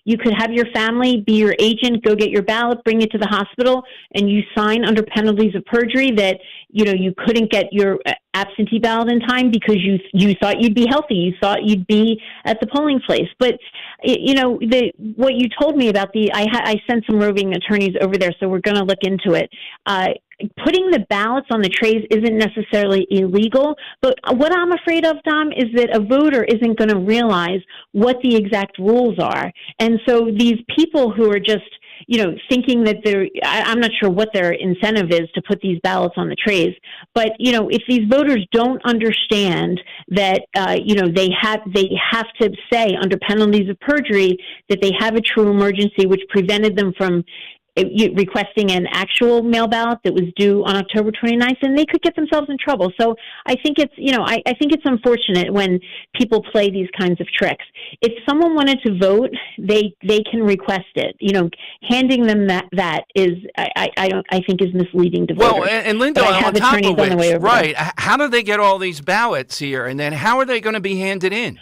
You could have your family be your agent, go get your ballot, bring it to the hospital, and you sign under penalties of perjury that, you couldn't get your absentee ballot in time because you thought you'd be healthy. You thought you'd be at the polling place. But, what you told me about I sent some roving attorneys over there, so we're going to look into it. Putting the ballots on the trays isn't necessarily illegal, but what I'm afraid of, Dom, is that a voter isn't going to realize what the exact rules are. And so these people who are just, thinking that I'm not sure what their incentive is to put these ballots on the trays, but, if these voters don't understand that, they have to say under penalties of perjury that they have a true emergency, which prevented them from requesting an actual mail ballot that was due on October 29th, and they could get themselves in trouble. So I think it's, I think it's unfortunate when people play these kinds of tricks. If someone wanted to vote, they can request it. Handing them that is, I think is misleading to voters. Well, and Linda, on top of which, right, how do they get all these ballots here, and then how are they going to be handed in?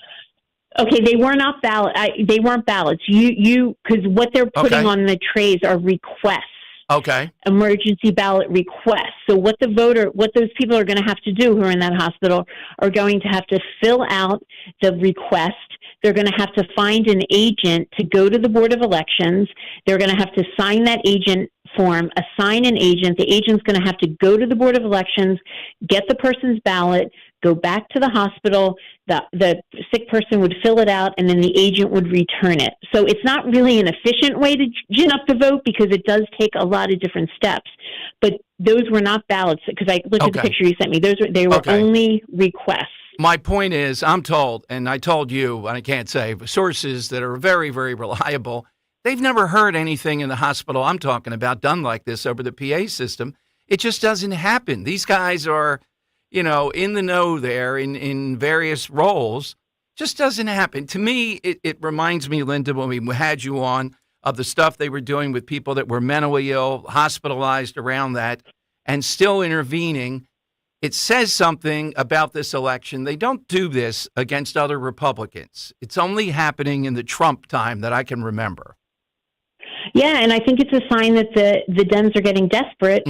Okay, they were not ballot. They weren't ballots. Because what they're putting on the trays are requests. Okay. Emergency ballot requests. So what those people are going to have to do who are in that hospital are going to have to fill out the request. They're going to have to find an agent to go to the Board of Elections. They're going to have to sign that agent form, assign an agent. The agent's going to have to go to the Board of Elections, get the person's ballot, go back to the hospital. The sick person would fill it out, and then the agent would return it. So it's not really an efficient way to gin up the vote because it does take a lot of different steps. But those were not ballots because I looked at the picture you sent me. They were only requests. My point is, I'm told, and I told you, and I can't say, sources that are very, very reliable, they've never heard anything in the hospital I'm talking about done like this over the PA system. It just doesn't happen. These guys are, in the know there in various roles. Just doesn't happen. To me, it reminds me, Linda, when we had you on, of the stuff they were doing with people that were mentally ill, hospitalized around that, and still intervening. It says something about this election. They don't do this against other Republicans. It's only happening in the Trump time that I can remember. Yeah, and I think it's a sign that the Dems are getting desperate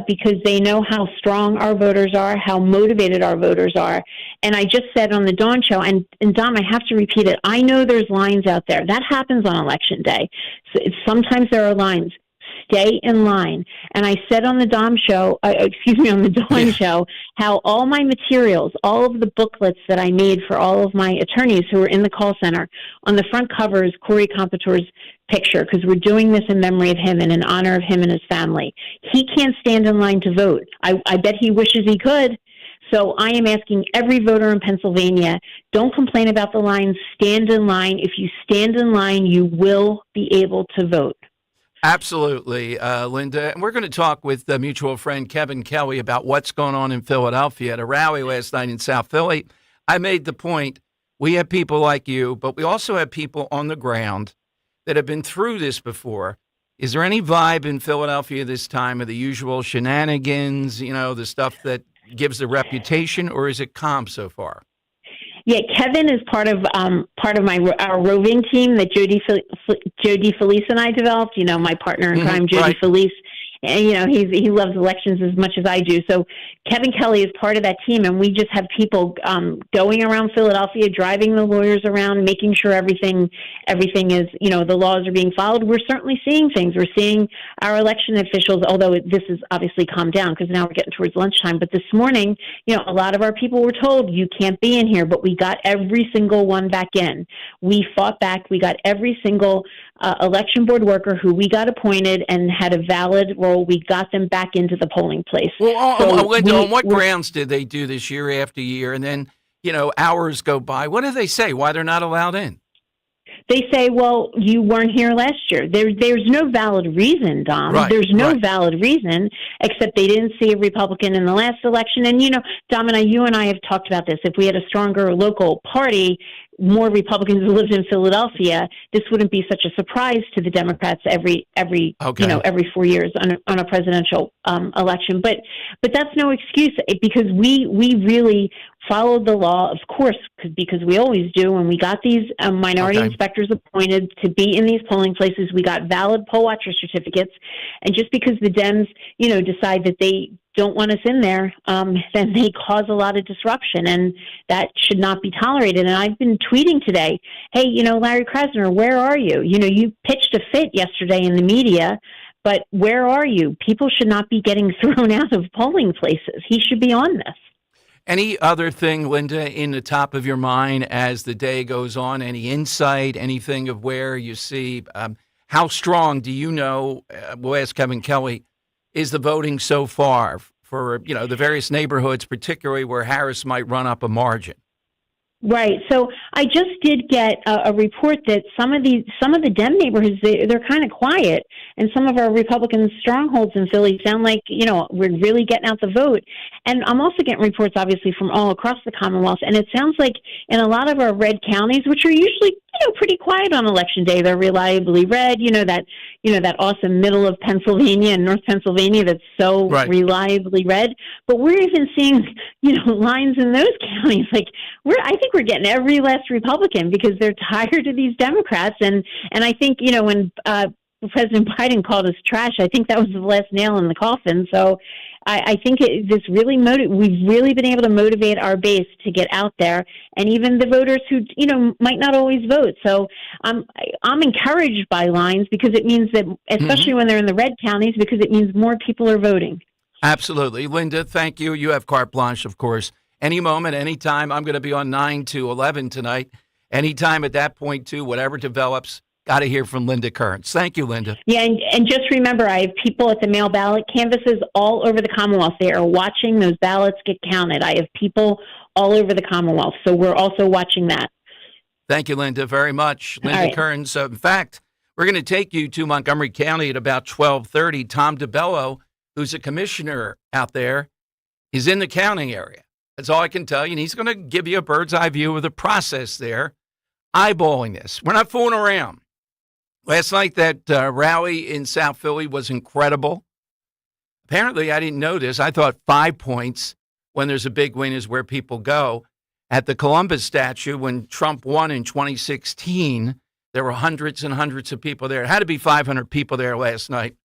because they know how strong our voters are, how motivated our voters are. And I just said on the Dawn Show, and Dom, I have to repeat it, I know there's lines out there. That happens on Election Day. So sometimes there are lines. Stay in line. And I said on the Dawn Show, on the Dawn Show, how all my materials, all of the booklets that I made for all of my attorneys who were in the call center, on the front cover is Corey Competor's picture because we're doing this in memory of him and in honor of him and his family. He can't stand in line to vote. I bet he wishes he could. So I am asking every voter in Pennsylvania, don't complain about the lines, stand in line. If you stand in line, you will be able to vote. Absolutely, Linda. And we're going to talk with the mutual friend Kevin Kelly about what's going on in Philadelphia. At a rally last night in South Philly, I made the point, we have people like you, but we also have people on the ground that have been through this before. Is there any vibe in Philadelphia this time of the usual shenanigans, the stuff that gives the reputation, or is it calm so far? Yeah, Kevin is part of our roving team that Jody Felice and I developed. My partner in crime, Jody Felice. And, he loves elections as much as I do. So Kevin Kelly is part of that team, and we just have people going around Philadelphia, driving the lawyers around, making sure everything is, the laws are being followed. We're certainly seeing things. We're seeing our election officials, although this is obviously calmed down because now we're getting towards lunchtime. But this morning, a lot of our people were told, you can't be in here, but we got every single one back in. We fought back. We got every single election board worker who we got appointed and had a valid role. We got them back into the polling place. Well, on what grounds did they do this year after year? And then, hours go by. What do they say? Why they're not allowed in? They say, well, you weren't here last year. There's no valid reason, Dom. There's no valid reason, except they didn't see a Republican in the last election. And, Dom and you and I have talked about this. If we had a stronger local party, more Republicans who lived in Philadelphia, this wouldn't be such a surprise to the Democrats every 4 years on a presidential election. But that's no excuse, because we really followed the law, of course, because we always do. When we got these minority inspectors appointed to be in these polling places, we got valid poll watcher certificates. And just because the Dems, decide that they don't want us in there, then they cause a lot of disruption, and that should not be tolerated. And I've been tweeting today, hey, Larry Krasner, where are you? You pitched a fit yesterday in the media, but where are you? People should not be getting thrown out of polling places. He should be on this. Any other thing, Linda, in the top of your mind as the day goes on? Any insight, anything of where you see, how strong do you know, we'll ask Kevin Kelly, is the voting so far for, the various neighborhoods, particularly where Harris might run up a margin? Right. So I just did get a report that some of the Dem neighborhoods, they're kind of quiet, and some of our Republican strongholds in Philly sound like, we're really getting out the vote. And I'm also getting reports, obviously, from all across the Commonwealth, and it sounds like in a lot of our red counties, which are usually, pretty quiet on Election Day, they're reliably red, that awesome middle of Pennsylvania and North Pennsylvania that's so reliably red. But we're even seeing, lines in those counties. Like, I think we're getting every last Republican because they're tired of these Democrats. And I think, when President Biden called us trash, I think that was the last nail in the coffin. So I think we've really been able to motivate our base to get out there, and even the voters who, might not always vote. So I'm encouraged by lines, because it means that, especially when they're in the red counties, because it means more people are voting. Absolutely. Linda, thank you. You have carte blanche, of course. Any moment, any time. I'm going to be on 9 to 11 tonight. Anytime at that point, too, whatever develops. Got to hear from Linda Kearns. Thank you, Linda. Yeah, and just remember, I have people at the mail ballot canvases all over the Commonwealth. They are watching those ballots get counted. I have people all over the Commonwealth, so we're also watching that. Thank you, Linda, very much. Linda Kearns. In fact, we're going to take you to Montgomery County at about 12:30. Tom DeBello, who's a commissioner out there, is in the counting area. That's all I can tell you, and he's going to give you a bird's eye view of the process there, eyeballing this. We're not fooling around. Last night, that rally in South Philly was incredible. Apparently, I didn't know this. I thought 5 points when there's a big win is where people go. At the Columbus statue, when Trump won in 2016, there were hundreds and hundreds of people there. It had to be 500 people there last night.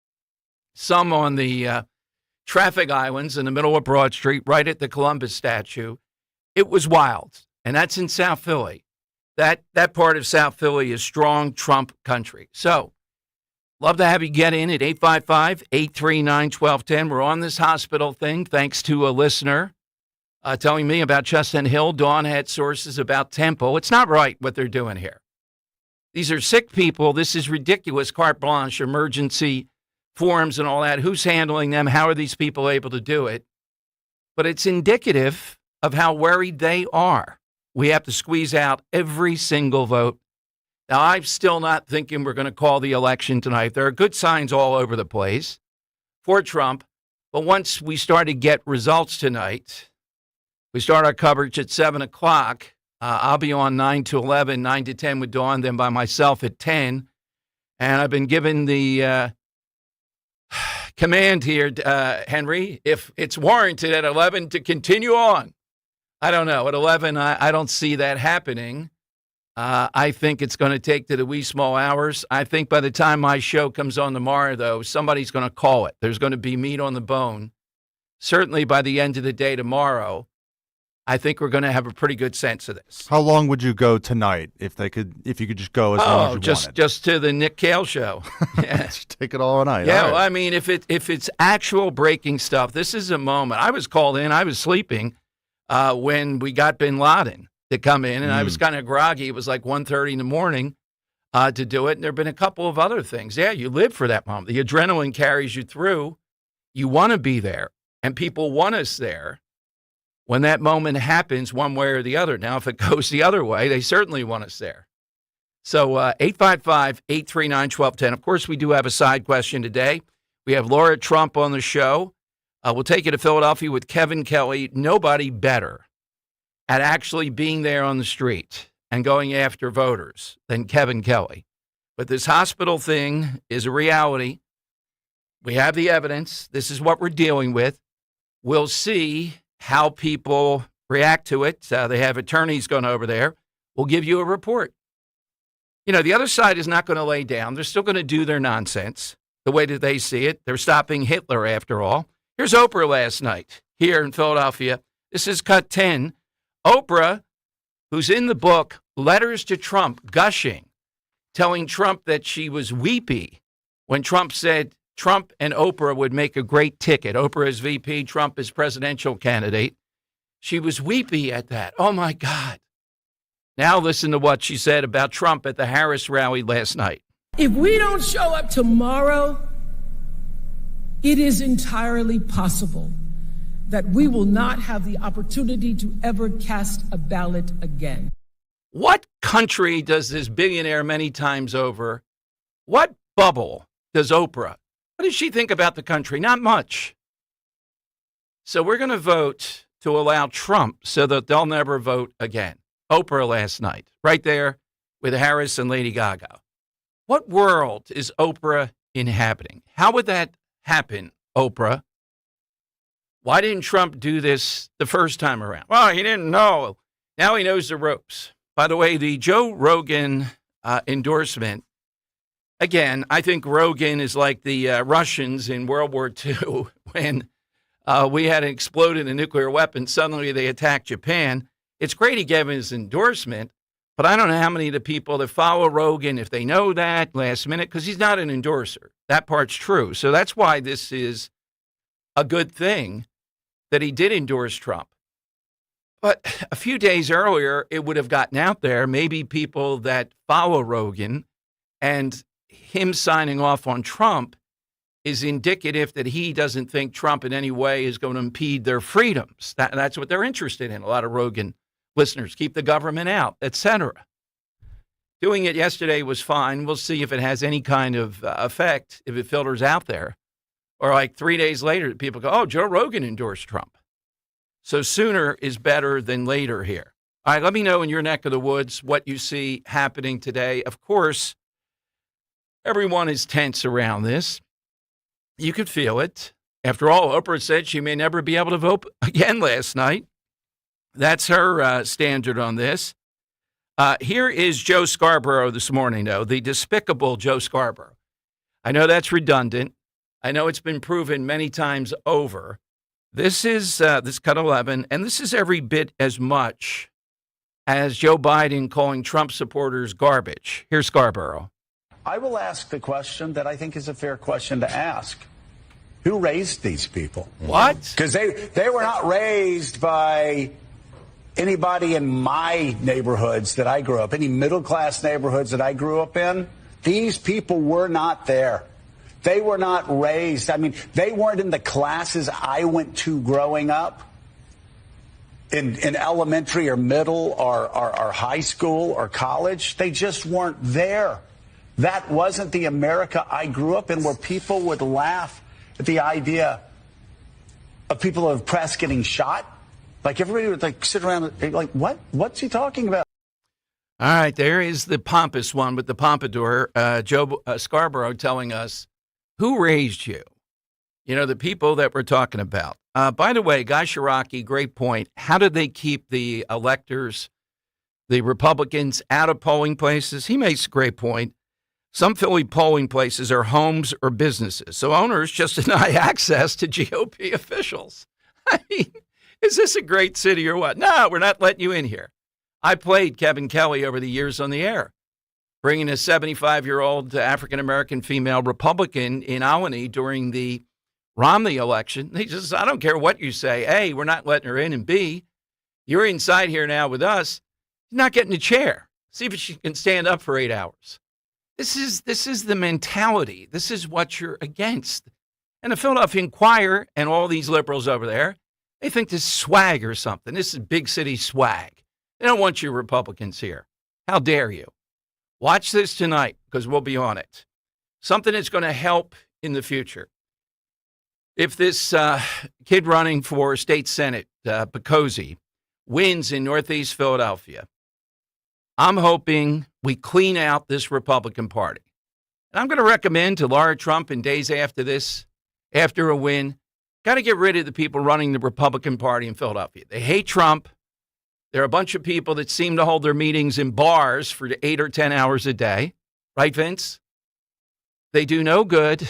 Some on the traffic islands in the middle of Broad Street, right at the Columbus statue. It was wild, and that's in South Philly. That part of South Philly is strong Trump country. So, love to have you get in at 855-839-1210. We're on this hospital thing thanks to a listener telling me about Chestnut Hill. Dawn had sources about Temple. It's not right what they're doing here. These are sick people. This is ridiculous. Carte blanche, emergency forms and all that. Who's handling them? How are these people able to do it? But it's indicative of how worried they are. We have to squeeze out every single vote. Now, I'm still not thinking we're going to call the election tonight. There are good signs all over the place for Trump. But once we start to get results tonight, we start our coverage at 7 o'clock. I'll be on 9 to 11, 9 to 10 with Dawn, then by myself at 10. And I've been given the command here, Henry, if it's warranted at 11 to continue on. I don't know. At 11, I don't see that happening. I think it's going to take to the wee small hours. I think by the time my show comes on tomorrow, though, somebody's going to call it. There's going to be meat on the bone. Certainly by the end of the day tomorrow, I think we're going to have a pretty good sense of this. How long would you go tonight if you could just go as long as you wanted? Just to the Nick Cale show. Yeah. Just take it all night. Yeah, all right. Well, I mean, if it's actual breaking stuff, this is a moment. I was called in. I was sleeping. When we got bin Laden to come in, and I was kind of groggy. It was like 1:30 in the morning to do it. And there have been a couple of other things. Yeah, you live for that moment. The adrenaline carries you through. You want to be there, and people want us there when that moment happens one way or the other. Now, if it goes the other way, they certainly want us there. So 855-839-1210. Of course, we do have a side question today. We have Laura Trump on the show. We'll take you to Philadelphia with Kevin Kelly. Nobody better at actually being there on the street and going after voters than Kevin Kelly. But this hospital thing is a reality. We have the evidence. This is what we're dealing with. We'll see how people react to it. They have attorneys going over there. We'll give you a report. You know, the other side is not going to lay down. They're still going to do their nonsense the way that they see it. They're stopping Hitler, after all. Here's Oprah last night here in Philadelphia. This is cut 10. Oprah, who's in the book Letters to Trump, gushing, telling Trump that she was weepy when Trump said Trump and Oprah would make a great ticket. Oprah is VP, Trump is presidential candidate. She was weepy at that. Oh, my God. Now listen to what she said about Trump at the Harris rally last night. If we don't show up tomorrow, it is entirely possible that we will not have the opportunity to ever cast a ballot again. What country does this billionaire many times over? What bubble does Oprah? What does she think about the country? Not much. So we're going to vote to allow Trump so that they'll never vote again. Oprah last night, right there with Harris and Lady Gaga. What world is Oprah inhabiting? How would that happen, Oprah? Why didn't Trump do this the first time around? Well, he didn't know. Now he knows the ropes. By the way, the Joe Rogan endorsement, again, I think Rogan is like the Russians in World War II when we had exploded a nuclear weapon. Suddenly they attacked Japan. It's great he gave his endorsement, but I don't know how many of the people that follow Rogan, if they know that last minute, because he's not an endorser. That part's true. So that's why this is a good thing that he did endorse Trump. But a few days earlier, it would have gotten out there, maybe people that follow Rogan, and him signing off on Trump is indicative that he doesn't think Trump in any way is going to impede their freedoms. That's what they're interested in. A lot of Rogan listeners, keep the government out, etc. Doing it yesterday was fine. We'll see if it has any kind of effect, if it filters out there. Or like 3 days later, people go, oh, Joe Rogan endorsed Trump. So sooner is better than later here. All right, let me know in your neck of the woods what you see happening today. Of course, everyone is tense around this. You could feel it. After all, Oprah said she may never be able to vote again last night. That's her standard on this. Here is Joe Scarborough this morning, though, the despicable Joe Scarborough. I know that's redundant. I know it's been proven many times over. This is this cut 11, and this is every bit as much as Joe Biden calling Trump supporters garbage. Here's Scarborough. I will ask the question that I think is a fair question to ask. Who raised these people? What? Because they were not raised by anybody in my neighborhoods that I grew up, any middle-class neighborhoods that I grew up in. These people were not there. They were not raised. I mean, they weren't in the classes I went to growing up in elementary or middle or high school or college. They just weren't there. That wasn't the America I grew up in, where people would laugh at the idea of people of the press getting shot. Like, everybody would like sit around and like, what? What's he talking about? All right, there is the pompous one with the pompadour, Joe Scarborough, telling us who raised you. You know, the people that we're talking about. By the way, Guy Shiraki, great point. How did they keep the electors, the Republicans, out of polling places? He makes a great point. Some Philly polling places are homes or businesses, so owners just deny access to GOP officials. I mean, is this a great city or what? No, we're not letting you in here. I played Kevin Kelly over the years on the air, bringing a 75-year-old African-American female Republican in Albany during the Romney election. He says, I don't care what you say. A, we're not letting her in, and B, you're inside here now with us. You're not getting a chair. See if she can stand up for 8 hours. This is the mentality. This is what you're against. And the Philadelphia Inquirer and all these liberals over there, they think this is swag or something. This is big city swag. They don't want you Republicans here. How dare you? Watch this tonight, because we'll be on it. Something that's going to help in the future. If this kid running for state senate, Picozzi, wins in Northeast Philadelphia, I'm hoping we clean out this Republican Party. And I'm going to recommend to Laura Trump in days after this after a win. Got to get rid of the people running the Republican Party in Philadelphia. They hate Trump. There are a bunch of people that seem to hold their meetings in bars for 8 or 10 hours a day. Right, Vince? They do no good.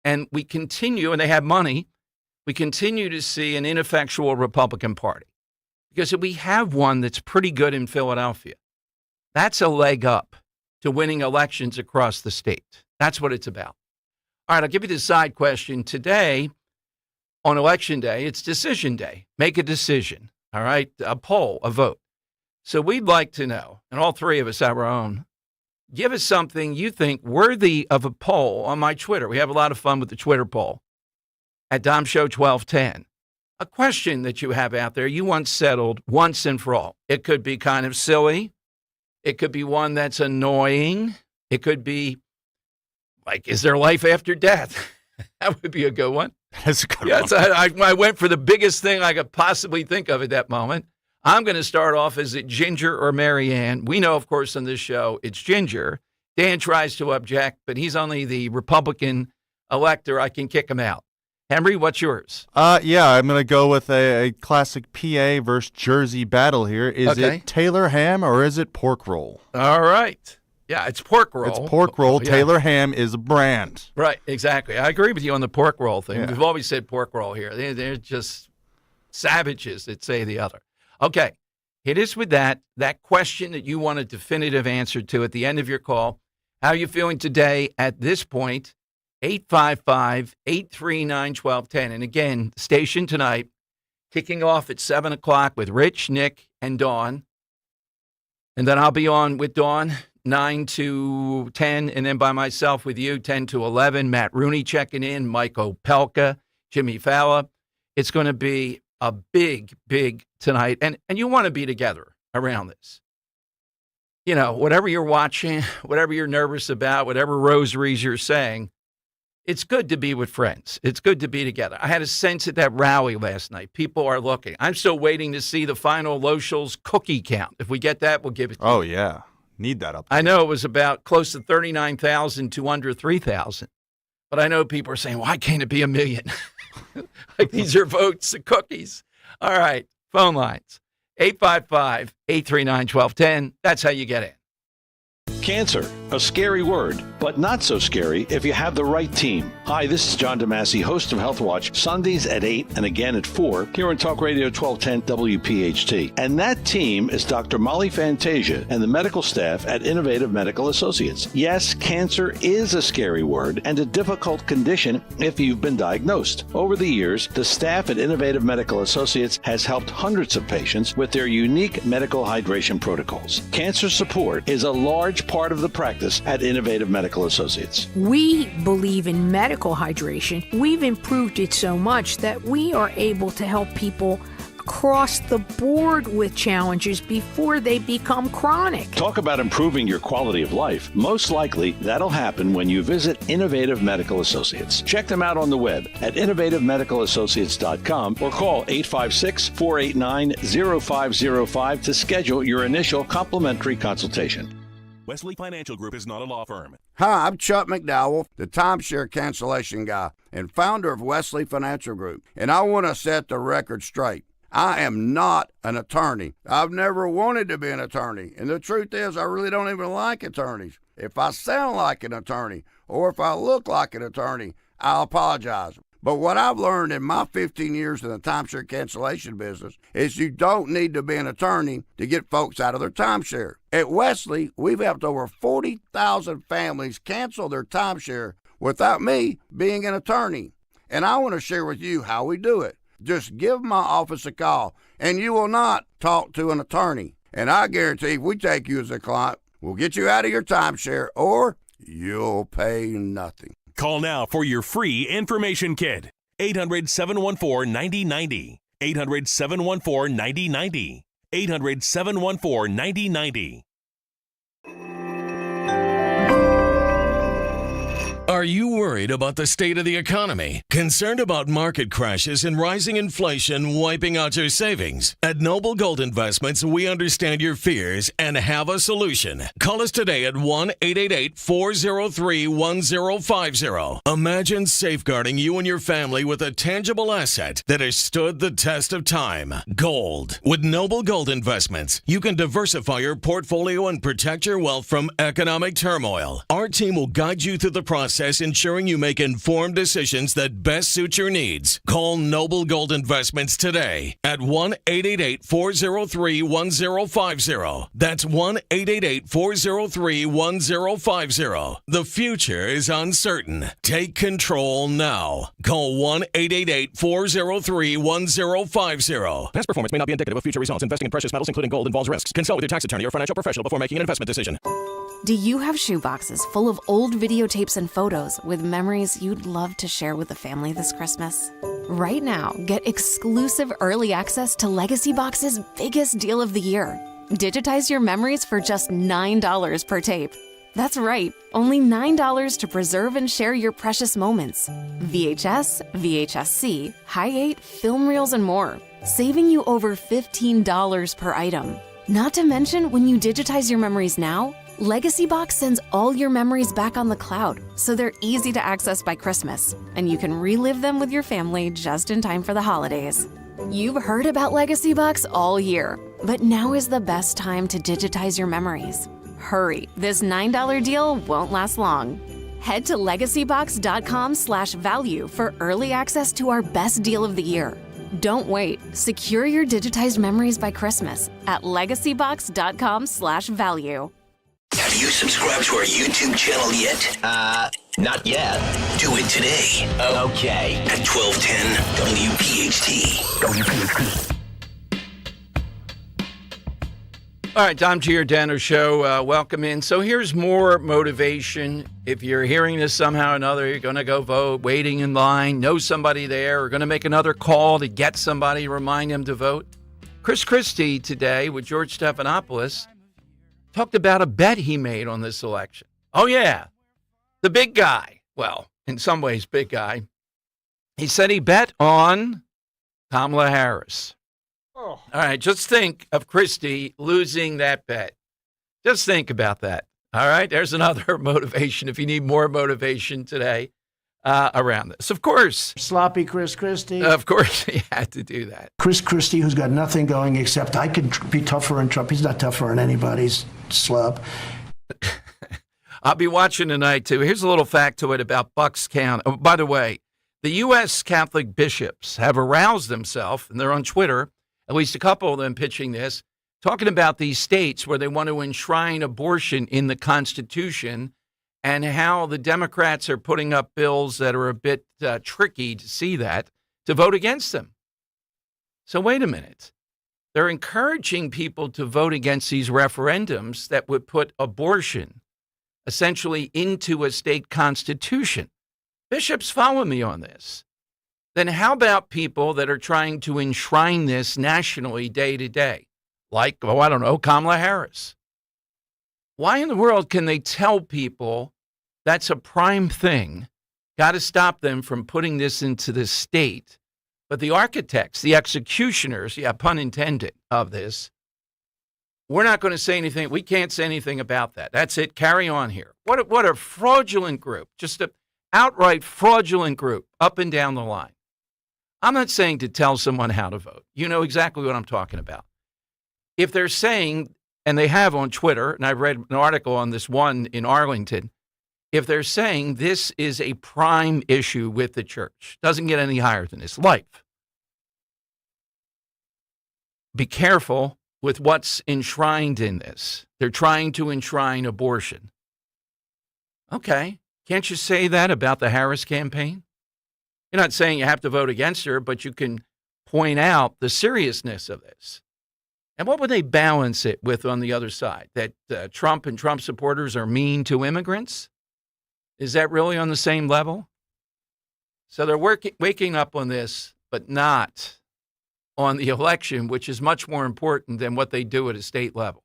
And we continue, and they have money, we continue to see an ineffectual Republican Party. Because we have one that's pretty good in Philadelphia. That's a leg up to winning elections across the state. That's what it's about. All right, I'll give you the side question. Today, on Election Day, it's decision day. Make a decision, all right? A poll, a vote. So we'd like to know, and all three of us have our own, give us something you think worthy of a poll on my Twitter. We have a lot of fun with the Twitter poll at Dom Show 1210. A question that you have out there you want settled once and for all. It could be kind of silly. It could be one that's annoying. It could be like, is there life after death? That would be a good one. That's a good one. Yes, I went for the biggest thing I could possibly think of at that moment. I'm going to start off, is it Ginger or Marianne? We know, of course, on this show, it's Ginger. Dan tries to object, but he's only the Republican elector. I can kick him out. Henry, what's yours? Yeah, I'm going to go with a classic PA versus Jersey battle here. Is it Taylor ham or is it pork roll? All right. Yeah, it's pork roll. It's pork roll. Oh, yeah. Taylor ham is a brand. Right, exactly. I agree with you on the pork roll thing. Yeah. We've always said pork roll here. They're just savages that say the other. Okay, hit us with that question that you want a definitive answer to at the end of your call. How are you feeling today at this point? 855-839-1210. And again, station tonight, kicking off at 7 o'clock with Rich, Nick, and Dawn. And then I'll be on with Dawn 9 to 10, and then by myself with you 10 to 11. Matt Rooney checking in, Mike Opelka, Jimmy Fallon. It's going to be a big tonight. And you want to be together around this. You know, whatever you're watching, whatever you're nervous about, whatever rosaries you're saying, it's good to be with friends. It's good to be together. I had a sense at that rally last night. People are looking. I'm still waiting to see the final Lochel's cookie count. If we get that, we'll give it to you. Oh, yeah. Need that up there. I know it was about close to 39,000 to under 3,000. But I know people are saying, why can't it be 1 million? Like these are votes, the cookies. All right, phone lines. 855-839-1210. That's how you get in. Cancer, a scary word, but not so scary if you have the right team. Hi, this is John DeMasi, host of Health Watch, Sundays at 8 and again at 4 here on Talk Radio 1210 WPHT. And that team is Dr. Molly Fantasia and the medical staff at Innovative Medical Associates. Yes, cancer is a scary word and a difficult condition if you've been diagnosed. Over the years, the staff at Innovative Medical Associates has helped hundreds of patients with their unique medical hydration protocols. Cancer support is a large part of the practice at Innovative Medical Associates. We believe in medical hydration. We've improved it so much that we are able to help people across the board with challenges before they become chronic. Talk about improving your quality of life. Most likely, that'll happen when you visit Innovative Medical Associates. Check them out on the web at innovativemedicalassociates.com or call 856-489-0505 to schedule your initial complimentary consultation. Wesley Financial Group is not a law firm. Hi, I'm Chuck McDowell, the timeshare cancellation guy and founder of Wesley Financial Group, and I want to set the record straight. I am not an attorney. I've never wanted to be an attorney, and the truth is I really don't even like attorneys. If I sound like an attorney or if I look like an attorney, I'll apologize. But what I've learned in my 15 years in the timeshare cancellation business is you don't need to be an attorney to get folks out of their timeshare. At Wesley, we've helped over 40,000 families cancel their timeshare without me being an attorney. And I want to share with you how we do it. Just give my office a call, and you will not talk to an attorney. And I guarantee if we take you as a client, we'll get you out of your timeshare, or you'll pay nothing. Call now for your free information kit. 800-714-9090. 800-714-9090. 800-714-9090. Are you worried about the state of the economy? Concerned about market crashes and rising inflation wiping out your savings? At Noble Gold Investments, we understand your fears and have a solution. Call us today at 1-888-403-1050. Imagine safeguarding you and your family with a tangible asset that has stood the test of time. Gold. With Noble Gold Investments, you can diversify your portfolio and protect your wealth from economic turmoil. Our team will guide you through the process, ensuring you make informed decisions that best suit your needs. Call Noble Gold Investments today at 1-888-403-1050. That's 1-888-403-1050. The future is uncertain. Take control now. Call 1-888-403-1050. Past performance may not be indicative of future results. Investing in precious metals, including gold, involves risks. Consult with your tax attorney or financial professional before making an investment decision. Do you have shoeboxes full of old videotapes and photos with memories you'd love to share with the family this Christmas? Right now, get exclusive early access to Legacy Box's biggest deal of the year. Digitize your memories for just $9 per tape. That's right, only $9 to preserve and share your precious moments. VHS, VHS-C, Hi-8, film reels, and more, saving you over $15 per item. Not to mention, when you digitize your memories now, Legacy Box sends all your memories back on the cloud, so they're easy to access by Christmas, and you can relive them with your family just in time for the holidays. You've heard about Legacy Box all year, but now is the best time to digitize your memories. Hurry, this $9 deal won't last long. Head to legacybox.com/value for early access to our best deal of the year. Don't wait. Secure your digitized memories by Christmas at legacybox.com/value. Have you subscribed to our YouTube channel yet? Not yet. Do it today. Okay. At 1210 WPHT. All right, Tom Giordano Show. Welcome in. So here's more motivation. If you're hearing this somehow or another, you're going to go vote, waiting in line, know somebody there, or going to make another call to get somebody, remind them to vote. Chris Christie today with George Stephanopoulos talked about a bet he made on this election. Oh, yeah, the big guy. Well, in some ways, big guy. He said he bet on Kamala Harris. Oh. All right, just think of Christie losing that bet. Just think about that. All right, there's another motivation if you need more motivation today around this. Of course. Sloppy Chris Christie. Of course, he had to do that. Chris Christie, who's got nothing going except I could be tougher on Trump. He's not tougher on anybody's slub. I'll be watching tonight, too. Here's a little fact to it about Bucks County. Oh, by the way, the U.S. Catholic bishops have aroused themselves, and they're on Twitter, at least a couple of them pitching this, talking about these states where they want to enshrine abortion in the Constitution and how the Democrats are putting up bills that are a bit tricky to see that, to vote against them. So wait a minute. They're encouraging people to vote against these referendums that would put abortion essentially into a state constitution. Bishops, follow me on this. Then how about people that are trying to enshrine this nationally day to day? Like, I don't know, Kamala Harris. Why in the world can they tell people that's a prime thing? Got to stop them from putting this into the state. But the architects, the executioners, yeah, pun intended, of this, we're not going to say anything. We can't say anything about that. That's it. Carry on here. What a fraudulent group. Just an outright fraudulent group up and down the line. I'm not saying to tell someone how to vote. You know exactly what I'm talking about. If they're saying, and they have on Twitter, and I've read an article on this one in Arlington, if they're saying this is a prime issue with the church, doesn't get any higher than this, life. Be careful with what's enshrined in this. They're trying to enshrine abortion. Okay, can't you say that about the Harris campaign? You're not saying you have to vote against her, but you can point out the seriousness of this. And what would they balance it with on the other side? That Trump and Trump supporters are mean to immigrants? Is that really on the same level? So they're waking up on this, but not on the election, which is much more important than what they do at a state level.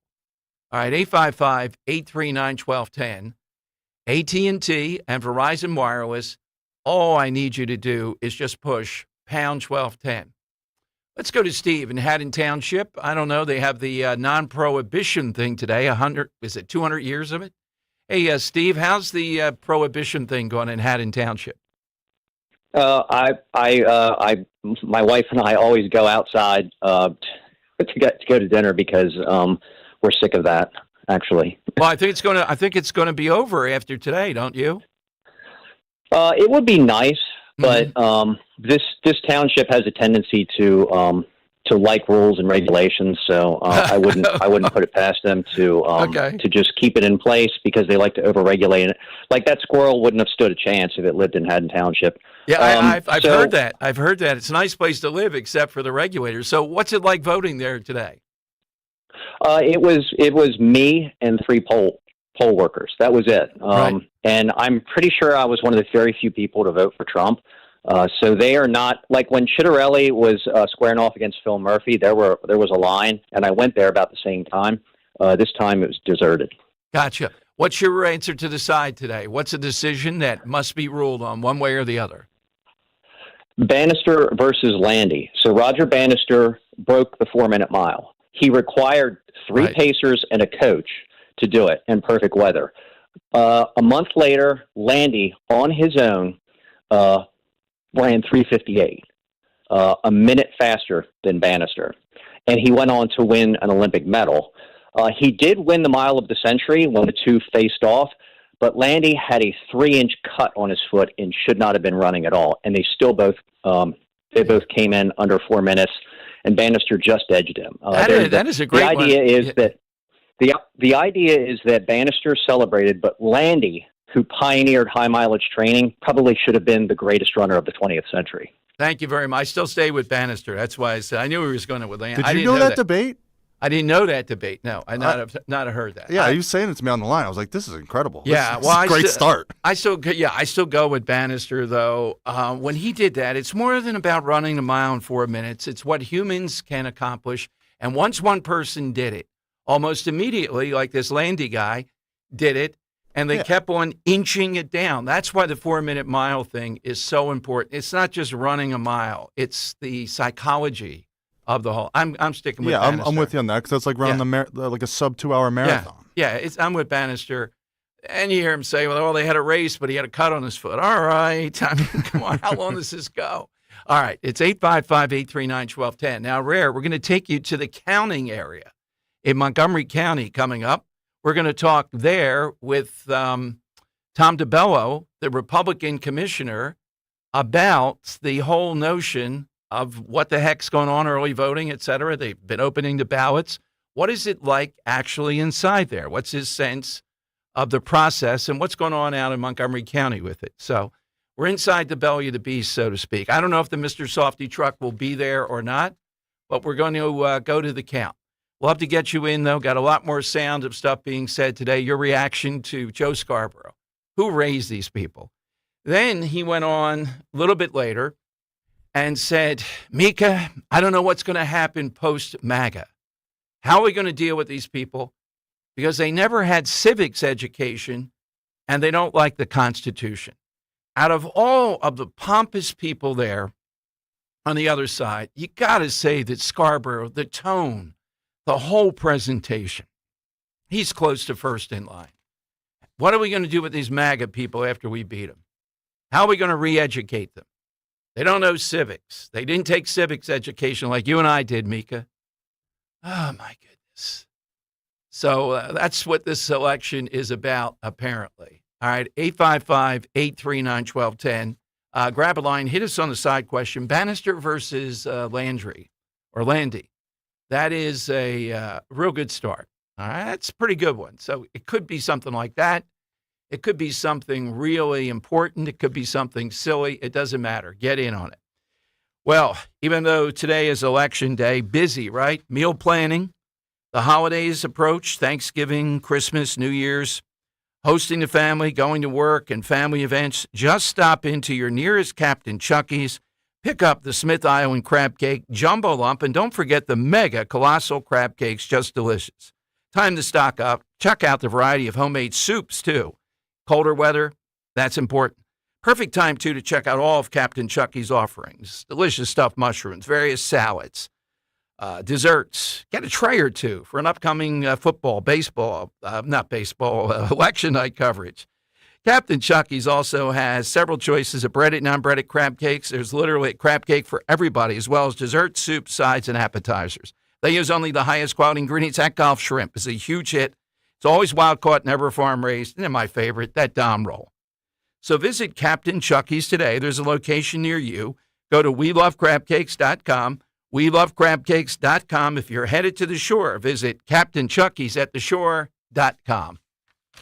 All right, 855-839-1210. AT&T and Verizon Wireless, all I need you to do is just push pound 1210. Let's go to Steve in Haddon Township. I don't know. They have the non-prohibition thing today. 200 years of it? Hey, Steve, how's the prohibition thing going in Haddon Township? My wife and I always go outside to go to dinner because we're sick of that. Actually, well, I think it's going to be over after today, don't you? It would be nice, but this township has a tendency to like rules and regulations. So I wouldn't put it past them to just keep it in place because they like to overregulate it. Like that squirrel wouldn't have stood a chance if it lived in Haddon Township. Yeah, I've heard that. I've heard that it's a nice place to live, except for the regulators. So what's it like voting there today? It was me and 3 poll workers. That was it. Right. And I'm pretty sure I was one of the very few people to vote for Trump. So they are not like when Chitterelli was squaring off against Phil Murphy. There was a line, and I went there about the same time. This time it was deserted. Gotcha. What's your answer to decide today? What's a decision that must be ruled on one way or the other? Bannister versus Landy. So Roger Bannister broke the 4-minute mile. He required 3 pacers and a coach to do it in perfect weather. A month later, Landy, on his own, ran 3:58, a minute faster than Bannister. And he went on to win an Olympic medal. He did win the mile of the century when the two faced off, but Landy had a 3-inch cut on his foot and should not have been running at all. And they still both came in under 4 minutes. And Bannister just edged him. That is a great one. The idea is that Bannister celebrated, but Landy, who pioneered high mileage training, probably should have been the greatest runner of the 20th century. Thank you very much. I still stay with Bannister. That's why I said I knew he was going to with Landy. Did you know that debate? I didn't know that debate. No, I not have heard that. Yeah, he was saying it to me on the line. I was like, "This is incredible." Yeah, this is a great start. I still go with Bannister though. When he did that, it's more than about running a mile in 4 minutes. It's what humans can accomplish. And once one person did it, almost immediately, like this Landy guy did it, and they kept on inching it down. That's why the 4-minute mile thing is so important. It's not just running a mile; it's the psychology of the whole. I'm sticking with Bannister. I'm with you on that because that's like running like a sub 2-hour marathon. Yeah, I'm with Bannister. And you hear him say, well, they had a race, but he had a cut on his foot. All right. I mean, come on. How long does this go? All right. It's 855-839-1210. Now, we're going to take you to the counting area in Montgomery County coming up. We're going to talk there with Tom DeBello, the Republican commissioner, about the whole notion of what the heck's going on, early voting, et cetera. They've been opening the ballots. What is it like actually inside there? What's his sense of the process and what's going on out in Montgomery County with it? So we're inside the belly of the beast, so to speak. I don't know if the Mr. Softy truck will be there or not, but we're going to go to the count. We'll have to get you in, though. Got a lot more sound of stuff being said today. Your reaction to Joe Scarborough, who raised these people. Then he went on a little bit later and said, Mika, I don't know what's going to happen post-MAGA. How are we going to deal with these people? Because they never had civics education and they don't like the Constitution. Out of all of the pompous people there on the other side, you got to say that Scarborough, the tone, the whole presentation, he's close to first in line. What are we going to do with these MAGA people after we beat them? How are we going to re-educate them? They don't know civics. They didn't take civics education like you and I did, Mika. Oh, my goodness. So that's what this election is about, apparently. All right, 855-839-1210. Grab a line. Hit us on the side question. Bannister versus Landy. That is a real good start. All right, that's a pretty good one. So it could be something like that. It could be something really important. It could be something silly. It doesn't matter. Get in on it. Well, even though today is election day, busy, right? Meal planning, the holidays approach, Thanksgiving, Christmas, New Year's, hosting the family, going to work, and family events. Just stop into your nearest Captain Chucky's, pick up the Smith Island crab cake, jumbo lump, and don't forget the mega colossal crab cakes, just delicious. Time to stock up. Check out the variety of homemade soups, too. Colder weather, that's important. Perfect time, too, to check out all of Captain Chucky's offerings. Delicious stuffed mushrooms, various salads, desserts. Get a tray or two for an upcoming election night coverage. Captain Chucky's also has several choices of breaded and non-breaded crab cakes. There's literally a crab cake for everybody, as well as desserts, soup, sides, and appetizers. They use only the highest quality ingredients. That Gulf shrimp is a huge hit. It's always wild caught, never farm raised. And my favorite, that Dom roll. So visit Captain Chucky's today. There's a location near you. Go to WeLoveCrabCakes.com. WeLoveCrabCakes.com. If you're headed to the shore, visit Captain Chucky's at theshore.com.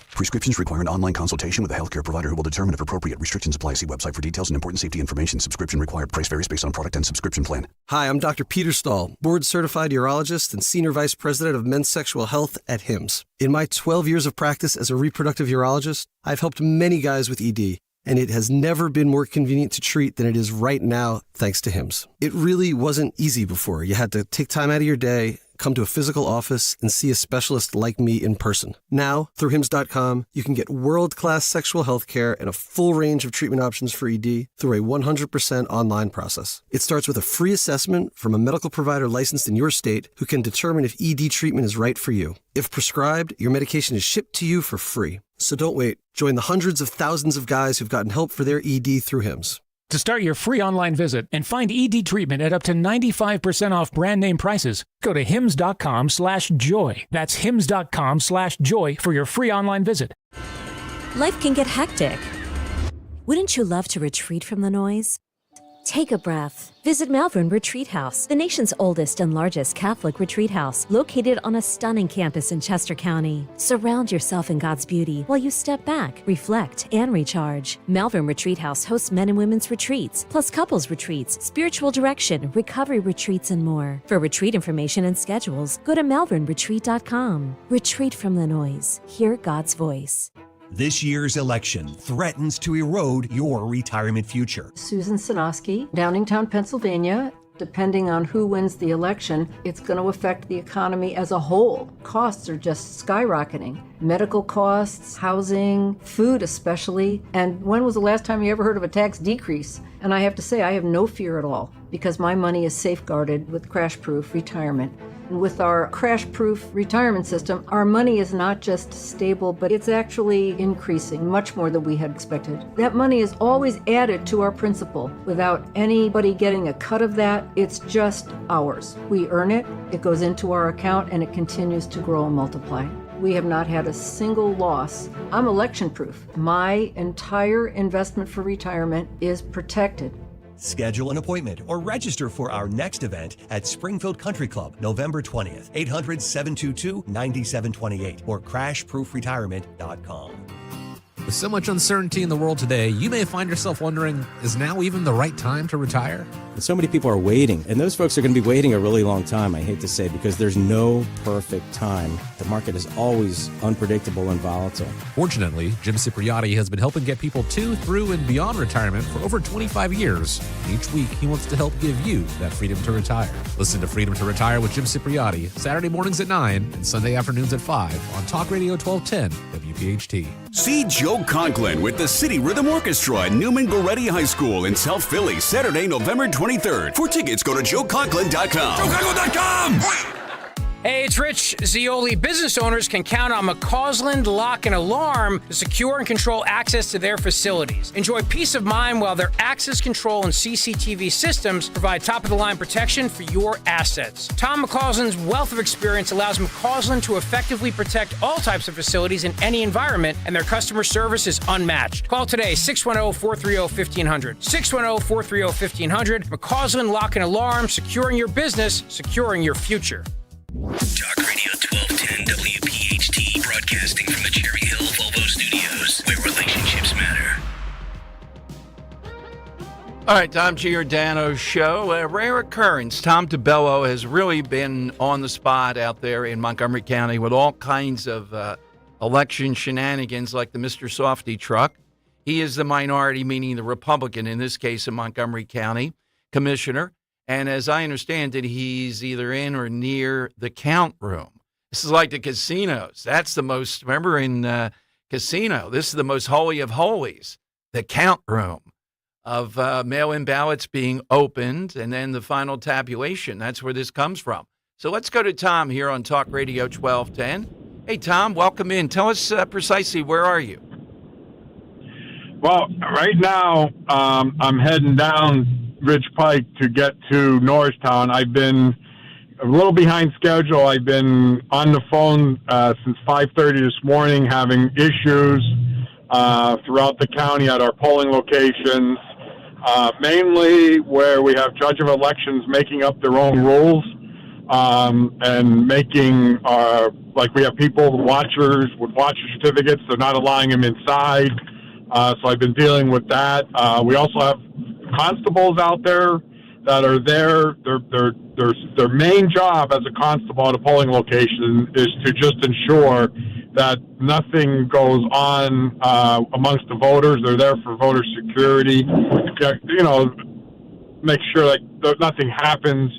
Prescriptions require an online consultation with a healthcare provider who will determine if appropriate. Restrictions apply. See website for details and important safety information. Subscription required. Price varies based on product and subscription plan. Hi, I'm Dr. Peter Stahl, board-certified urologist and senior vice president of men's sexual health at HIMSS. In my 12 years of practice as a reproductive urologist, I've helped many guys with ED, and it has never been more convenient to treat than it is right now, thanks to HIMSS. It really wasn't easy before. You had to take time out of your day, come to a physical office, and see a specialist like me in person. Now, through HIMSS.com, you can get world-class sexual health care and a full range of treatment options for ED through a 100% online process. It starts with a free assessment from a medical provider licensed in your state who can determine if ED treatment is right for you. If prescribed, your medication is shipped to you for free. So don't wait. Join the hundreds of thousands of guys who've gotten help for their ED through HIMSS. To start your free online visit and find ED treatment at up to 95% off brand name prices, go to hims.com/joy. That's hims.com/joy for your free online visit. Life can get hectic. Wouldn't you love to retreat from the noise? Take a breath. Visit Malvern Retreat House, the nation's oldest and largest Catholic retreat house, located on a stunning campus in Chester County. Surround yourself in God's beauty while you step back, reflect, and recharge. Malvern Retreat House hosts men and women's retreats, plus couples retreats, spiritual direction, recovery retreats, and more. For retreat information and schedules, go to malvernretreat.com. Retreat from the noise. Hear God's voice. This year's election threatens to erode your retirement future. Susan Sinoski, Downingtown, Pennsylvania. Depending on who wins the election, it's going to affect the economy as a whole. Costs are just skyrocketing. Medical costs, housing, food especially. And when was the last time you ever heard of a tax decrease? And I have to say, I have no fear at all because my money is safeguarded with crash-proof retirement. And with our crash-proof retirement system, our money is not just stable, but it's actually increasing much more than we had expected. That money is always added to our principal without anybody getting a cut of that. It's just ours. We earn it, it goes into our account, and it continues to grow and multiply. We have not had a single loss. I'm election-proof. My entire investment for retirement is protected. Schedule an appointment or register for our next event at Springfield Country Club, November 20th, 800-722-9728 or crashproofretirement.com. With so much uncertainty in the world today, you may find yourself wondering, is now even the right time to retire? So many people are waiting, and those folks are going to be waiting a really long time, I hate to say, because there's no perfect time. The market is always unpredictable and volatile. Fortunately, Jim Cipriotti has been helping get people to, through, and beyond retirement for over 25 years. Each week, he wants to help give you that freedom to retire. Listen to Freedom to Retire with Jim Cipriotti, Saturday mornings at 9 and Sunday afternoons at 5 on Talk Radio 1210 WPHT. See Joe Conklin with the City Rhythm Orchestra at Newman Goretti High School in South Philly, Saturday, November 23rd. For tickets, go to joeconklin.com. joeconklin.com! Hey, it's Rich Zioli. Business owners can count on McCausland Lock and Alarm to secure and control access to their facilities. Enjoy peace of mind while their access control and CCTV systems provide top-of-the-line protection for your assets. Tom McCausland's wealth of experience allows McCausland to effectively protect all types of facilities in any environment, and their customer service is unmatched. Call today, 610-430-1500. 610-430-1500. McCausland Lock and Alarm, securing your business, securing your future. Talk Radio 1210 WPHT, broadcasting from the Cherry Hill Volvo Studios, where relationships matter. All right, Tom Giordano Show. A rare occurrence. Tom DeBello has really been on the spot out there in Montgomery County with all kinds of election shenanigans like the Mr. Softy truck. He is the minority, meaning the Republican, in this case in Montgomery County, commissioner. And as I understand it, he's either in or near the count room. This is like the casinos. That's the most, remember in casino. This is the most holy of holies, the count room of mail-in ballots being opened and then the final tabulation. That's where this comes from. So let's go to Tom here on Talk Radio 1210. Hey, Tom, welcome in. Tell us precisely, where are you? Well, right now, I'm heading down Ridge Pike to get to Norristown. I've been a little behind schedule. I've been on the phone since 5:30 this morning, having issues throughout the county at our polling locations, mainly where we have judge of elections making up their own rules and making like we have people, watchers with watcher certificates. They're not allowing them inside. So I've been dealing with that. We also have constables out there that are there. Their main job as a constable at a polling location is to just ensure that nothing goes on amongst the voters. They're there for voter security, make sure that nothing happens.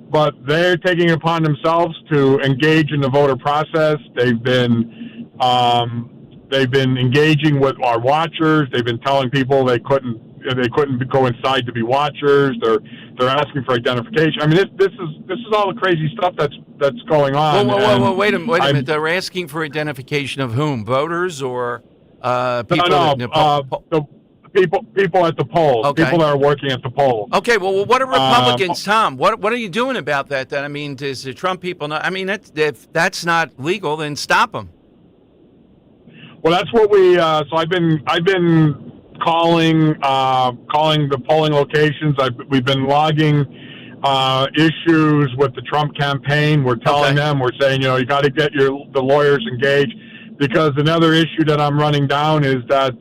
But they're taking it upon themselves to engage in the voter process. They've been engaging with our watchers. They've been telling people they couldn't go inside to be watchers. They're asking for identification. I mean, this is all the crazy stuff that's going on. Whoa, wait a minute. They're asking for identification of whom? Voters or people? People at the polls. Okay. People that are working at the polls. Okay. Well, what are Republicans, Tom? What are you doing about that? Then I mean, does the Trump people know? I mean, if that's not legal, then stop them. Well, that's what we. So I've been calling the polling locations. We've been logging issues with the Trump campaign. We're telling them. We're saying, you got to get the lawyers engaged, because another issue that I'm running down is that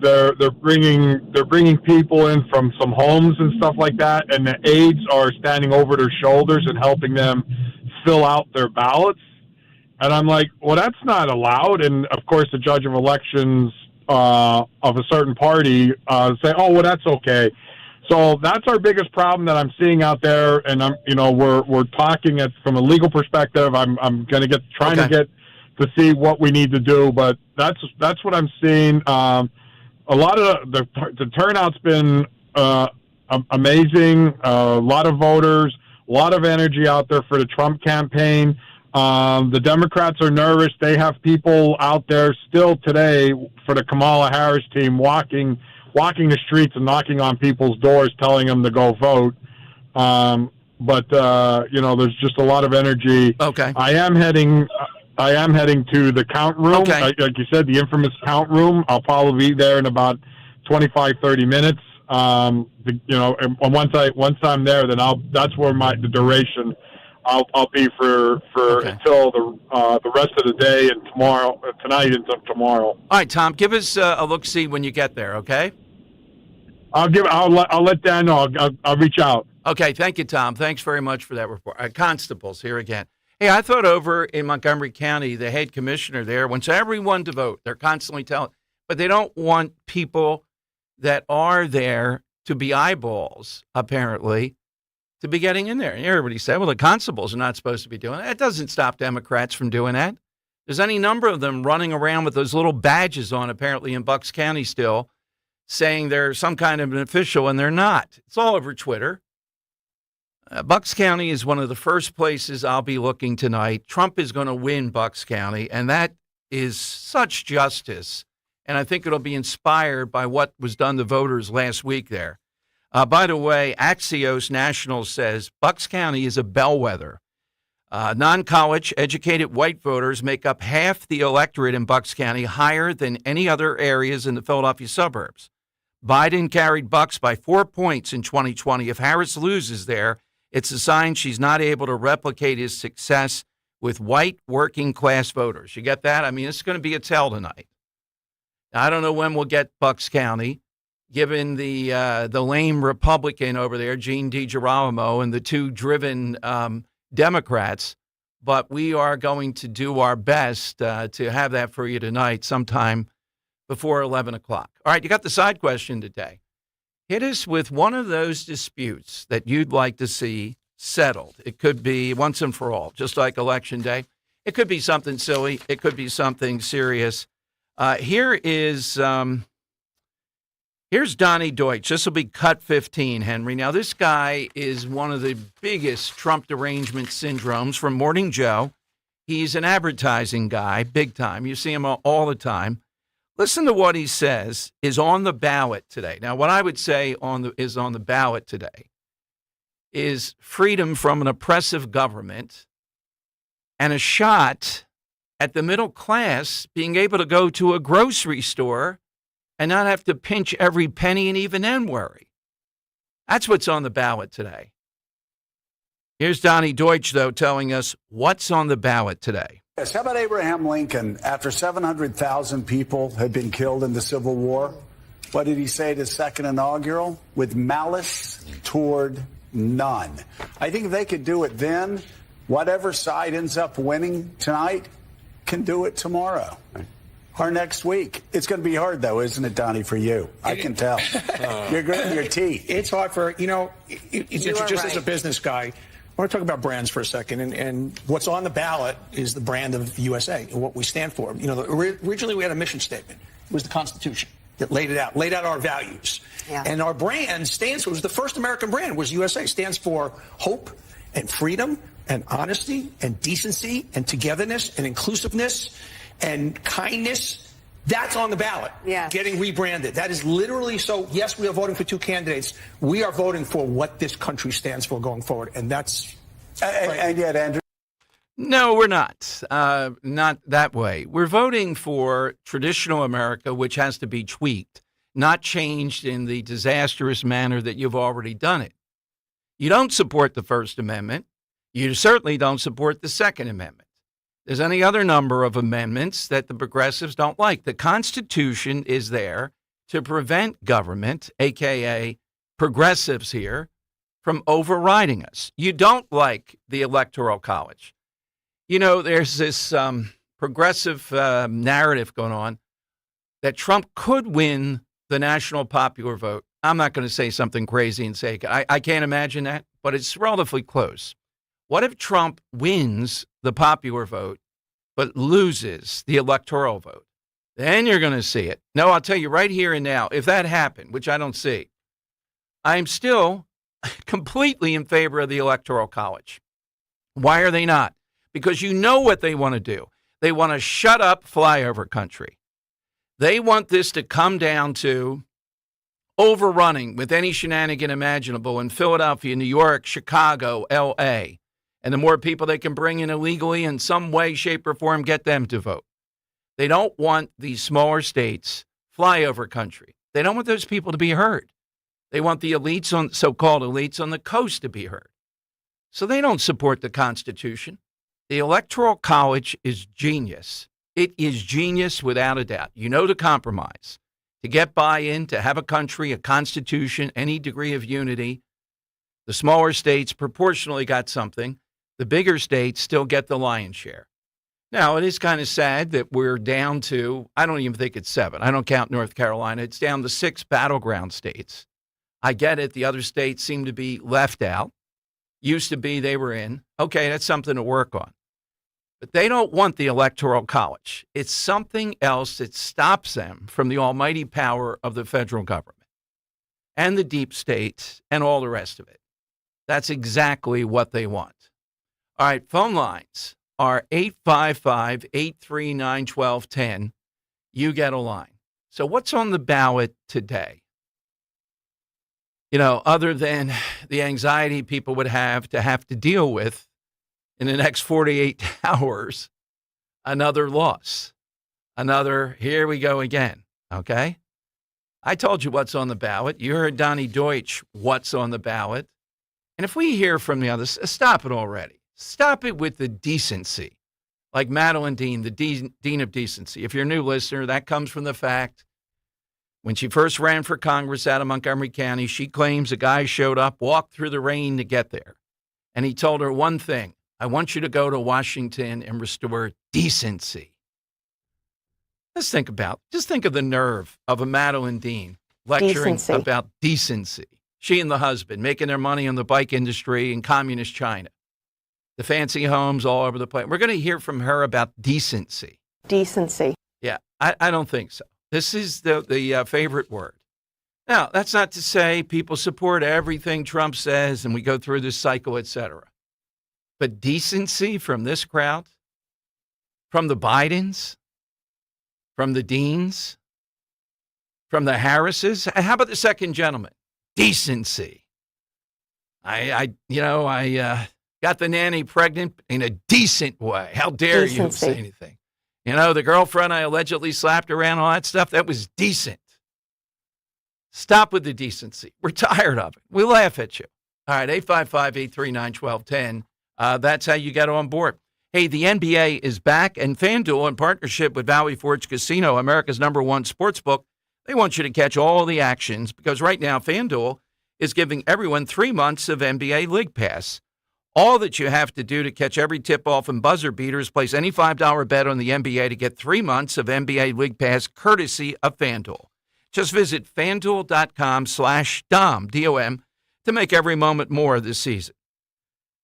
they're bringing people in from some homes and stuff like that, and the aides are standing over their shoulders and helping them fill out their ballots. And I'm like, well, that's not allowed. And of course, the judge of elections of a certain party say, oh, well, that's okay. So that's our biggest problem that I'm seeing out there. And we're talking from a legal perspective. I'm going to trying to get to see what we need to do. But that's what I'm seeing. A lot of the turnout's been amazing. A lot of voters, a lot of energy out there for the Trump campaign. The Democrats are nervous. They have people out there still today for the Kamala Harris team walking the streets and knocking on people's doors, telling them to go vote. But there's just a lot of energy. Okay. I am heading to the count room. Okay. Like you said, the infamous count room. I'll probably be there in about 25, 30 minutes. And once I'm there, then that's where the duration I'll be for until the rest of the day and tonight and tomorrow. All right, Tom, give us a look-see when you get there, okay? I'll let Dan know. I'll reach out. Okay, thank you, Tom. Thanks very much for that report. Constables here again. Hey, I thought over in Montgomery County, the head commissioner there wants everyone to vote. They're constantly telling, but they don't want people that are there to be eyeballs, apparently, to be getting in there. And everybody said, well, the constables are not supposed to be doing that. It doesn't stop Democrats from doing that. There's any number of them running around with those little badges on, apparently, in Bucks County still, saying they're some kind of an official, and they're not. It's all over Twitter. Bucks County is one of the first places I'll be looking tonight. Trump is going to win Bucks County, and that is such justice. And I think it'll be inspired by what was done to voters last week there. By the way, Axios National says Bucks County is a bellwether. Non-college educated white voters make up half the electorate in Bucks County, higher than any other areas in the Philadelphia suburbs. Biden carried Bucks by 4 points in 2020. If Harris loses there, it's a sign she's not able to replicate his success with white working-class voters. You get that? I mean, it's going to be a tell tonight. Now, I don't know when we'll get Bucks County, given the lame Republican over there, Gene DiGirolamo, and the two driven Democrats. But we are going to do our best to have that for you tonight sometime before 11 o'clock. All right, you got the side question today. Hit us with one of those disputes that you'd like to see settled. It could be once and for all, just like Election Day. It could be something silly. It could be something serious. Here's Donnie Deutsch. This will be cut 15, Henry. Now, this guy is one of the biggest Trump derangement syndromes from Morning Joe. He's an advertising guy, big time. You see him all the time. Listen to what he says is on the ballot today. Now, what I would say is on the ballot today is freedom from an oppressive government and a shot at the middle class being able to go to a grocery store and not have to pinch every penny and even then worry. That's what's on the ballot today. Here's Donnie Deutsch, though, telling us what's on the ballot today. Yes, how about Abraham Lincoln? After 700,000 people had been killed in the Civil War, what did he say at his second inaugural? With malice toward none. I think if they could do it then, whatever side ends up winning tonight can do it tomorrow. Or next week. It's going to be hard, though, isn't it, Donnie, for you? I can tell. You're gritting your teeth. It's hard for, just as a business guy, I want to talk about brands for a second. And what's on the ballot is the brand of USA and what we stand for. Originally we had a mission statement. It was the Constitution that laid out our values. Yeah. And our brand stands for, it was the first American brand, was USA. Stands for hope and freedom and honesty and decency and togetherness and inclusiveness and kindness. That's on the ballot. Yes. Getting rebranded. That is literally, so yes, we are voting for two candidates. We are voting for what this country stands for going forward. And that's... And yet, Andrew... No, we're not. Not that way. We're voting for traditional America, which has to be tweaked, not changed in the disastrous manner that you've already done it. You don't support the First Amendment. You certainly don't support the Second Amendment. There's any other number of amendments that the progressives don't like. The Constitution is there to prevent government, a.k.a. progressives here, from overriding us. You don't like the Electoral College. There's this progressive narrative going on that Trump could win the national popular vote. I'm not going to say something crazy and say I can't imagine that, but it's relatively close. What if Trump wins the popular vote but loses the electoral vote? Then you're going to see it. No, I'll tell you right here and now, if that happened, which I don't see, I'm still completely in favor of the Electoral College. Why are they not? Because you know what they want to do. They want to shut up flyover country. They want this to come down to overrunning with any shenanigan imaginable in Philadelphia, New York, Chicago, L.A., and the more people they can bring in illegally in some way, shape, or form, get them to vote. They don't want these smaller states, flyover country. They don't want those people to be heard. They want the elites, so-called elites on the coast, to be heard. So they don't support the Constitution. The Electoral College is genius. It is genius without a doubt. The compromise. To get buy-in, to have a country, a constitution, any degree of unity, the smaller states proportionally got something. The bigger states still get the lion's share. Now, it is kind of sad that we're down to, I don't even think it's 7. I don't count North Carolina. It's down to 6 battleground states. I get it. The other states seem to be left out. Used to be they were in. Okay, that's something to work on. But they don't want the Electoral College. It's something else that stops them from the almighty power of the federal government and the deep state and all the rest of it. That's exactly what they want. All right, phone lines are 855-839-1210. You get a line. So what's on the ballot today? Other than the anxiety people would have to deal with in the next 48 hours, another loss, another, here we go again, okay? I told you what's on the ballot. You heard Donnie Deutsch, what's on the ballot. And if we hear from the others, stop it already. Stop it with the decency. Like Madeline Dean, the Dean of Decency. If you're a new listener, that comes from the fact when she first ran for Congress out of Montgomery County, she claims a guy showed up, walked through the rain to get there. And he told her one thing, I want you to go to Washington and restore decency. Just think of the nerve of a Madeline Dean lecturing about decency. She and the husband making their money on the bike industry in communist China. The fancy homes all over the place. We're going to hear from her about decency. Decency. Yeah. I don't think so. This is the favorite word. Now, that's not to say people support everything Trump says and we go through this cycle, et cetera. But decency from this crowd, from the Bidens, from the Deans, from the Harrises. How about the second gentleman? Decency. I got the nanny pregnant in a decent way. How dare you say anything? The girlfriend I allegedly slapped around, all that stuff, that was decent. Stop with the decency. We're tired of it. We laugh at you. All right, 855-839-1210. That's how you get on board. Hey, the NBA is back, and FanDuel, in partnership with Valley Forge Casino, America's #1 sportsbook, they want you to catch all the actions because right now FanDuel is giving everyone 3 months of NBA League Pass. All that you have to do to catch every tip-off and buzzer beater is place any $5 bet on the NBA to get 3 months of NBA League Pass courtesy of FanDuel. Just visit FanDuel.com/Dom, D-O-M, to make every moment more this season.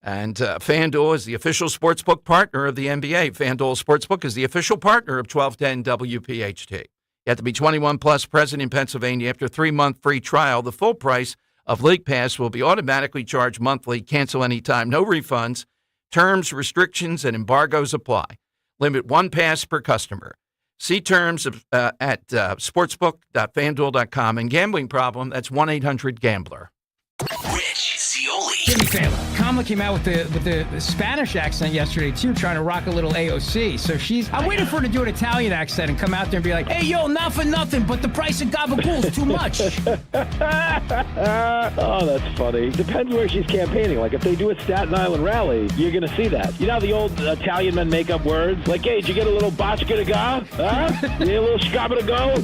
And FanDuel is the official sportsbook partner of the NBA. FanDuel Sportsbook is the official partner of 1210 WPHT. You have to be 21 plus, present in Pennsylvania. After a 3-month free trial, the full price of League Pass will be automatically charged monthly. Cancel anytime. No refunds. Terms, restrictions, and embargoes apply. Limit 1 pass per customer. See terms at sportsbook.fanduel.com. And gambling problem, that's 1-800-GAMBLER. Rich Zeoli. Jimmy Fallon. Kamala came out with the Spanish accent yesterday, too, trying to rock a little AOC. So I'm waiting for her to do an Italian accent and come out there and be like, hey, yo, not for nothing, but the price of gabagool is too much. Oh, that's funny. Depends where she's campaigning. Like, if they do a Staten Island rally, you're going to see that. You know how the old Italian men make up words? Like, hey, did you get a little botchka to go? Huh? You need a little scabba to go?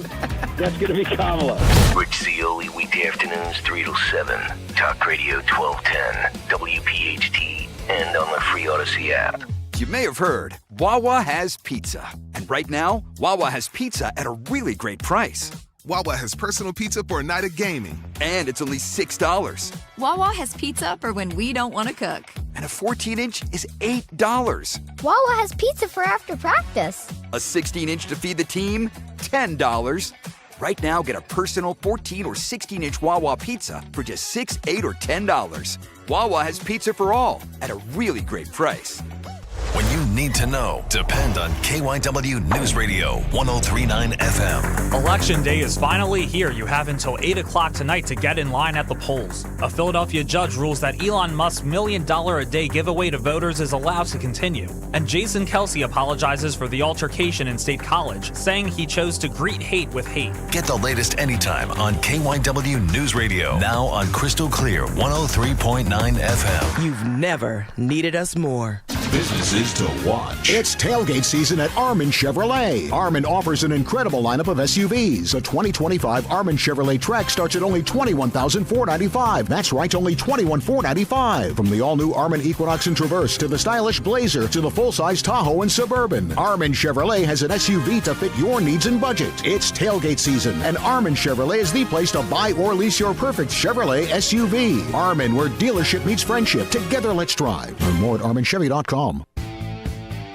That's going to be Kamala. Rich Zeoli, weekday afternoons, 3 to 7. Talk Radio 1210, WPHT, and on the free Odyssey app. You may have heard, Wawa has pizza. And right now, Wawa has pizza at a really great price. Wawa has personal pizza for a night of gaming. And it's only $6. Wawa has pizza for when we don't want to cook. And a 14-inch is $8. Wawa has pizza for after practice. A 16-inch to feed the team, $10. Right now, get a personal 14 or 16-inch Wawa pizza for just $6, $8, or $10. Wawa has pizza for all at a really great price. When you need to know, depend on KYW News Radio 103.9 FM. Election day is finally here. You have until 8 o'clock tonight to get in line at the polls. A Philadelphia judge rules that Elon Musk's $1 million a day giveaway to voters is allowed to continue. And Jason Kelsey apologizes for the altercation in State College, saying he chose to greet hate with hate. Get the latest anytime on KYW News Radio. Now on Crystal Clear 103.9 FM. You've never needed us more. Businesses to watch. It's tailgate season at Armin Chevrolet. Armin offers an incredible lineup of SUVs. A 2025 Armin Chevrolet Trek starts at only $21,495. That's right, only $21,495. From the all-new Armin Equinox and Traverse to the stylish Blazer to the full-size Tahoe and Suburban, Armin Chevrolet has an SUV to fit your needs and budget. It's tailgate season, and Armin Chevrolet is the place to buy or lease your perfect Chevrolet SUV. Armin, where dealership meets friendship. Together, let's drive. Learn more at arminchevy.com.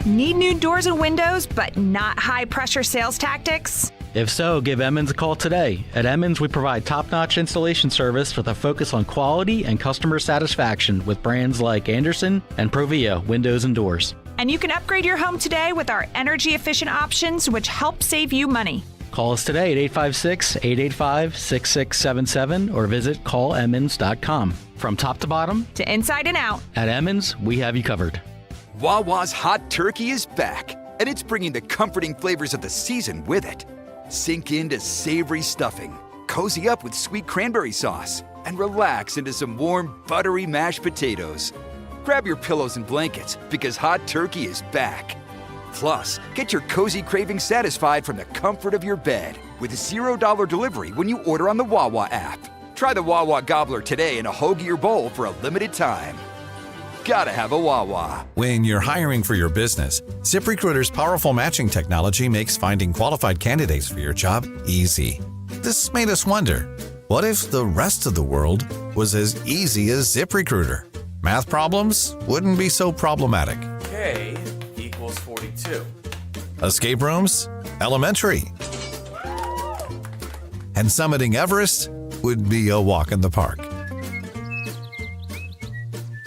Need new doors and windows, but not high-pressure sales tactics? If so, give Emmons a call today. At Emmons, we provide top-notch installation service with a focus on quality and customer satisfaction with brands like Anderson and Provia Windows and Doors. And you can upgrade your home today with our energy-efficient options, which help save you money. Call us today at 856-885-6677 or visit callemmons.com. From top to bottom, to inside and out, at Emmons, we have you covered. Wawa's hot turkey is back, and it's bringing the comforting flavors of the season with it. Sink into savory stuffing, cozy up with sweet cranberry sauce, and relax into some warm, buttery mashed potatoes. Grab your pillows and blankets, because hot turkey is back. Plus, get your cozy cravings satisfied from the comfort of your bed with $0 delivery when you order on the Wawa app. Try the Wawa Gobbler today in a hoagie or bowl for a limited time. Gotta have a Wawa. When you're hiring for your business, ZipRecruiter's powerful matching technology makes finding qualified candidates for your job easy. This made us wonder, what if the rest of the world was as easy as ZipRecruiter? Math problems wouldn't be so problematic. K equals 42. Escape rooms? elementary. And summiting Everest would be a walk in the park.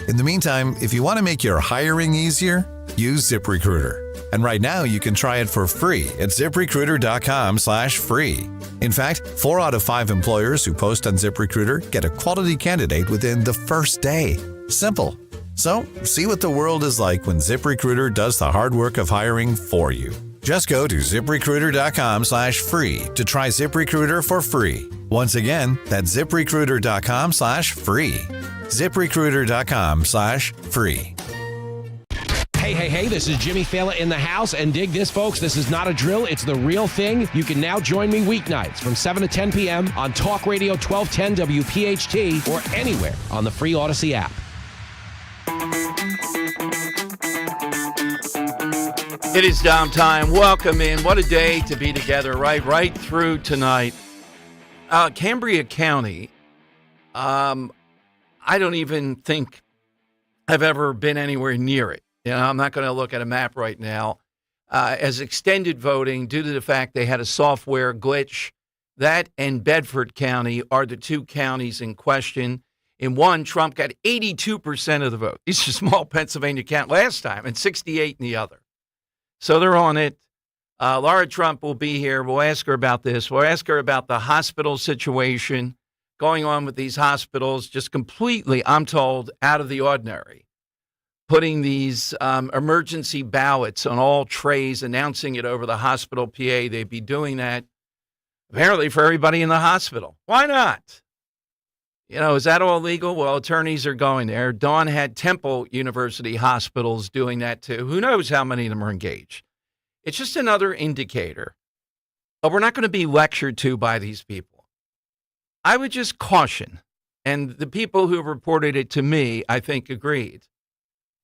In the meantime, if you want to make your hiring easier, use ZipRecruiter. And right now, you can try it for free at ZipRecruiter.com/free. In fact, 4 out of 5 employers who post on ZipRecruiter get a quality candidate within the first day. Simple. So, see what the world is like when ZipRecruiter does the hard work of hiring for you. Just go to ZipRecruiter.com/free to try ZipRecruiter for free. Once again, that's ZipRecruiter.com/free. ZipRecruiter.com/free. Hey, this is Jimmy Fallon in the house, and dig this, folks. This is not a drill. It's the real thing. You can now join me weeknights from 7 to 10 p.m. on Talk Radio 1210 WPHT or anywhere on the free Odyssey app. It is downtime. Welcome in. What a day to be together, right through tonight. Cambria County, I don't even think I've ever been anywhere near it. You know, I'm not going to look at a map right now. As extended voting, due to the fact they had a software glitch, that and Bedford County are the 2 counties in question. In one, Trump got 82% of the vote. These are small Pennsylvania county last time, and 68 in the other. So they're on it. Laura Trump will be here. We'll ask her about this. We'll ask her about the hospital situation going on with these hospitals, just completely, I'm told, out of the ordinary. Putting these emergency ballots on all trays, announcing it over the hospital PA. They'd be doing that apparently for everybody in the hospital. Why not? You know, is that all legal? Well, attorneys are going there. Dawn had Temple University hospitals doing that too. Who knows how many of them are engaged? It's just another indicator. But we're not going to be lectured to by these people. I would just caution, and the people who reported it to me, I think, agreed.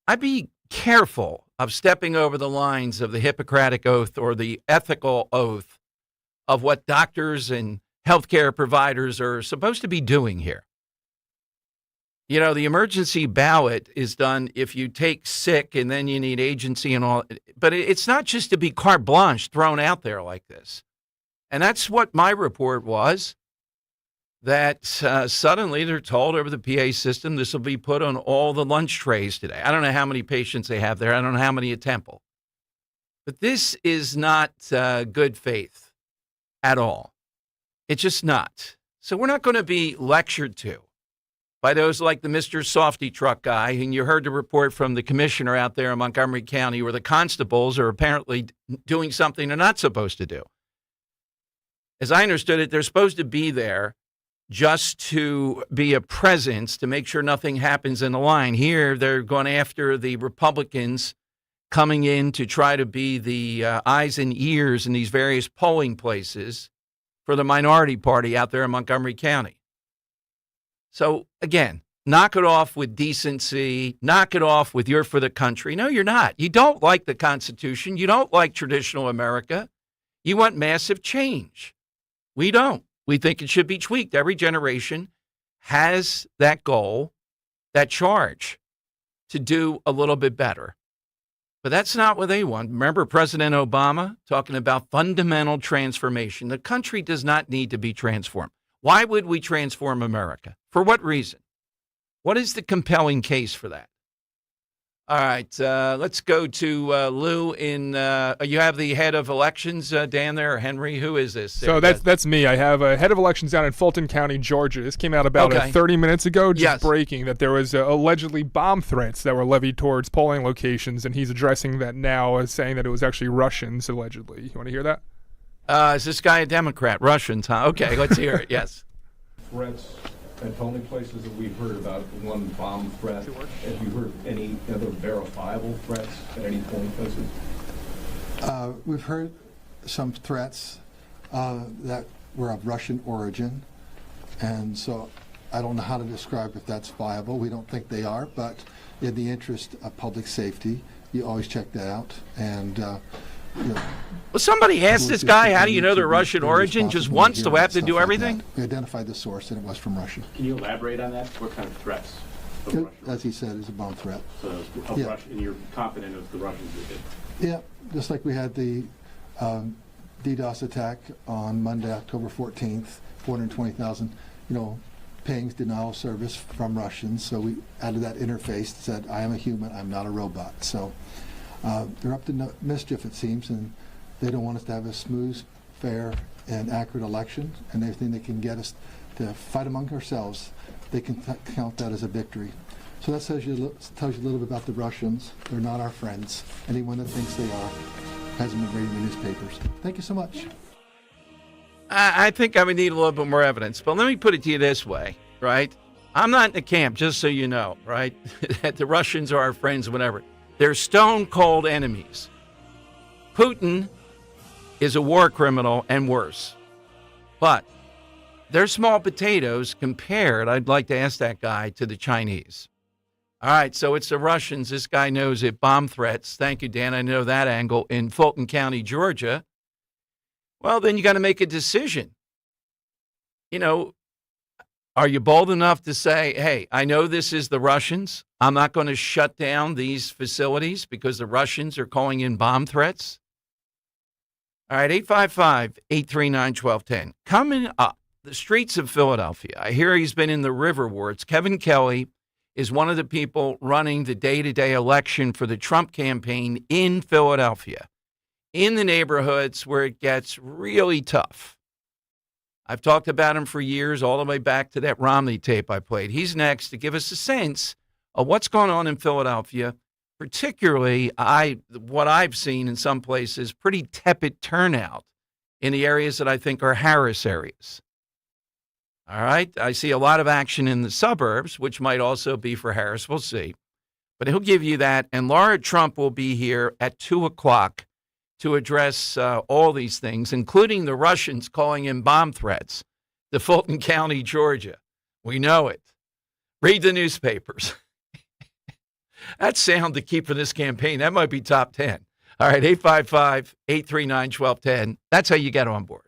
I'd be careful of stepping over the lines of the Hippocratic Oath or the ethical oath of what doctors and healthcare providers are supposed to be doing here. You know, the emergency ballot is done if you take sick and then you need agency and all. But it's not just to be carte blanche thrown out there like this. And that's what my report was, that suddenly they're told over the PA system this will be put on all the lunch trays today. I don't know how many patients they have there. I don't know how many at Temple. But this is not good faith at all. It's just not. So we're not going to be lectured to by those like the Mr. Softy Truck guy, and you heard the report from the commissioner out there in Montgomery County where the constables are apparently doing something they're not supposed to do. As I understood it, they're supposed to be there just to be a presence to make sure nothing happens in the line. Here, they're going after the Republicans coming in to try to be the eyes and ears in these various polling places for the minority party out there in Montgomery County. So, again, knock it off with decency. Knock it off with you're for the country. No, you're not. You don't like the Constitution. You don't like traditional America. You want massive change. We don't. We think it should be tweaked. Every generation has that goal, that charge to do a little bit better. But that's not what they want. Remember President Obama talking about fundamental transformation. The country does not need to be transformed. Why would we transform America? For what reason? What is the compelling case for that? All right, let's go to Lou in, you have the head of elections, Dan there, or Henry, who is this? So that's me. I have a head of elections down in Fulton County, Georgia. This came out about 30 minutes ago, just breaking, that there was allegedly bomb threats that were levied towards polling locations, and he's addressing that now as saying that it was actually Russians, allegedly. You want to hear that? Is this guy a Democrat? Russians, huh? Okay, let's hear it, yes. Threats at polling places that we've heard about, one bomb threat. Have you heard any other verifiable threats at any polling places? We've heard some threats that were of Russian origin, and so I don't know how to describe if that's viable. We don't think they are, but in the interest of public safety, you always check that out. And well, somebody asked this guy, how do you know they're Russian origin? Just once? Do we have to do everything? We identified the source, and it was from Russia. Can you elaborate on that? What kind of threats? As he said, it's a bomb threat. So Russia, and you're confident of the Russians that did? Yeah, just like we had the DDoS attack on Monday, October 14th, 420,000, pings, denial of service from Russians. So we added that interface that said, I am a human, I'm not a robot. So they're up to mischief, it seems, and they don't want us to have a smooth, fair, and accurate election, and everything they can get us to fight among ourselves, they can count that as a victory. So that tells you a little bit about the Russians. They're not our friends. Anyone that thinks they are hasn't been reading the newspapers. Thank you so much. I think I would need a little bit more evidence, but let me put it to you this way, right? I'm not in the camp, just so you know, right, that the Russians are our friends, whatever. They're stone-cold enemies. Putin is a war criminal and worse. But they're small potatoes compared, I'd like to ask that guy, to the Chinese. All right, so it's the Russians. This guy knows it. Bomb threats. Thank you, Dan. I know that angle. In Fulton County, Georgia. Well, then you got to make a decision. Are you bold enough to say, hey, I know this is the Russians. I'm not going to shut down these facilities because the Russians are calling in bomb threats? All right, 855-839-1210. Coming up, the streets of Philadelphia. I hear he's been in the river wards. Kevin Kelly is one of the people running the day-to-day election for the Trump campaign in Philadelphia, in the neighborhoods where it gets really tough. I've talked about him for years, all the way back to that Romney tape I played. He's next to give us a sense of what's going on in Philadelphia, particularly what I've seen in some places, pretty tepid turnout in the areas that I think are Harris areas. All right, I see a lot of action in the suburbs, which might also be for Harris. We'll see. But he'll give you that. And Laura Trump will be here at 2 o'clock to address all these things, including the Russians calling in bomb threats to Fulton County, Georgia. We know it. Read the newspapers. That's sound to keep for this campaign. That might be top 10. All right, 855-839-1210. That's how you get on board.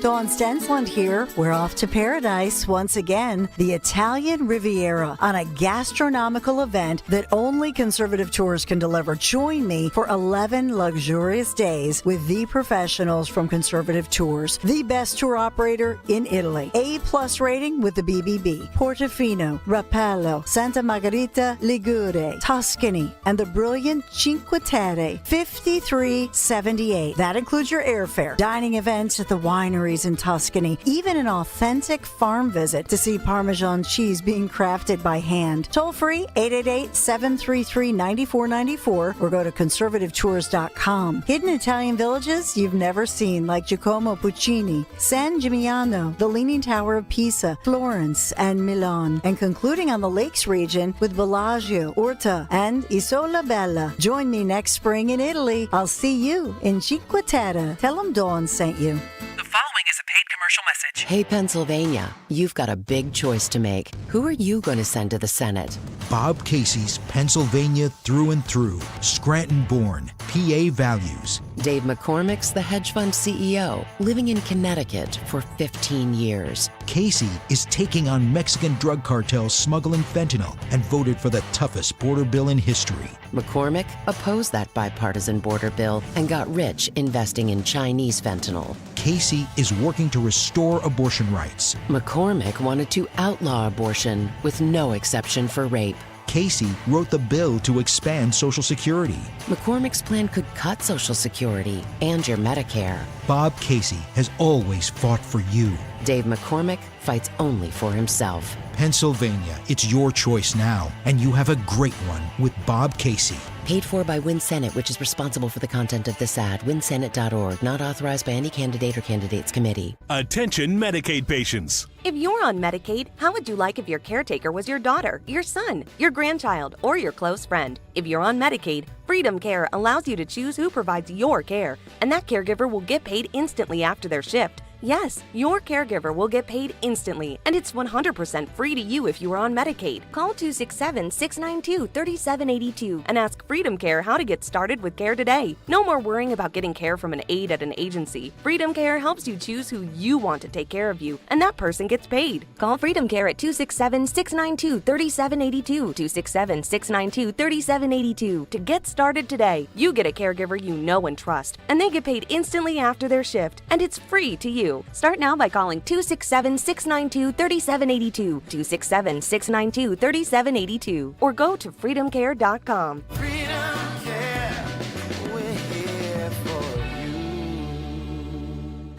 Dawn Stensland here. We're off to paradise once again, the Italian Riviera, on a gastronomical event that only Conservative Tours can deliver. Join me for 11 luxurious days with the professionals from Conservative Tours, the best tour operator in Italy. A+ rating with the BBB. Portofino, Rapallo, Santa Margherita, Ligure, Tuscany, and the brilliant Cinque Terre, $53.78. That includes your airfare, dining events at the winery in Tuscany, even an authentic farm visit to see Parmesan cheese being crafted by hand. Toll free 888-733-9494 or go to conservativetours.com. Hidden Italian villages you've never seen, like Giacomo Puccini, San Gimignano, the Leaning Tower of Pisa, Florence, and Milan. And concluding on the Lakes region with Bellagio, Orta, and Isola Bella. Join me next spring in Italy. I'll see you in Cinque Terre. Tell them Dawn sent you. The following is a paid commercial message. Hey, Pennsylvania, you've got a big choice to make. Who are you going to send to the Senate? Bob Casey's Pennsylvania through and through. Scranton born, PA values. Dave McCormick's the hedge fund CEO, living in Connecticut for 15 years. Casey is taking on Mexican drug cartels smuggling fentanyl and voted for the toughest border bill in history. McCormick opposed that bipartisan border bill and got rich investing in Chinese fentanyl. Casey is working to restore abortion rights. McCormick wanted to outlaw abortion with no exception for rape. Casey wrote the bill to expand Social Security. McCormick's plan could cut Social Security and your Medicare. Bob Casey has always fought for you. Dave McCormick fights only for himself. Pennsylvania, it's your choice now, and you have a great one with Bob Casey. Paid for by Win Senate, which is responsible for the content of this ad. WinSenate.org, not authorized by any candidate or candidates committee. Attention Medicaid patients. If you're on Medicaid, how would you like if your caretaker was your daughter, your son, your grandchild, or your close friend? If you're on Medicaid, Freedom Care allows you to choose who provides your care, and that caregiver will get paid instantly after their shift. Yes, your caregiver will get paid instantly, and it's 100% free to you if you are on Medicaid. Call 267-692-3782 and ask Freedom Care how to get started with care today. No more worrying about getting care from an aide at an agency. Freedom Care helps you choose who you want to take care of you, and that person gets paid. Call Freedom Care at 267-692-3782, 267-692-3782 to get started today. You get a caregiver you know and trust, and they get paid instantly after their shift, and it's free to you. Start now by calling 267-692-3782, 267-692-3782, or go to freedomcare.com.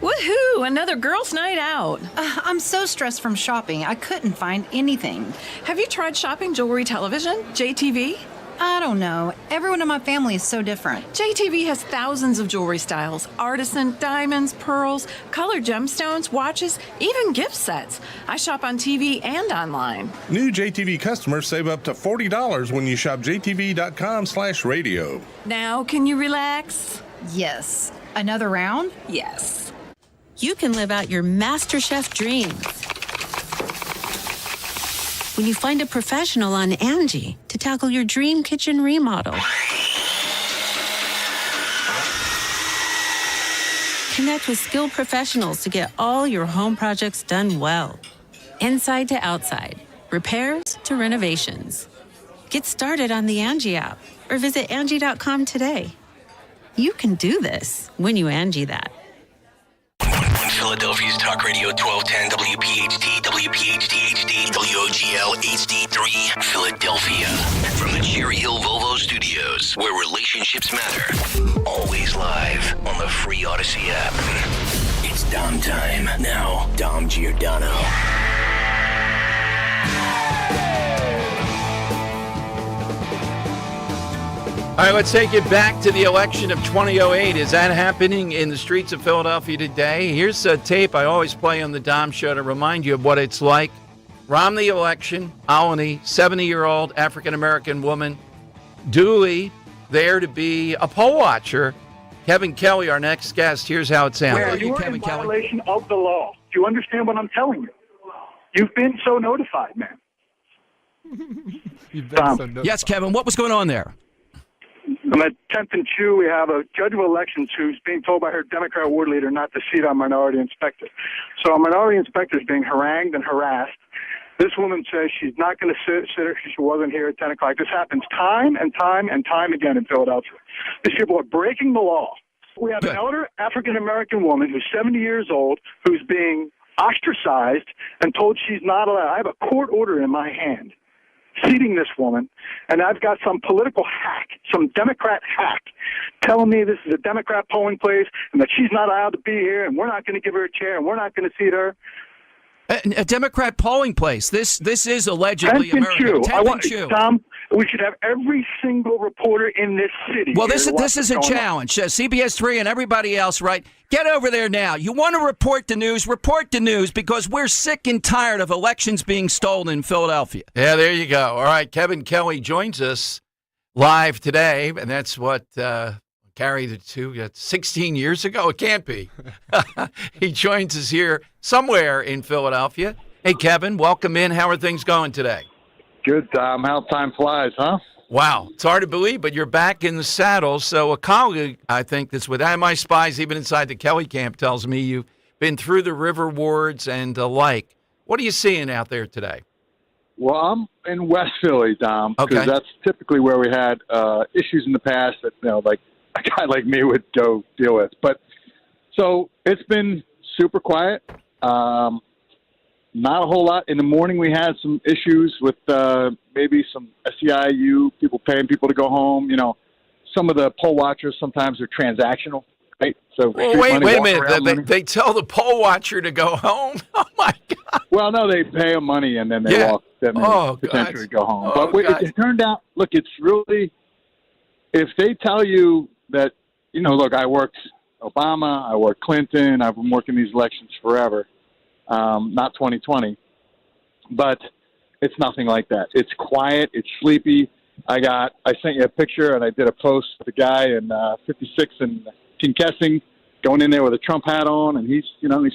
Woohoo! Another girls' night out. I'm so stressed from shopping, I couldn't find anything. Have you tried shopping jewelry television, JTV? I don't know. Everyone in my family is so different. JTV has thousands of jewelry styles, artisan, diamonds, pearls, colored gemstones, watches, even gift sets. I shop on TV and online. New JTV customers save up to $40 when you shop jtv.com/radio. Now, can you relax? Yes. Another round? Yes. You can live out your MasterChef dreams when you find a professional on Angie to tackle your dream kitchen remodel. Connect with skilled professionals to get all your home projects done well. Inside to outside, repairs to renovations. Get started on the Angie app or visit Angie.com today. You can do this when you Angie that. Philadelphia's Talk Radio 1210 WPHT, WPHT HD, WOGL HD3, Philadelphia. From the Cherry Hill Volvo Studios, where relationships matter. Always live on the free Odyssey app. It's Dom time. Now, Dom Giordano. All right, let's take it back to the election of 2008. Is that happening in the streets of Philadelphia today? Here's a tape I always play on the Dom Show to remind you of what it's like. Romney election, Olney, 70-year-old African-American woman, duly there to be a poll watcher. Kevin Kelly, our next guest. Here's how it sounds. Where you are in violation of the law. Do you understand what I'm telling you? You've been so notified, man. You've been so notified. Yes, Kevin, what was going on there? I'm at 10th and 2. We have a judge of elections who's being told by her Democrat ward leader not to seat our minority inspector. So our minority inspector is being harangued and harassed. This woman says she's not going to sit her because she wasn't here at 10 o'clock. This happens time and time and time again in Philadelphia. These people are breaking the law. We have an elder African-American woman who's 70 years old who's being ostracized and told she's not allowed. I have a court order in my hand seating this woman, and I've got some political hack, some Democrat hack, telling me this is a Democrat polling place and that she's not allowed to be here and we're not going to give her a chair and we're not going to seat her. A Democrat polling place. This is allegedly American. Tom, we should have every single reporter in this city. Well, this is a challenge. CBS 3 and everybody else, right? Get over there now. You want to report the news, because we're sick and tired of elections being stolen in Philadelphia. Yeah, there you go. All right, Kevin Kelly joins us live today, and that's what carried it to 16 years ago. It can't be. He joins us here somewhere in Philadelphia. Hey, Kevin, welcome in. How are things going today? Good, Tom. How time flies, huh? Wow. It's hard to believe, but you're back in the saddle. So a colleague, I think, that's with My Spies, even inside the Kelly camp, tells me you've been through the river wards and the like. What are you seeing out there today? Well, I'm in West Philly, Dom, because that's typically where we had issues in the past that, like a guy like me would go deal with. But so it's been super quiet. Not a whole lot. In the morning, we had some issues with maybe some SEIU, people paying people to go home. Some of the poll watchers sometimes are transactional, right? So wait a minute. They tell the poll watcher to go home? Oh, my God. Well, no, they pay them money, and then they walk. Then they potentially go home. But it turned out, look, it's really, if they tell you that, look, I worked Obama, I worked Clinton, I've been working these elections forever. Not 2020, but it's nothing like that. It's quiet. It's sleepy. I sent you a picture and I did a post with a guy in 56 and Kinkessing going in there with a Trump hat on, and he's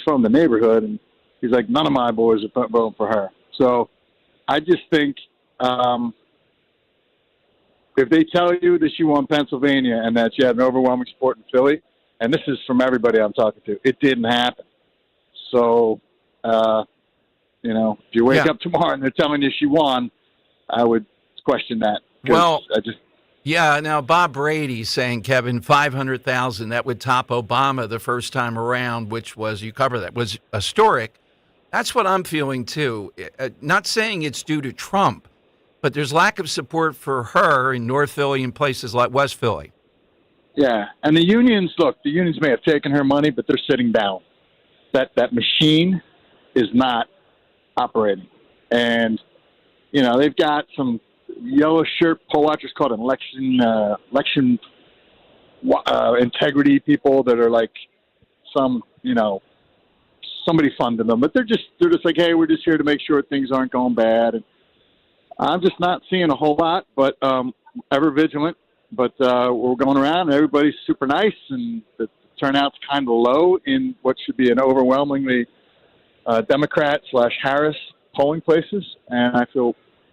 from the neighborhood, and he's like, none of my boys are voting for her. So I just think if they tell you that she won Pennsylvania and that she had an overwhelming support in Philly, and this is from everybody I'm talking to, it didn't happen. So, if you wake up tomorrow and they're telling you she won, I would question that. Well, now Bob Brady's saying, Kevin, 500,000, that would top Obama the first time around, which was, you cover that, was historic. That's what I'm feeling, too. Not saying it's due to Trump, but there's lack of support for her in North Philly and places like West Philly. Yeah, and the unions may have taken her money, but they're sitting down. That machine is not operating. And, they've got some yellow shirt poll watchers called election integrity people that are like somebody funded them, but they're just like, hey, we're just here to make sure things aren't going bad. And I'm just not seeing a whole lot, but ever vigilant. But we're going around, and everybody's super nice, and the turnout's kind of low in what should be an overwhelmingly Democrat/Harris polling places. And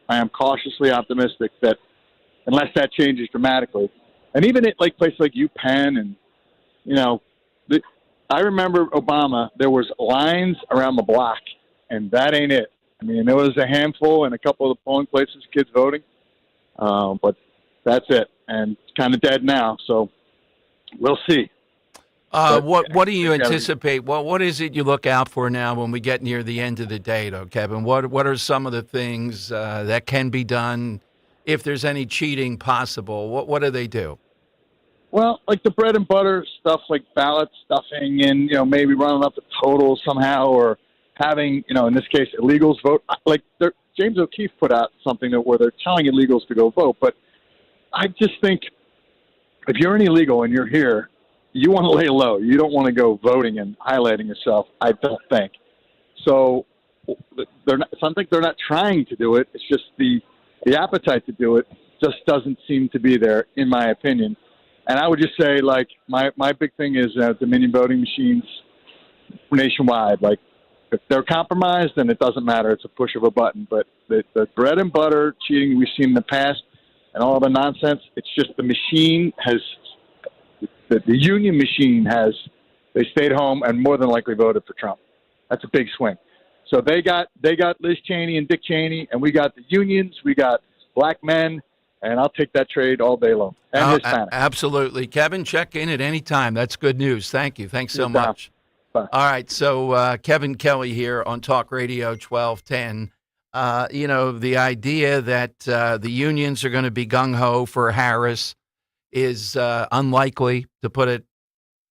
I am cautiously optimistic that unless that changes dramatically, and even at places like UPenn, and I remember Obama, there was lines around the block, and that ain't it. I mean, there was a handful in a couple of the polling places, kids voting, but that's it, and it's kind of dead now. So we'll see. What do you anticipate? Well, what is it you look out for now when we get near the end of the day, though, Kevin? What are some of the things that can be done if there's any cheating possible? What do they do? Well, like the bread and butter stuff, like ballot stuffing, and maybe running up the total somehow, or having in this case illegals vote. Like James O'Keefe put out something where they're telling illegals to go vote, but I just think if you're an illegal and you're here, you want to lay low. You don't want to go voting and highlighting yourself, I don't think. So I think they're not trying to do it. It's just the appetite to do it just doesn't seem to be there, in my opinion. And I would just say, my big thing is Dominion voting machines nationwide. Like, if they're compromised, then it doesn't matter. It's a push of a button. But the bread and butter cheating we've seen in the past and all the nonsense, it's just the machine has – the union machine has – they stayed home and more than likely voted for Trump. That's a big swing. So they got Liz Cheney and Dick Cheney, and we got the unions, we got black men, and I'll take that trade all day long. And Hispanic. Absolutely. Kevin, check in at any time. That's good news. Thank you. Thanks so much. Bye. All right. So Kevin Kelly here on Talk Radio 1210. The idea that the unions are going to be gung-ho for Harris is unlikely, to put it.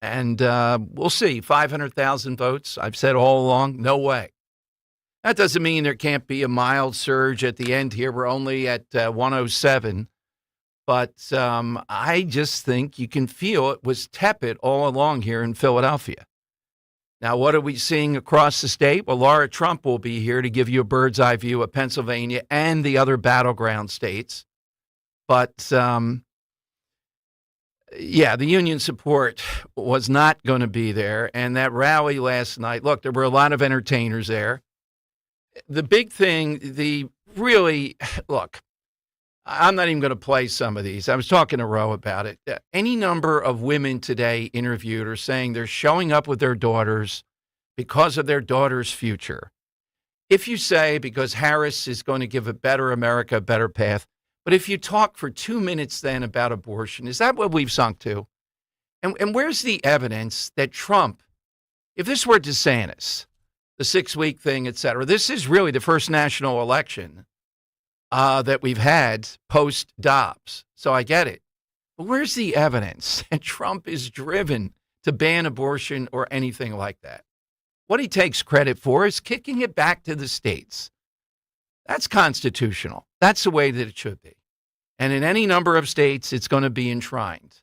And we'll see. 500,000 votes. I've said all along, no way. That doesn't mean there can't be a mild surge at the end here. We're only at 107. But I just think you can feel it was tepid all along here in Philadelphia. Now, what are we seeing across the state? Well, Laura Trump will be here to give you a bird's eye view of Pennsylvania and the other battleground states. But, the union support was not going to be there. And that rally last night, look, there were a lot of entertainers there. The big thing, I'm not even going to play some of these. I was talking to Roe about it. Any number of women today interviewed are saying they're showing up with their daughters because of their daughter's future. If you say because Harris is going to give a better America, a better path, but if you talk for 2 minutes then about abortion, is that what we've sunk to? And where's the evidence that Trump, if this were DeSantis, the 6-week thing, et cetera, this is really the first national election that we've had post-Dobbs. So I get it. But where's the evidence that Trump is driven to ban abortion or anything like that? What he takes credit for is kicking it back to the states. That's constitutional. That's the way that it should be. And in any number of states, it's going to be enshrined.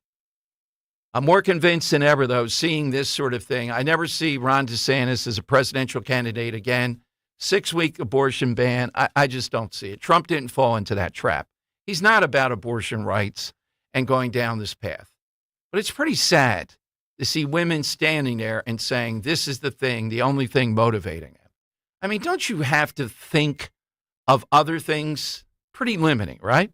I'm more convinced than ever, though, seeing this sort of thing. I never see Ron DeSantis as a presidential candidate again. 6-week abortion ban, I just don't see it. Trump didn't fall into that trap. He's not about abortion rights and going down this path. But it's pretty sad to see women standing there and saying, this is the thing, the only thing motivating it. I mean, don't you have to think of other things? Pretty limiting, right?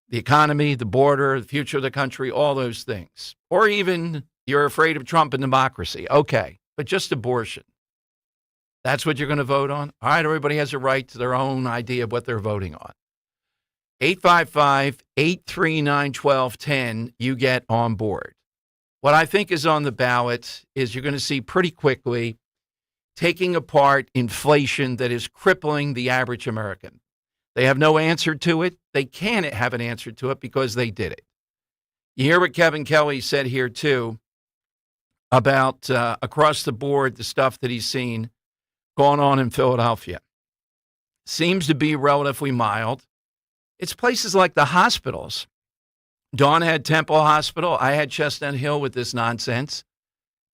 The economy, the border, the future of the country, all those things. Or even you're afraid of Trump and democracy. Okay, but just abortion. That's what you're going to vote on? All right, everybody has a right to their own idea of what they're voting on. 855-839-1210, you get on board. What I think is on the ballot is you're going to see pretty quickly taking apart inflation that is crippling the average American. They have no answer to it. They can't have an answer to it because they did it. You hear what Kevin Kelly said here, too, about across the board, the stuff that he's seen going on in Philadelphia. Seems to be relatively mild. It's places like the hospitals. Dawn had Temple Hospital. I had Chestnut Hill with this nonsense.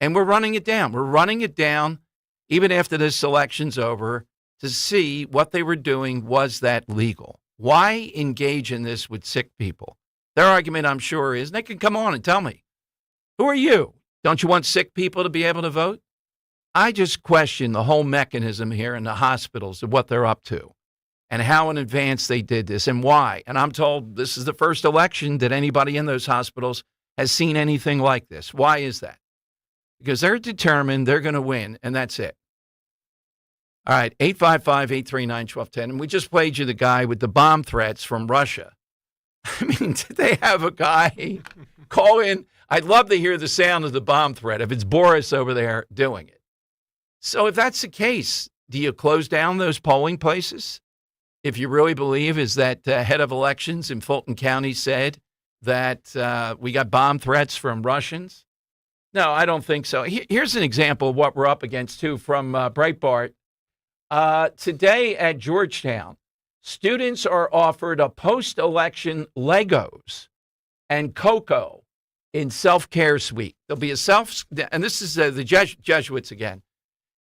And we're running it down. We're running it down even after this election's over to see what they were doing. Was that legal? Why engage in this with sick people? Their argument, I'm sure, is they can come on and tell me, who are you? Don't you want sick people to be able to vote? I just question the whole mechanism here in the hospitals of what they're up to and how in advance they did this and why. And I'm told this is the first election that anybody in those hospitals has seen anything like this. Why is that? Because they're determined they're going to win, and that's it. All right, 855-839-1210. And we just played you the guy with the bomb threats from Russia. I mean, did they have a guy call in? I'd love to hear the sound of the bomb threat if it's Boris over there doing it. So if that's the case, do you close down those polling places? If you really believe is that head of elections in Fulton County said that we got bomb threats from Russians? No, I don't think so. Here's an example of what we're up against, too, from Breitbart. Today at Georgetown, students are offered a post-election Legos and cocoa in self-care suite. There'll be a and this is the Jesuits again.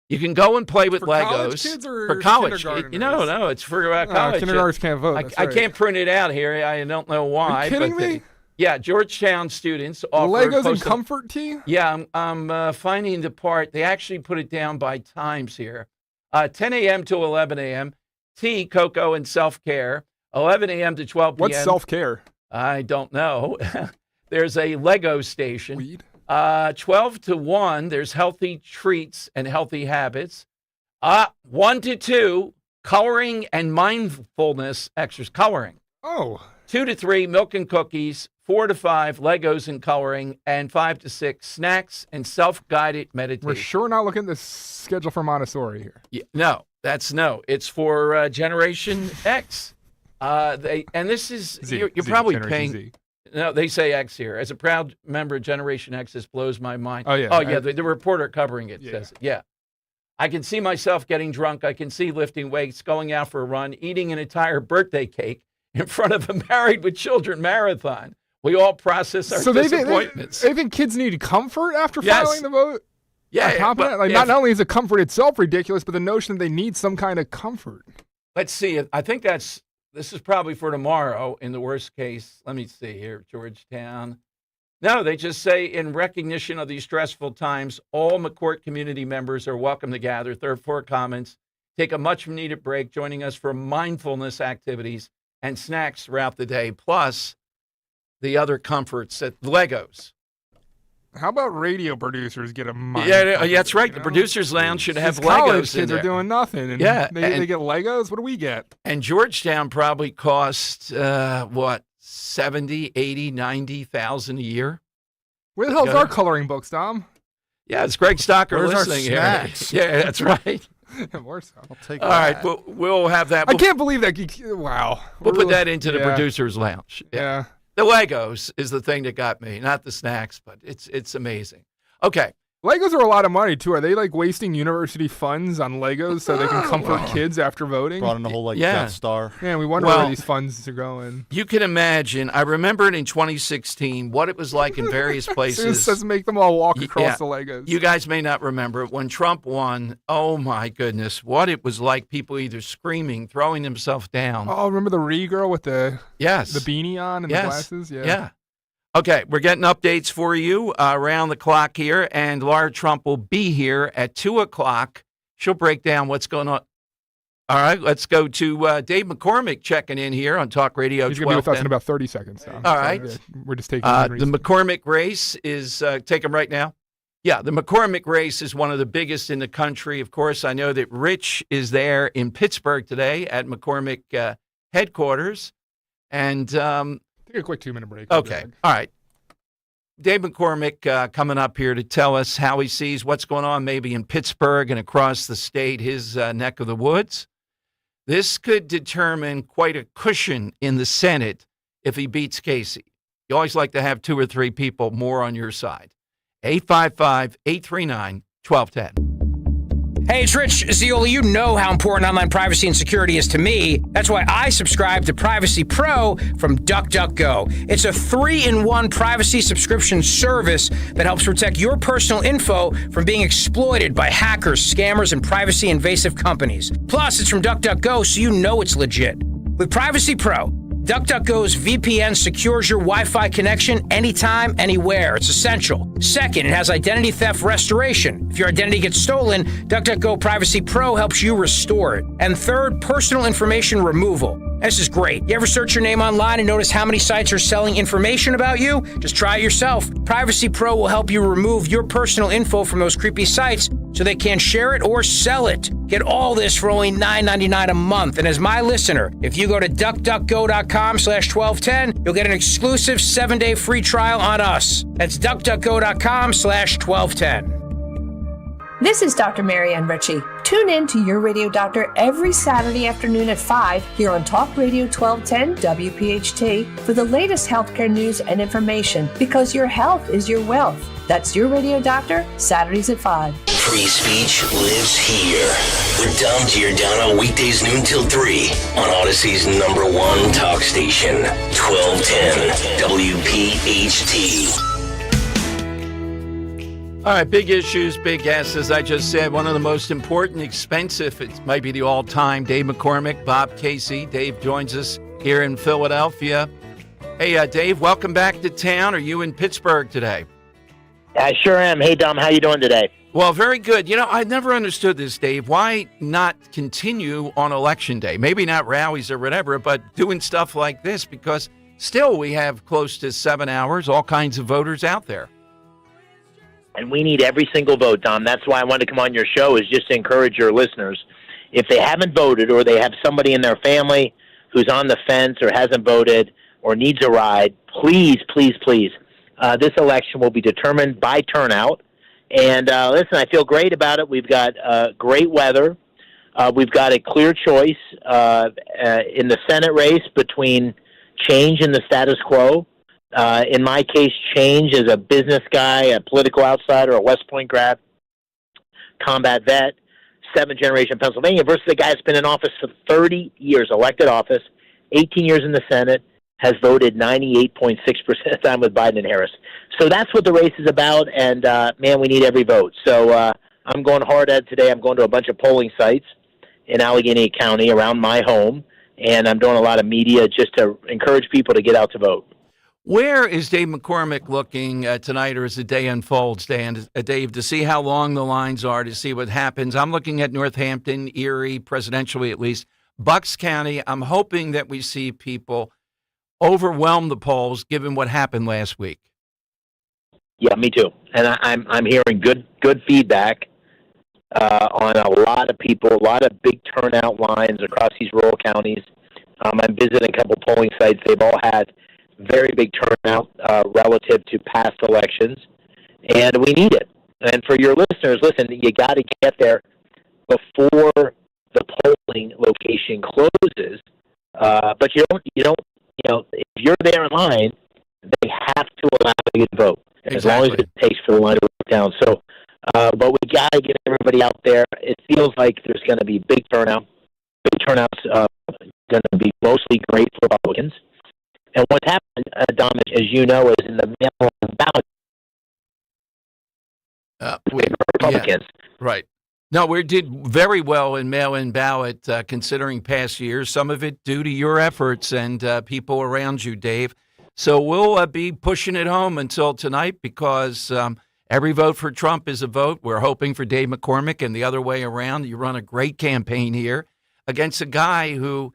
You can go and play with for Legos. College kids or for college. Kindergarteners? No, it's for college. Kindergartens can't vote. I can't print it out here. I don't know why. Are you kidding me? Yeah, Georgetown students offer Legos and comfort tea? Yeah, I'm finding the part. They actually put it down by times here. 10 a.m. to 11 a.m., tea, cocoa, and self-care. 11 a.m. to 12 p.m. What's self-care? I don't know. There's a Lego station. Weed? 12 to 1, there's healthy treats and healthy habits. 1 to 2, coloring and mindfulness exercise. Coloring. Oh. 2 to 3, milk and cookies. 4 to 5, Legos and coloring. And 5 to 6, snacks and self-guided meditation. We're sure not looking at the schedule for Montessori here. Yeah, no. It's for Generation X. This is, Z, you're Z, probably Generation paying. Z. No, they say X here. As a proud member of Generation X, this blows my mind. Oh, yeah. The reporter covering it says it. Yeah. I can see myself getting drunk. I can see lifting weights, going out for a run, eating an entire birthday cake in front of a Married with Children marathon. We all process our disappointments. They think kids need comfort after filing the vote? Yeah. On top of that, not only is the comfort itself ridiculous, but the notion that they need some kind of comfort. Let's see. I think this is probably for tomorrow in the worst case. Let me see here, Georgetown. No, they just say in recognition of these stressful times, all McCourt community members are welcome to gather. Third floor comments. Take a much needed break, joining us for mindfulness activities and snacks throughout the day, plus the other comforts at Legos. How about radio producers get a mic? Yeah, that's right. The producers' lounge should have Legos. College in kids there. are doing nothing. And they get Legos. What do we get? And Georgetown probably costs what, 70, 80, 90,000 a year. Where the hell's our coloring books, Dom? Yeah, it's Greg Stocker Where's listening our snacks? here. Yeah, that's right. More so. I'll take All right, we'll have that. I can't believe that. Wow. We'll put that into the producers' lounge. Yeah. The Legos is the thing that got me, not the snacks, but it's amazing. Okay. Legos are a lot of money, too. Are they like wasting university funds on Legos so they can comfort kids after voting? Brought in the whole Death Star. Yeah, we wonder where these funds are going. You can imagine. I remember it in 2016, what it was like in various places. It says make them all walk across the Legos. You guys may not remember it. When Trump won, oh my goodness, what it was like. People either screaming, throwing themselves down. Oh, remember the Ree girl with the the beanie on and the glasses? Yeah. Okay, we're getting updates for you around the clock here, and Laura Trump will be here at 2 o'clock. She'll break down what's going on. All right, let's go to Dave McCormick checking in here on Talk Radio 1210. He's going to be with us in about 30 seconds. Tom. All right. We're just taking the McCormick race is, take him right now. Yeah, the McCormick race is one of the biggest in the country. Of course, I know that Rich is there in Pittsburgh today at McCormick headquarters. And take a quick 2-minute break. Okay, all right. Dave McCormick coming up here to tell us how he sees what's going on maybe in Pittsburgh and across the state, his neck of the woods. This could determine quite a cushion in the Senate if he beats Casey. You always like to have 2 or 3 people more on your side. 855-839-1210. Hey, it's Rich Zeoli. You know how important online privacy and security is to me. That's why I subscribe to Privacy Pro from DuckDuckGo. It's a 3-in-1 privacy subscription service that helps protect your personal info from being exploited by hackers, scammers, and privacy-invasive companies. Plus, it's from DuckDuckGo, so you know it's legit. With Privacy Pro, DuckDuckGo's VPN secures your Wi-Fi connection anytime, anywhere. It's essential. Second, it has identity theft restoration. If your identity gets stolen, DuckDuckGo Privacy Pro helps you restore it. And third, personal information removal. This is great. You ever search your name online and notice how many sites are selling information about you? Just try it yourself. Privacy Pro will help you remove your personal info from those creepy sites so they can't share it or sell it. Get all this for only $9.99 a month. And as my listener, if you go to duckduckgo.com/1210, you'll get an exclusive 7-day free trial on us. That's duckduckgo.com/1210. This is Dr. Marianne Ritchie. Tune in to Your Radio Doctor every Saturday afternoon at 5 here on Talk Radio 1210 WPHT for the latest healthcare news and information, because your health is your wealth. That's Your Radio Doctor, Saturdays at 5. Free speech lives here with Dom Giordano, weekdays noon till 3 on Odyssey's #1 talk station, 1210 WPHT. All right, big issues, big guests. As I just said, one of the most important, expensive, it might be the all-time, Dave McCormick, Bob Casey. Dave joins us here in Philadelphia. Hey, Dave, welcome back to town. Are you in Pittsburgh today? I sure am. Hey, Dom, how you doing today? Well, very good. You know, I never understood this, Dave. Why not continue on Election Day? Maybe not rallies or whatever, but doing stuff like this, because still we have close to 7 hours, all kinds of voters out there. And we need every single vote, Dom. That's why I wanted to come on your show, is just to encourage your listeners. If they haven't voted, or they have somebody in their family who's on the fence or hasn't voted or needs a ride, please, please, please. This election will be determined by turnout. And listen, I feel great about it. We've got great weather. We've got a clear choice in the Senate race between change and the status quo. In my case, change as a business guy, a political outsider, a West Point grad, combat vet, 7th generation Pennsylvania, versus a guy that's been in office for 30 years, elected office, 18 years in the Senate, has voted 98.6% of the time with Biden and Harris. So that's what the race is about, and, man, we need every vote. So I'm going hard at it today. I'm going to a bunch of polling sites in Allegheny County around my home, and I'm doing a lot of media just to encourage people to get out to vote. Where is Dave McCormick looking tonight, or as the day unfolds, Dave, to see how long the lines are, to see what happens? I'm looking at Northampton, Erie, presidentially at least, Bucks County. I'm hoping that we see people overwhelm the polls, given what happened last week. Yeah, me too. And I'm hearing good feedback on a lot of people, a lot of big turnout lines across these rural counties. I'm visiting a couple polling sites. They've all had very big turnout relative to past elections, and we need it. And for your listeners, listen, you got to get there before the polling location closes. But you don't, if you're there in line, they have to allow you to vote, as long as it takes for the line to work down. So, but we got to get everybody out there. It feels like there's going to be big turnout. Big turnout's going to be mostly great for Republicans. And what's happened, Dom, as you know, is in the mail-in ballot, Republicans. Yeah, right. No, we did very well in mail-in ballot, considering past years, some of it due to your efforts and people around you, Dave. So we'll be pushing it home until tonight because every vote for Trump is a vote. We're hoping for Dave McCormick and the other way around. You run a great campaign here against a guy who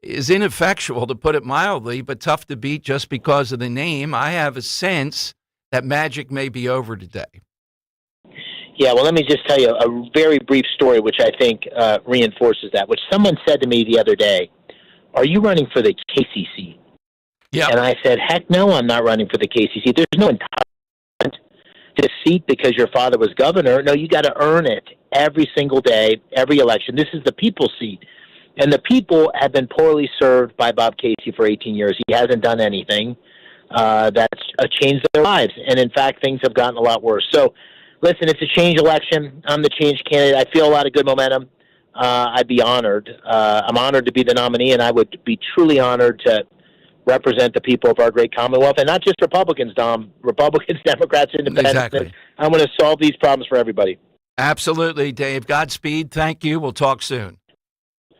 is ineffectual, to put it mildly, but tough to beat just because of the name. I have a sense that magic may be over today. Yeah, well, let me just tell you a very brief story, which I think reinforces that, which someone said to me the other day, "Are you running for the Casey seat?" Yeah. And I said, heck no, I'm not running for the Casey seat. There's no entitlement to the seat because your father was governor. No, you got to earn it every single day, every election. This is the people's seat. And the people have been poorly served by Bob Casey for 18 years. He hasn't done anything that's changed their lives. And, in fact, things have gotten a lot worse. So, listen, it's a change election. I'm the change candidate. I feel a lot of good momentum. I'd be honored. I'm honored to be the nominee, and I would be truly honored to represent the people of our great Commonwealth, and not just Republicans, Dom. Republicans, Democrats, Independents. Exactly. I want to solve these problems for everybody. Absolutely, Dave. Godspeed. Thank you. We'll talk soon.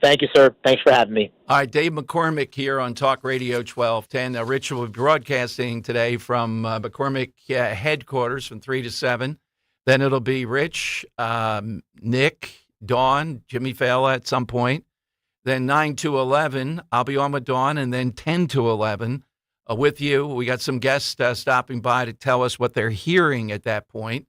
Thank you, sir. Thanks for having me. All right, Dave McCormick here on Talk Radio 1210. Now, Rich will be broadcasting today from McCormick headquarters from 3 to 7. Then it'll be Rich, Nick, Dawn, Jimmy Fallon at some point. Then 9 to 11, I'll be on with Dawn, and then 10 to 11 with you. We got some guests stopping by to tell us what they're hearing at that point.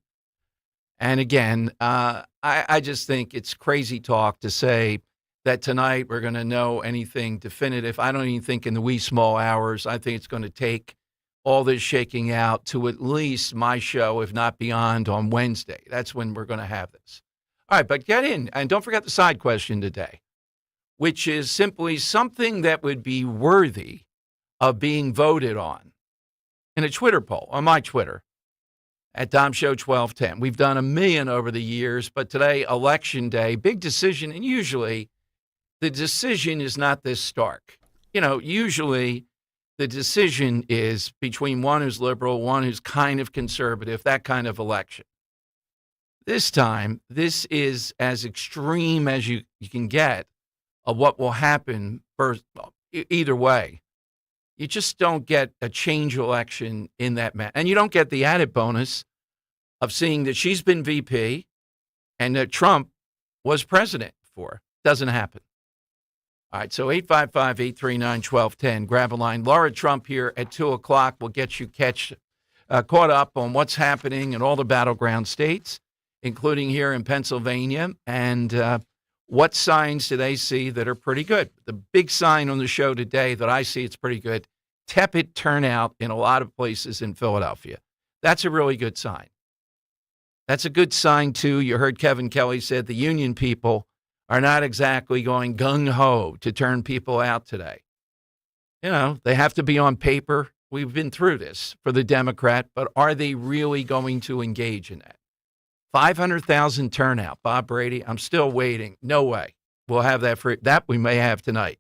And again, I just think it's crazy talk to say that tonight we're going to know anything definitive. I don't even think in the wee small hours. I think it's going to take all this shaking out to at least my show, if not beyond, on Wednesday. That's when we're going to have this. All right, but get in. And don't forget the side question today, which is simply something that would be worthy of being voted on in a Twitter poll, on my Twitter, at Dom Show 1210. We've done 1 million over the years, but today, Election Day, big decision, and usually the decision is not this stark. You know, usually the decision is between one who's liberal, one who's kind of conservative, that kind of election. This time, this is as extreme as you can get of what will happen either way. You just don't get a change election in that manner. And you don't get the added bonus of seeing that she's been VP and that Trump was president for. Doesn't happen. All right, so 855-839-1210. Grab a line. Laura Trump here at 2 o'clock will get you caught up on what's happening in all the battleground states, including here in Pennsylvania, and what signs do they see that are pretty good? The big sign on the show today that I see it's pretty good, tepid turnout in a lot of places in Philadelphia. That's a really good sign. That's a good sign, too. You heard Kevin Kelly said the union people are not exactly going gung-ho to turn people out today. You know, they have to be on paper. We've been through this for the Democrat, but are they really going to engage in that? 500,000 turnout, Bob Brady. I'm still waiting. No way. We'll have that we may have tonight.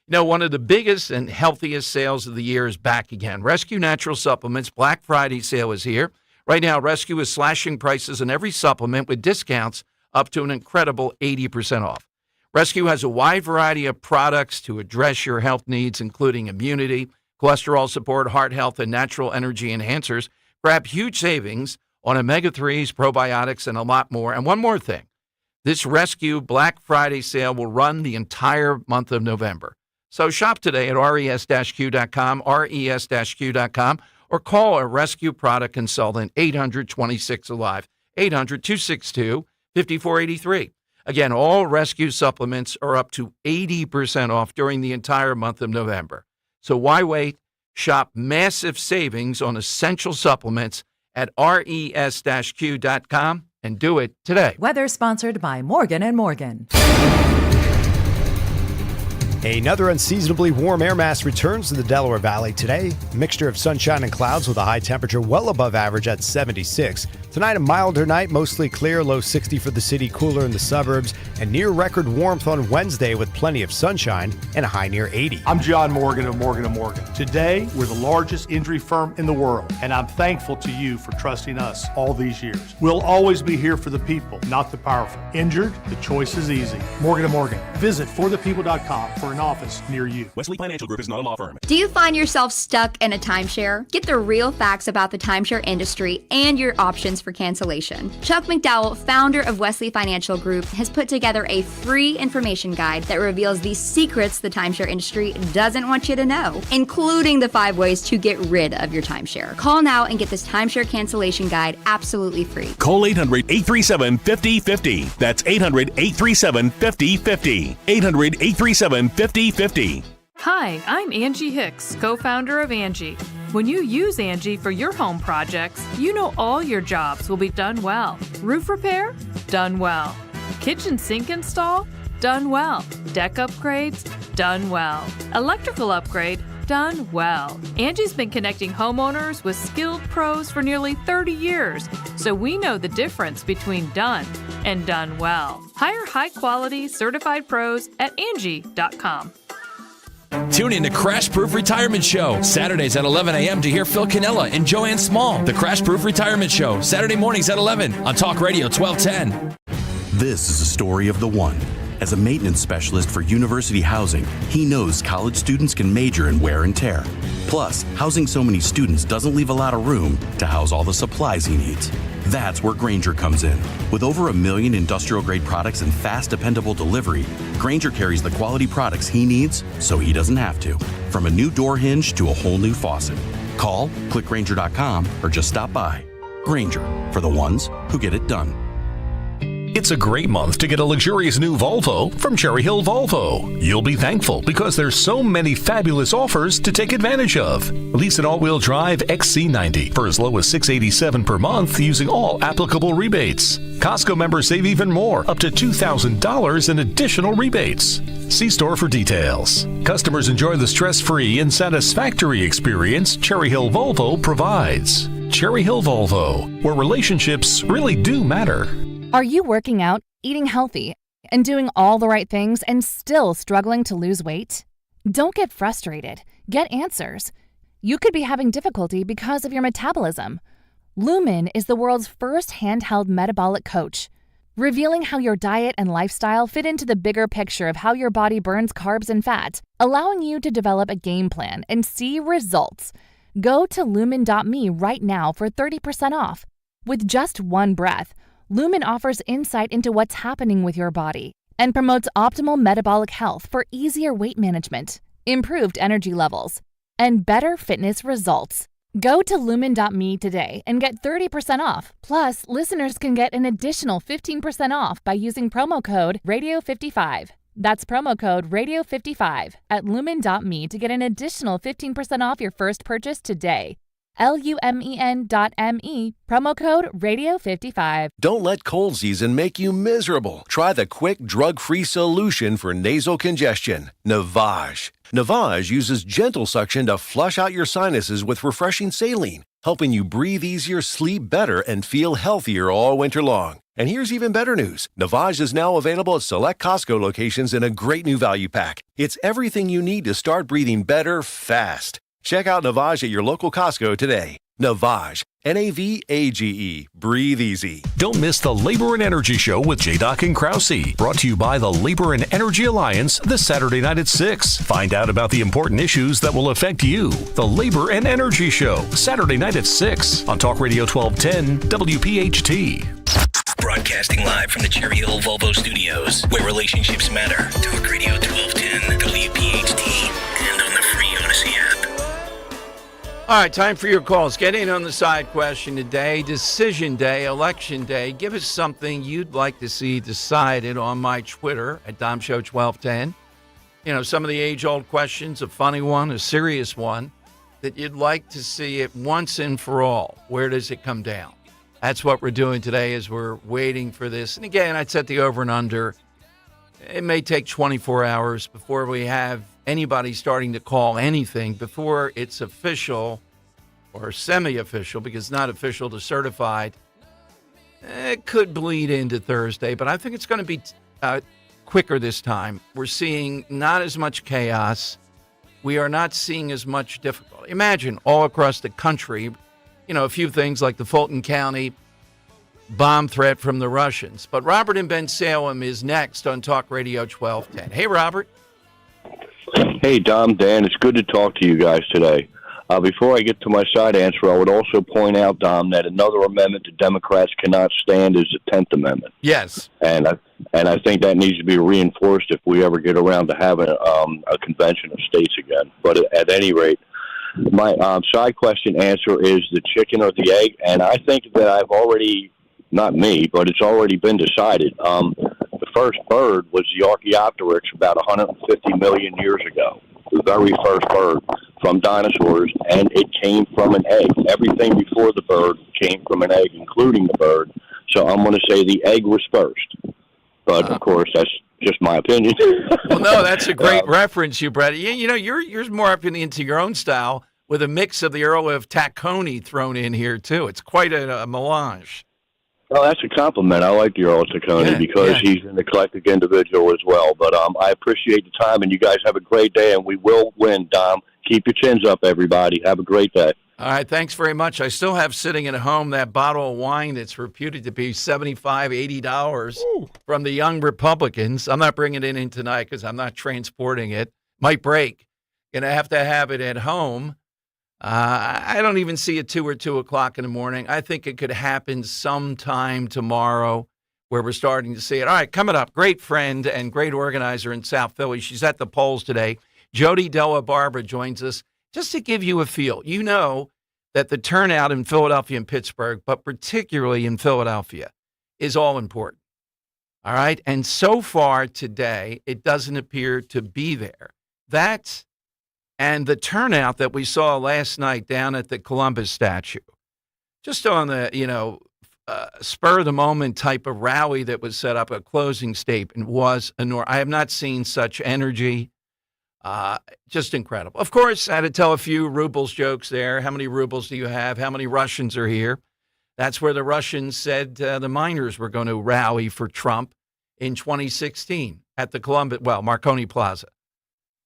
You know, one of the biggest and healthiest sales of the year is back again. Rescue Natural Supplements Black Friday sale is here. Right now, Rescue is slashing prices on every supplement with discounts up to an incredible 80% off. Rescue has a wide variety of products to address your health needs, including immunity, cholesterol support, heart health, and natural energy enhancers. Grab huge savings on omega-3s, probiotics, and a lot more. And one more thing. This Rescue Black Friday sale will run the entire month of November. So shop today at res-q.com, res-q.com, or call a Rescue product consultant, 800-26-ALIVE, 800-262-5483. Again, all Rescue supplements are up to 80% off during the entire month of November. So why wait? Shop massive savings on essential supplements at res-q.com and do it today. Weather sponsored by Morgan & Morgan. Another unseasonably warm air mass returns to the Delaware Valley today. Mixture of sunshine and clouds with a high temperature well above average at 76. Tonight, a milder night, mostly clear, low 60 for the city, cooler in the suburbs, and near record warmth on Wednesday with plenty of sunshine and a high near 80. I'm John Morgan of Morgan & Morgan. Today, we're the largest injury firm in the world, and I'm thankful to you for trusting us all these years. We'll always be here for the people, not the powerful. Injured? The choice is easy. Morgan & Morgan. Visit forthepeople.com for an office near you. Wesley Financial Group is not a law firm. Do you find yourself stuck in a timeshare? Get the real facts about the timeshare industry and your options for cancellation. Chuck McDowell, founder of Wesley Financial Group, has put together a free information guide that reveals the secrets the timeshare industry doesn't want you to know, including the 5 ways to get rid of your timeshare. Call now and get this timeshare cancellation guide absolutely free. Call 800-837-5050. That's 800-837-5050. 800-837-5050. Hi, I'm Angie Hicks, co-founder of Angie. When you use Angie for your home projects, you know all your jobs will be done well. Roof repair? Done well. Kitchen sink install? Done well. Deck upgrades? Done well. Electrical upgrade? Done well. Angie's been connecting homeowners with skilled pros for nearly 30 years, so we know the difference between done and done well. Hire high-quality, certified pros at Angie.com. Tune in to Crash Proof Retirement Show, Saturdays at 11 a.m. to hear Phil Cannella and Joanne Small. The Crash Proof Retirement Show, Saturday mornings at 11 on Talk Radio 1210. This is a story of the one. As a maintenance specialist for university housing, he knows college students can major in wear and tear. Plus, housing so many students doesn't leave a lot of room to house all the supplies he needs. That's where Grainger comes in. With over 1 million industrial-grade products and fast, dependable delivery, Grainger carries the quality products he needs so he doesn't have to. From a new door hinge to a whole new faucet. Call, click Grainger.com, or just stop by. Grainger, for the ones who get it done. It's a great month to get a luxurious new Volvo from Cherry Hill Volvo. You'll be thankful because there's so many fabulous offers to take advantage of. Lease an all-wheel drive XC90 for as low as $687 per month using all applicable rebates. Costco members save even more, up to $2,000 in additional rebates. See store for details. Customers enjoy the stress-free and satisfactory experience Cherry Hill Volvo provides. Cherry Hill Volvo, where relationships really do matter. Are you working out, eating healthy, and doing all the right things and still struggling to lose weight? Don't get frustrated. Get answers. You could be having difficulty because of your metabolism. Lumen is the world's first handheld metabolic coach, revealing how your diet and lifestyle fit into the bigger picture of how your body burns carbs and fat, allowing you to develop a game plan and see results. Go to lumen.me right now for 30% off. With just one breath, Lumen offers insight into what's happening with your body and promotes optimal metabolic health for easier weight management, improved energy levels, and better fitness results. Go to lumen.me today and get 30% off. Plus, listeners can get an additional 15% off by using promo code RADIO55. That's promo code RADIO55 at lumen.me to get an additional 15% off your first purchase today. LUMEN.ME, promo code RADIO55. Don't let cold season make you miserable. Try the quick, drug-free solution for nasal congestion, Navage. Navage uses gentle suction to flush out your sinuses with refreshing saline, helping you breathe easier, sleep better, and feel healthier all winter long. And here's even better news. Navage is now available at select Costco locations in a great new value pack. It's everything you need to start breathing better fast. Check out Navage at your local Costco today. Navage, N-A-V-A-G-E. Breathe easy. Don't miss the Labor and Energy Show with J-Doc and Krause. Brought to you by the Labor and Energy Alliance this Saturday night at 6. Find out about the important issues that will affect you. The Labor and Energy Show, Saturday night at 6 on Talk Radio 1210 WPHT. Broadcasting live from the Cherry Hill Volvo Studios, where relationships matter. Talk Radio 1210 WPHT and on the free Odyssey app. All right, time for your calls. Get in on the side question today. Decision day, election day. Give us something you'd like to see decided on my Twitter at DomShow1210. You know, some of the age-old questions, a funny one, a serious one, that you'd like to see it once and for all. Where does it come down? That's what we're doing today as we're waiting for this. And again, I'd set the over and under. It may take 24 hours before we have anybody starting to call anything, before it's official or semi-official, because it's not official to certified, It could bleed into Thursday, but I think it's going to be quicker this time. We're seeing not as much chaos. We are not seeing as much difficulty. Imagine all across the country, a few things like the Fulton County bomb threat from the Russians. But Robert in Bensalem is next on Talk Radio 1210. Hey, Robert. Hey, Dom, Dan, it's good to talk to you guys today. Before I get to my side answer, I would also point out, Dom, that another amendment the Democrats cannot stand is the 10th Amendment. Yes. And I think that needs to be reinforced if we ever get around to having a convention of states again. But at any rate, my side question answer is the chicken or the egg, and I think that I've already, not me, but it's already been decided. The first bird was the Archaeopteryx about 150 million years ago. The very first bird from dinosaurs, and it came from an egg. Everything before the bird came from an egg, including the bird. So I'm going to say the egg was first. But, of course, that's just my opinion. Well, no, that's a great reference, you, Brett. You're more up into your own style with a mix of the Earl of Tacony thrown in here, too. It's quite a melange. Well, that's a compliment. I like the Earl of Tacony because he's an eclectic individual as well. But I appreciate the time, and you guys have a great day, and we will win, Dom. Keep your chins up, everybody. Have a great day. All right, thanks very much. I still have sitting at home that bottle of wine that's reputed to be $75, $80 from the Young Republicans. I'm not bringing it in tonight because I'm not transporting it. Might break. Going to have it at home. I don't even see it 2 or 2 o'clock in the morning. I think it could happen sometime tomorrow where we're starting to see it. All right, coming up, great friend and great organizer in South Philly. She's at the polls today. Jody Della Barbara joins us just to give you a feel. You know that the turnout in Philadelphia and Pittsburgh, but particularly in Philadelphia, is all important. All right, and so far today, it doesn't appear to be there. That's and the turnout that we saw last night down at the Columbus statue, just on the, spur of the moment type of rally that was set up, a closing statement was enormous. I have not seen such energy. Just incredible. Of course, I had to tell a few rubles jokes there. How many rubles do you have? How many Russians are here? That's where the Russians said the miners were going to rally for Trump in 2016 at the Marconi Plaza.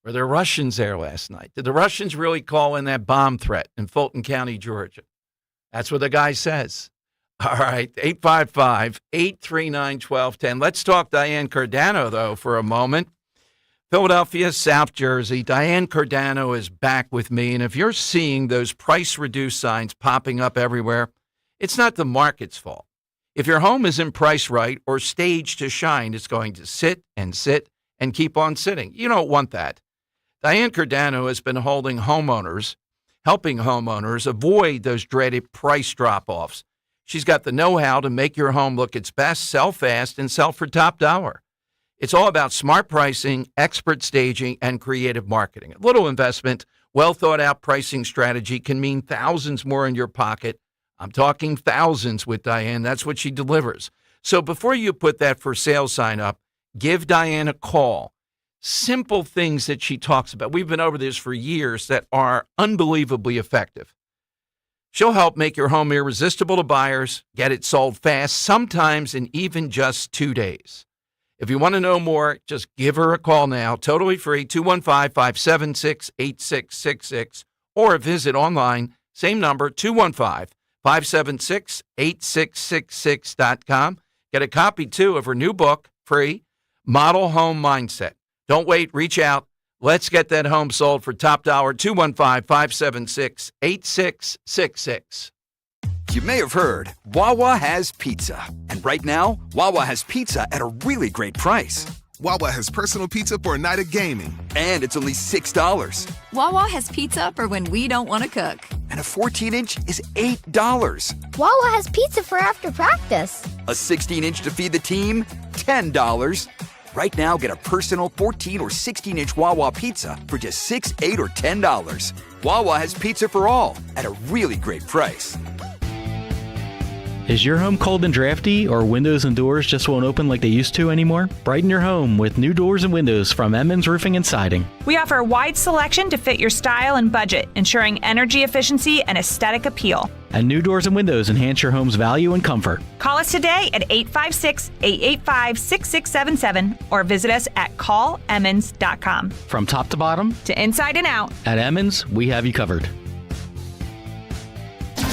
Were there Russians there last night? Did the Russians really call in that bomb threat in Fulton County, Georgia? That's what the guy says. All right, 855-839-1210. Let's talk Diane Giordano, though, for a moment. Philadelphia, South Jersey. Diane Giordano is back with me. And if you're seeing those price-reduced signs popping up everywhere, it's not the market's fault. If your home isn't priced right or staged to shine, it's going to sit and keep on sitting. You don't want that. Diane Giordano has been helping homeowners avoid those dreaded price drop-offs. She's got the know-how to make your home look its best, sell fast, and sell for top dollar. It's all about smart pricing, expert staging, and creative marketing. A little investment, well-thought-out pricing strategy can mean thousands more in your pocket. I'm talking thousands with Diane. That's what she delivers. So before you put that for sale sign up, give Diane a call. Simple things that she talks about. We've been over this for years that are unbelievably effective. She'll help make your home irresistible to buyers, get it sold fast, sometimes in even just 2 days. If you want to know more, just give her a call now, totally free, 215-576-8666, or visit online, same number, 215-576-8666.com. Get a copy, too, of her new book, free, Model Home Mindset. Don't wait. Reach out. Let's get that home sold for top dollar. 215-576-8666. You may have heard, Wawa has pizza. And right now, Wawa has pizza at a really great price. Wawa has personal pizza for a night of gaming. And it's only $6. Wawa has pizza for when we don't want to cook. And a 14-inch is $8. Wawa has pizza for after practice. A 16-inch to feed the team, $10. Right now, get a personal 14 or 16-inch Wawa pizza for just $6, $8, or $10. Wawa has pizza for all at a really great price. Is your home cold and drafty, or windows and doors just won't open like they used to anymore? Brighten your home with new doors and windows from Emmons Roofing and Siding. We offer a wide selection to fit your style and budget, ensuring energy efficiency and aesthetic appeal. And new doors and windows enhance your home's value and comfort. Call us today at 856-885-6677 or visit us at callemmons.com. From top to bottom, to inside and out, at Emmons, we have you covered.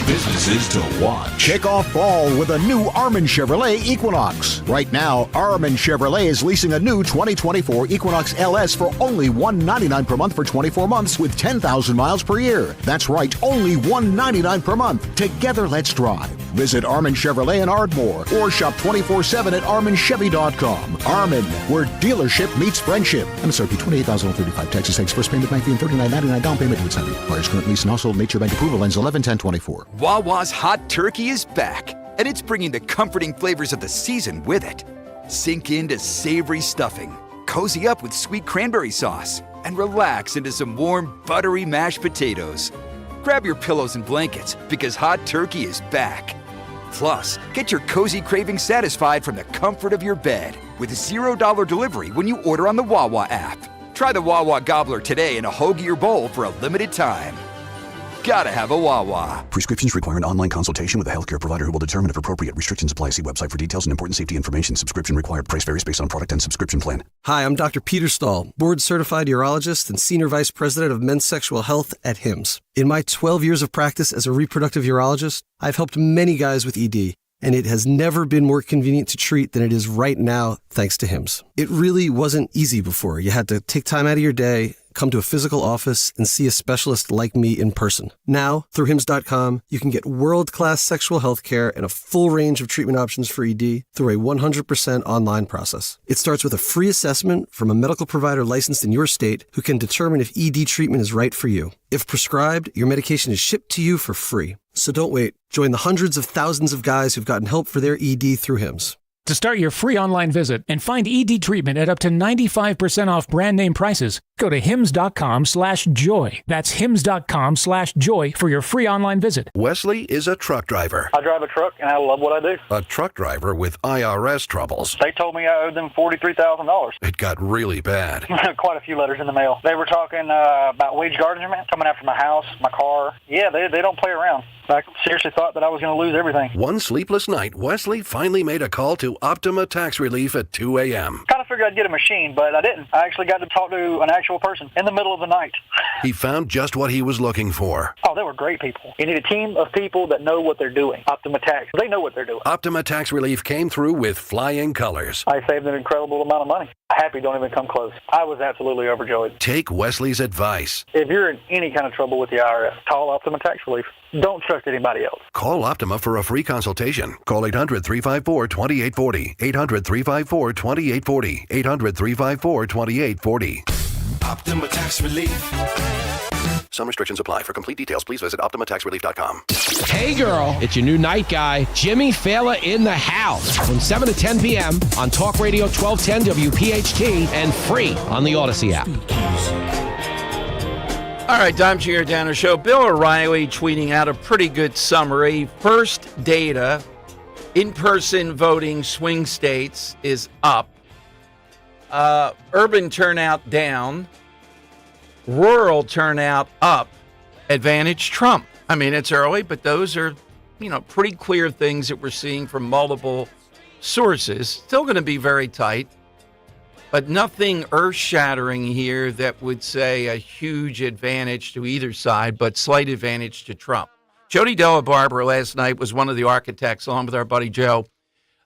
Businesses to watch. Kick off fall with a new Armin Chevrolet Equinox. Right now, Armin Chevrolet is leasing a new 2024 Equinox LS for only $199 per month for 24 months with 10,000 miles per year. That's right, only $199 per month. Together, let's drive. Visit Armin Chevrolet in Ardmore or shop 24/7 at arminchevy.com. Armin, where dealership meets friendship. MSRP $28,035. Texas takes first payment $19 and $39.99 down payment with Sunday. Requires current lease and household nature bank approval ends 11/10/24. Wawa's Hot Turkey is back, and it's bringing the comforting flavors of the season with it. Sink into savory stuffing, cozy up with sweet cranberry sauce, and relax into some warm, buttery mashed potatoes. Grab your pillows and blankets, because Hot Turkey is back. Plus, get your cozy cravings satisfied from the comfort of your bed with $0 delivery when you order on the Wawa app. Try the Wawa Gobbler today in a hoagie or bowl for a limited time. Gotta have a Wawa. Prescriptions require an online consultation with a healthcare provider who will determine if appropriate. Restrictions apply. See website for details and important safety information. Subscription required. Price varies based on product and subscription plan. Hi, I'm Dr. Peter Stahl, board-certified urologist and senior vice president of men's sexual health at HIMSS. In my 12 years of practice as a reproductive urologist, I've helped many guys with ED, and it has never been more convenient to treat than it is right now, thanks to HIMSS. It really wasn't easy before. You had to take time out of your day, come to a physical office, and see a specialist like me in person. Now, through HIMSS.com, you can get world-class sexual health care and a full range of treatment options for ED through a 100% online process. It starts with a free assessment from a medical provider licensed in your state who can determine if ED treatment is right for you. If prescribed, your medication is shipped to you for free. So don't wait. Join the hundreds of thousands of guys who've gotten help for their ED through HIMSS. To start your free online visit and find ED treatment at up to 95% off brand name prices, go to hims.com/joy. That's hims.com/joy for your free online visit. Wesley is a truck driver. I drive a truck and I love what I do. A truck driver with IRS troubles. They told me I owed them $43,000. It got really bad. Quite a few letters in the mail. They were talking about wage garnishment, coming after my house, my car. Yeah, they don't play around. I seriously thought that I was going to lose everything. One sleepless night, Wesley finally made a call to Optima Tax Relief at 2 a.m. Kind of figured I'd get a machine, but I didn't. I actually got to talk to an actual person in the middle of the night. He found just what he was looking for. Oh, they were great people. You need a team of people that know what they're doing. Optima Tax, they know what they're doing. Optima Tax Relief came through with flying colors. I saved an incredible amount of money. Happy don't even come close. I was absolutely overjoyed. Take Wesley's advice. If you're in any kind of trouble with the IRS, call Optima Tax Relief. Don't trust anybody else. Call Optima for a free consultation. Call 800-354-2840. 800-354-2840. 800-354-2840. Optima Tax Relief. Some restrictions apply. For complete details, please visit OptimaTaxRelief.com. Hey, girl. It's your new night guy, Jimmy Fallon, in the house from 7 to 10 p.m. on Talk Radio 1210 WPHT and free on the Odyssey app. All right, Dom Giordano Show. Bill O'Reilly tweeting out a pretty good summary. First data, in-person voting swing states is up. Urban turnout down. Rural turnout up. Advantage Trump. I mean, it's early, but those are, pretty clear things that we're seeing from multiple sources. Still going to be very tight, but nothing earth-shattering here that would say a huge advantage to either side, but slight advantage to Trump. Jody Della Barbara last night was one of the architects, along with our buddy Joe,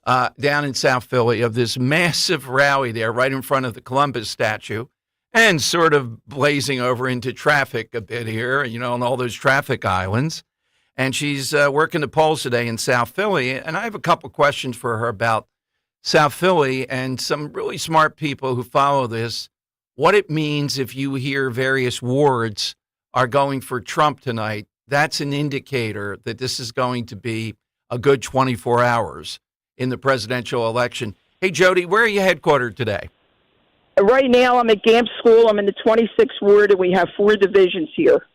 down in South Philly, of this massive rally there right in front of the Columbus statue, and sort of blazing over into traffic a bit here, on all those traffic islands. And she's working the polls today in South Philly. And I have a couple questions for her about South Philly and some really smart people who follow this, what it means if you hear various wards are going for Trump tonight. That's an indicator that this is going to be a good 24 hours in the presidential election. Hey, Jody, where are you headquartered today? Right now, I'm at Gamp School. I'm in the 26th ward, and we have 4 divisions here.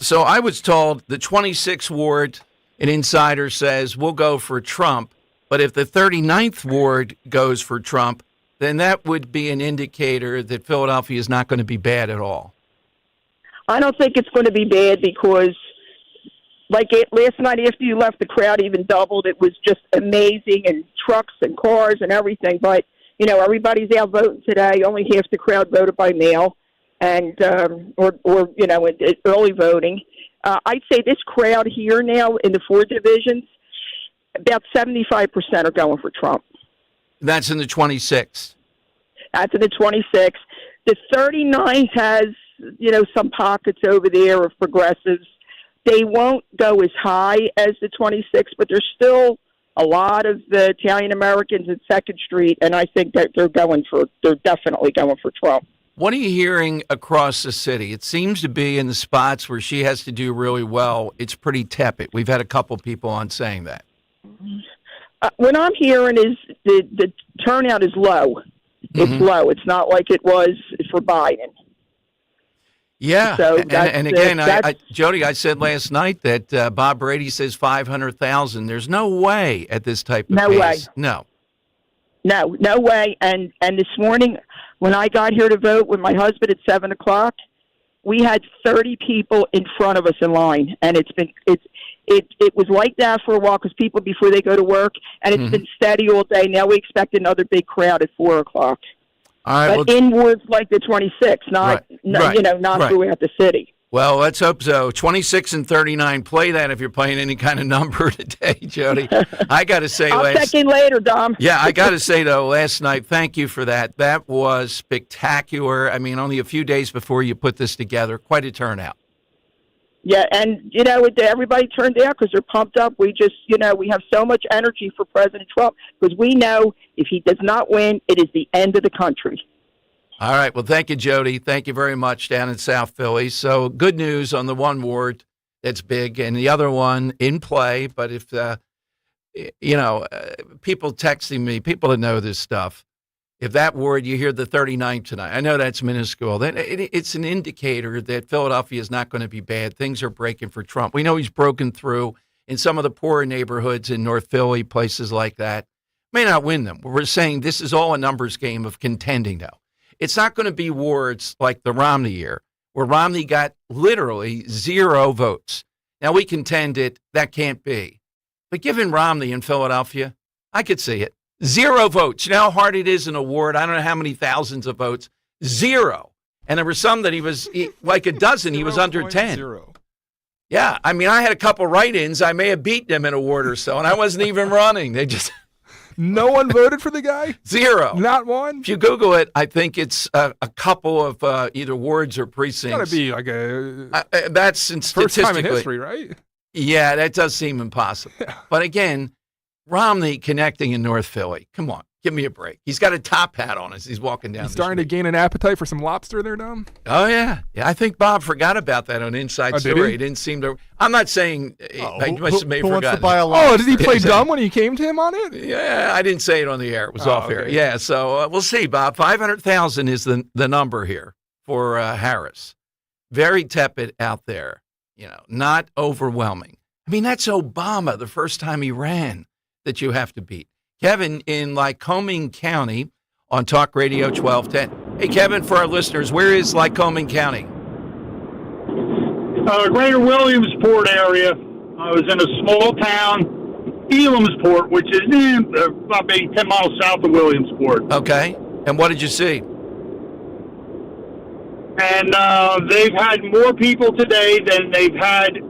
So I was told the 26th ward an insider says we'll go for Trump, but if the 39th ward goes for Trump, then that would be an indicator that Philadelphia is not going to be bad at all. I don't think it's going to be bad because, last night after you left, the crowd even doubled. It was just amazing, and trucks and cars and everything. But, everybody's out voting today. Only half the crowd voted by mail and early voting. I'd say this crowd here now in the 4 divisions, about 75% are going for Trump. That's in the 26th. That's in the 26th. The 39th has, some pockets over there of progressives. They won't go as high as the 26th, but there's still a lot of the Italian Americans at 2nd Street, and I think that they're definitely going for Trump. What are you hearing across the city? It seems to be in the spots where she has to do really well, it's pretty tepid. We've had a couple people on saying that. What I'm hearing is the turnout is low. It's low. It's not like it was for Biden. Yeah, so and again, Jody, I said last night that Bob Brady says 500,000. There's no way at this type of pace. No way. And this morning, when I got here to vote with my husband at 7:00, we had 30 people in front of us in line, and it was like that for a while because people before they go to work, and it's been steady all day. Now we expect another big crowd at 4:00. All right, but in wards like the 26, not throughout the city. Well, let's hope so. 26 and 39. Play that if you're playing any kind of number today, Jody. I got to say, I'll check in later, Dom. Yeah, I got to say though, last night, thank you for that. That was spectacular. I mean, only a few days before you put this together, quite a turnout. Yeah, and, everybody turned out because they're pumped up. We just, we have so much energy for President Trump because we know if he does not win, it is the end of the country. All right. Well, thank you, Jody. Thank you very much down in South Philly. So good news on the one ward that's big and the other one in play. But if, people texting me, people that know this stuff, if that ward, you hear the 39th tonight, I know that's minuscule, then it's an indicator that Philadelphia is not going to be bad. Things are breaking for Trump. We know he's broken through in some of the poorer neighborhoods in North Philly, places like that. May not win them. We're saying this is all a numbers game of contending, though. It's not going to be wards like the Romney year, where Romney got literally 0 votes. Now, we contended that can't be. But given Romney in Philadelphia, I could see it. 0 votes. You know how hard it is in a ward? I don't know how many thousands of votes. 0. And there were some that he was like a dozen. He was under 10. 0. Yeah. I mean, I had a couple write-ins. I may have beaten him in a ward or so, and I wasn't even running. They just... No one voted for the guy? 0. Not one? If you Google it, I think it's a couple of either wards or precincts. It's got to be like a... that's statistically... First time in history, right? Yeah, that does seem impossible. Yeah. But again... Romney connecting in North Philly. Come on, give me a break. He's got a top hat on as he's walking down. He's starting to gain an appetite for some lobster there, Dom? Oh, yeah. I think Bob forgot about that on Inside Story. He didn't seem to. I'm not saying. I must have wants to buy a lobster? Did he play dumb when you came to him on it? Yeah, I didn't say it on the air. It was off air. Yeah, so we'll see, Bob. 500,000 is the number here for Harris. Very tepid out there. Not overwhelming. I mean, that's Obama the first time he ran. That you have to beat. Kevin in Lycoming County on Talk Radio 1210. Hey, Kevin, for our listeners, where is Lycoming County? Greater Williamsport area. I was in a small town, Elamsport, which is about maybe 10 miles south of Williamsport. Okay. And what did you see? And they've had more people today than they've had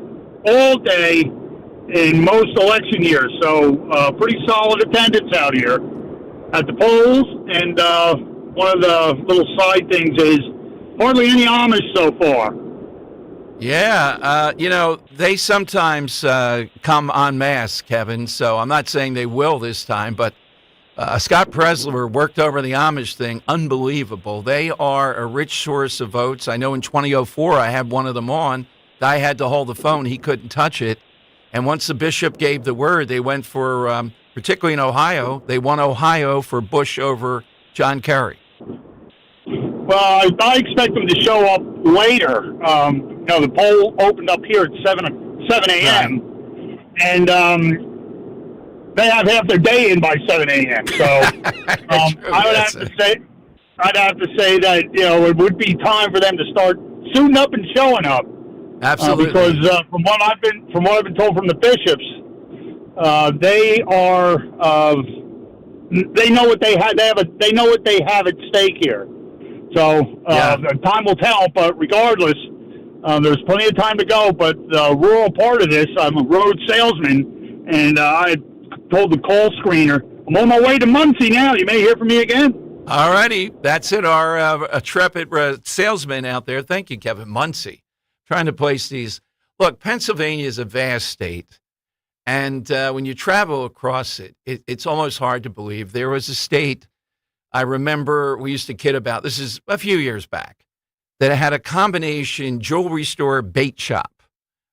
all day in most election years, so pretty solid attendance out here at the polls. And one of the little side things is hardly any Amish so far. Yeah, they sometimes come en masse, Kevin, so I'm not saying they will this time, but Scott Presler worked over the Amish thing. Unbelievable. They are a rich source of votes. I know in 2004 I had one of them on. I had to hold the phone. He couldn't touch it. And once the bishop gave the word, they went for, particularly in Ohio, they won Ohio for Bush over John Kerry. Well, I expect them to show up later. The poll opened up here at 7 a.m. and they have half their day in by 7 a.m. So I'd have to say that it would be time for them to start suiting up and showing up. Absolutely. Because from what I've been told from the bishops, they are they know what they have. They know what they have at stake here. So time will tell. But regardless, there's plenty of time to go. But the rural part of this, I'm a road salesman, and I told the call screener, I'm on my way to Muncie now. You may hear from me again. All righty. That's it. Our intrepid salesman out there. Thank you, Kevin. Muncie. Trying to place these. Look, Pennsylvania is a vast state. And when you travel across it, it's almost hard to believe. There was a state, I remember we used to kid about, this is a few years back, that had a combination jewelry store bait shop.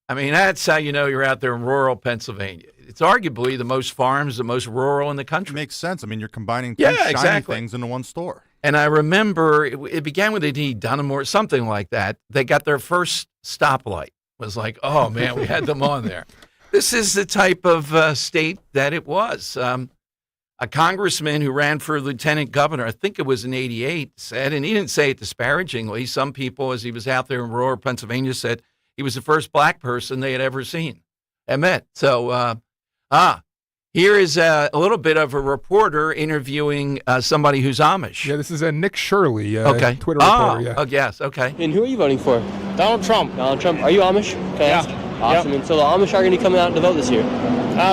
I mean, that's how you know you're out there in rural Pennsylvania. It's arguably the most farms, the most rural in the country. It makes sense. I mean, you're combining two shiny things into one store. And I remember it began with a Dunham or something like that. They got their first stoplight. It was like, oh, man, we had them on there. This is the type of state that it was. A congressman who ran for lieutenant governor, I think it was in '88, said, and he didn't say it disparagingly, some people, as he was out there in rural Pennsylvania, said he was the first black person they had ever seen and met. So, here is a little bit of a reporter interviewing somebody who's Amish. Yeah, this is Nick Shirley, okay. Twitter reporter. Yeah. Oh, yes, okay. And who are you voting for? Donald Trump. Donald Trump. Are you Amish? Can I ask? Awesome. Yep. And so the Amish are going to be coming out to vote this year?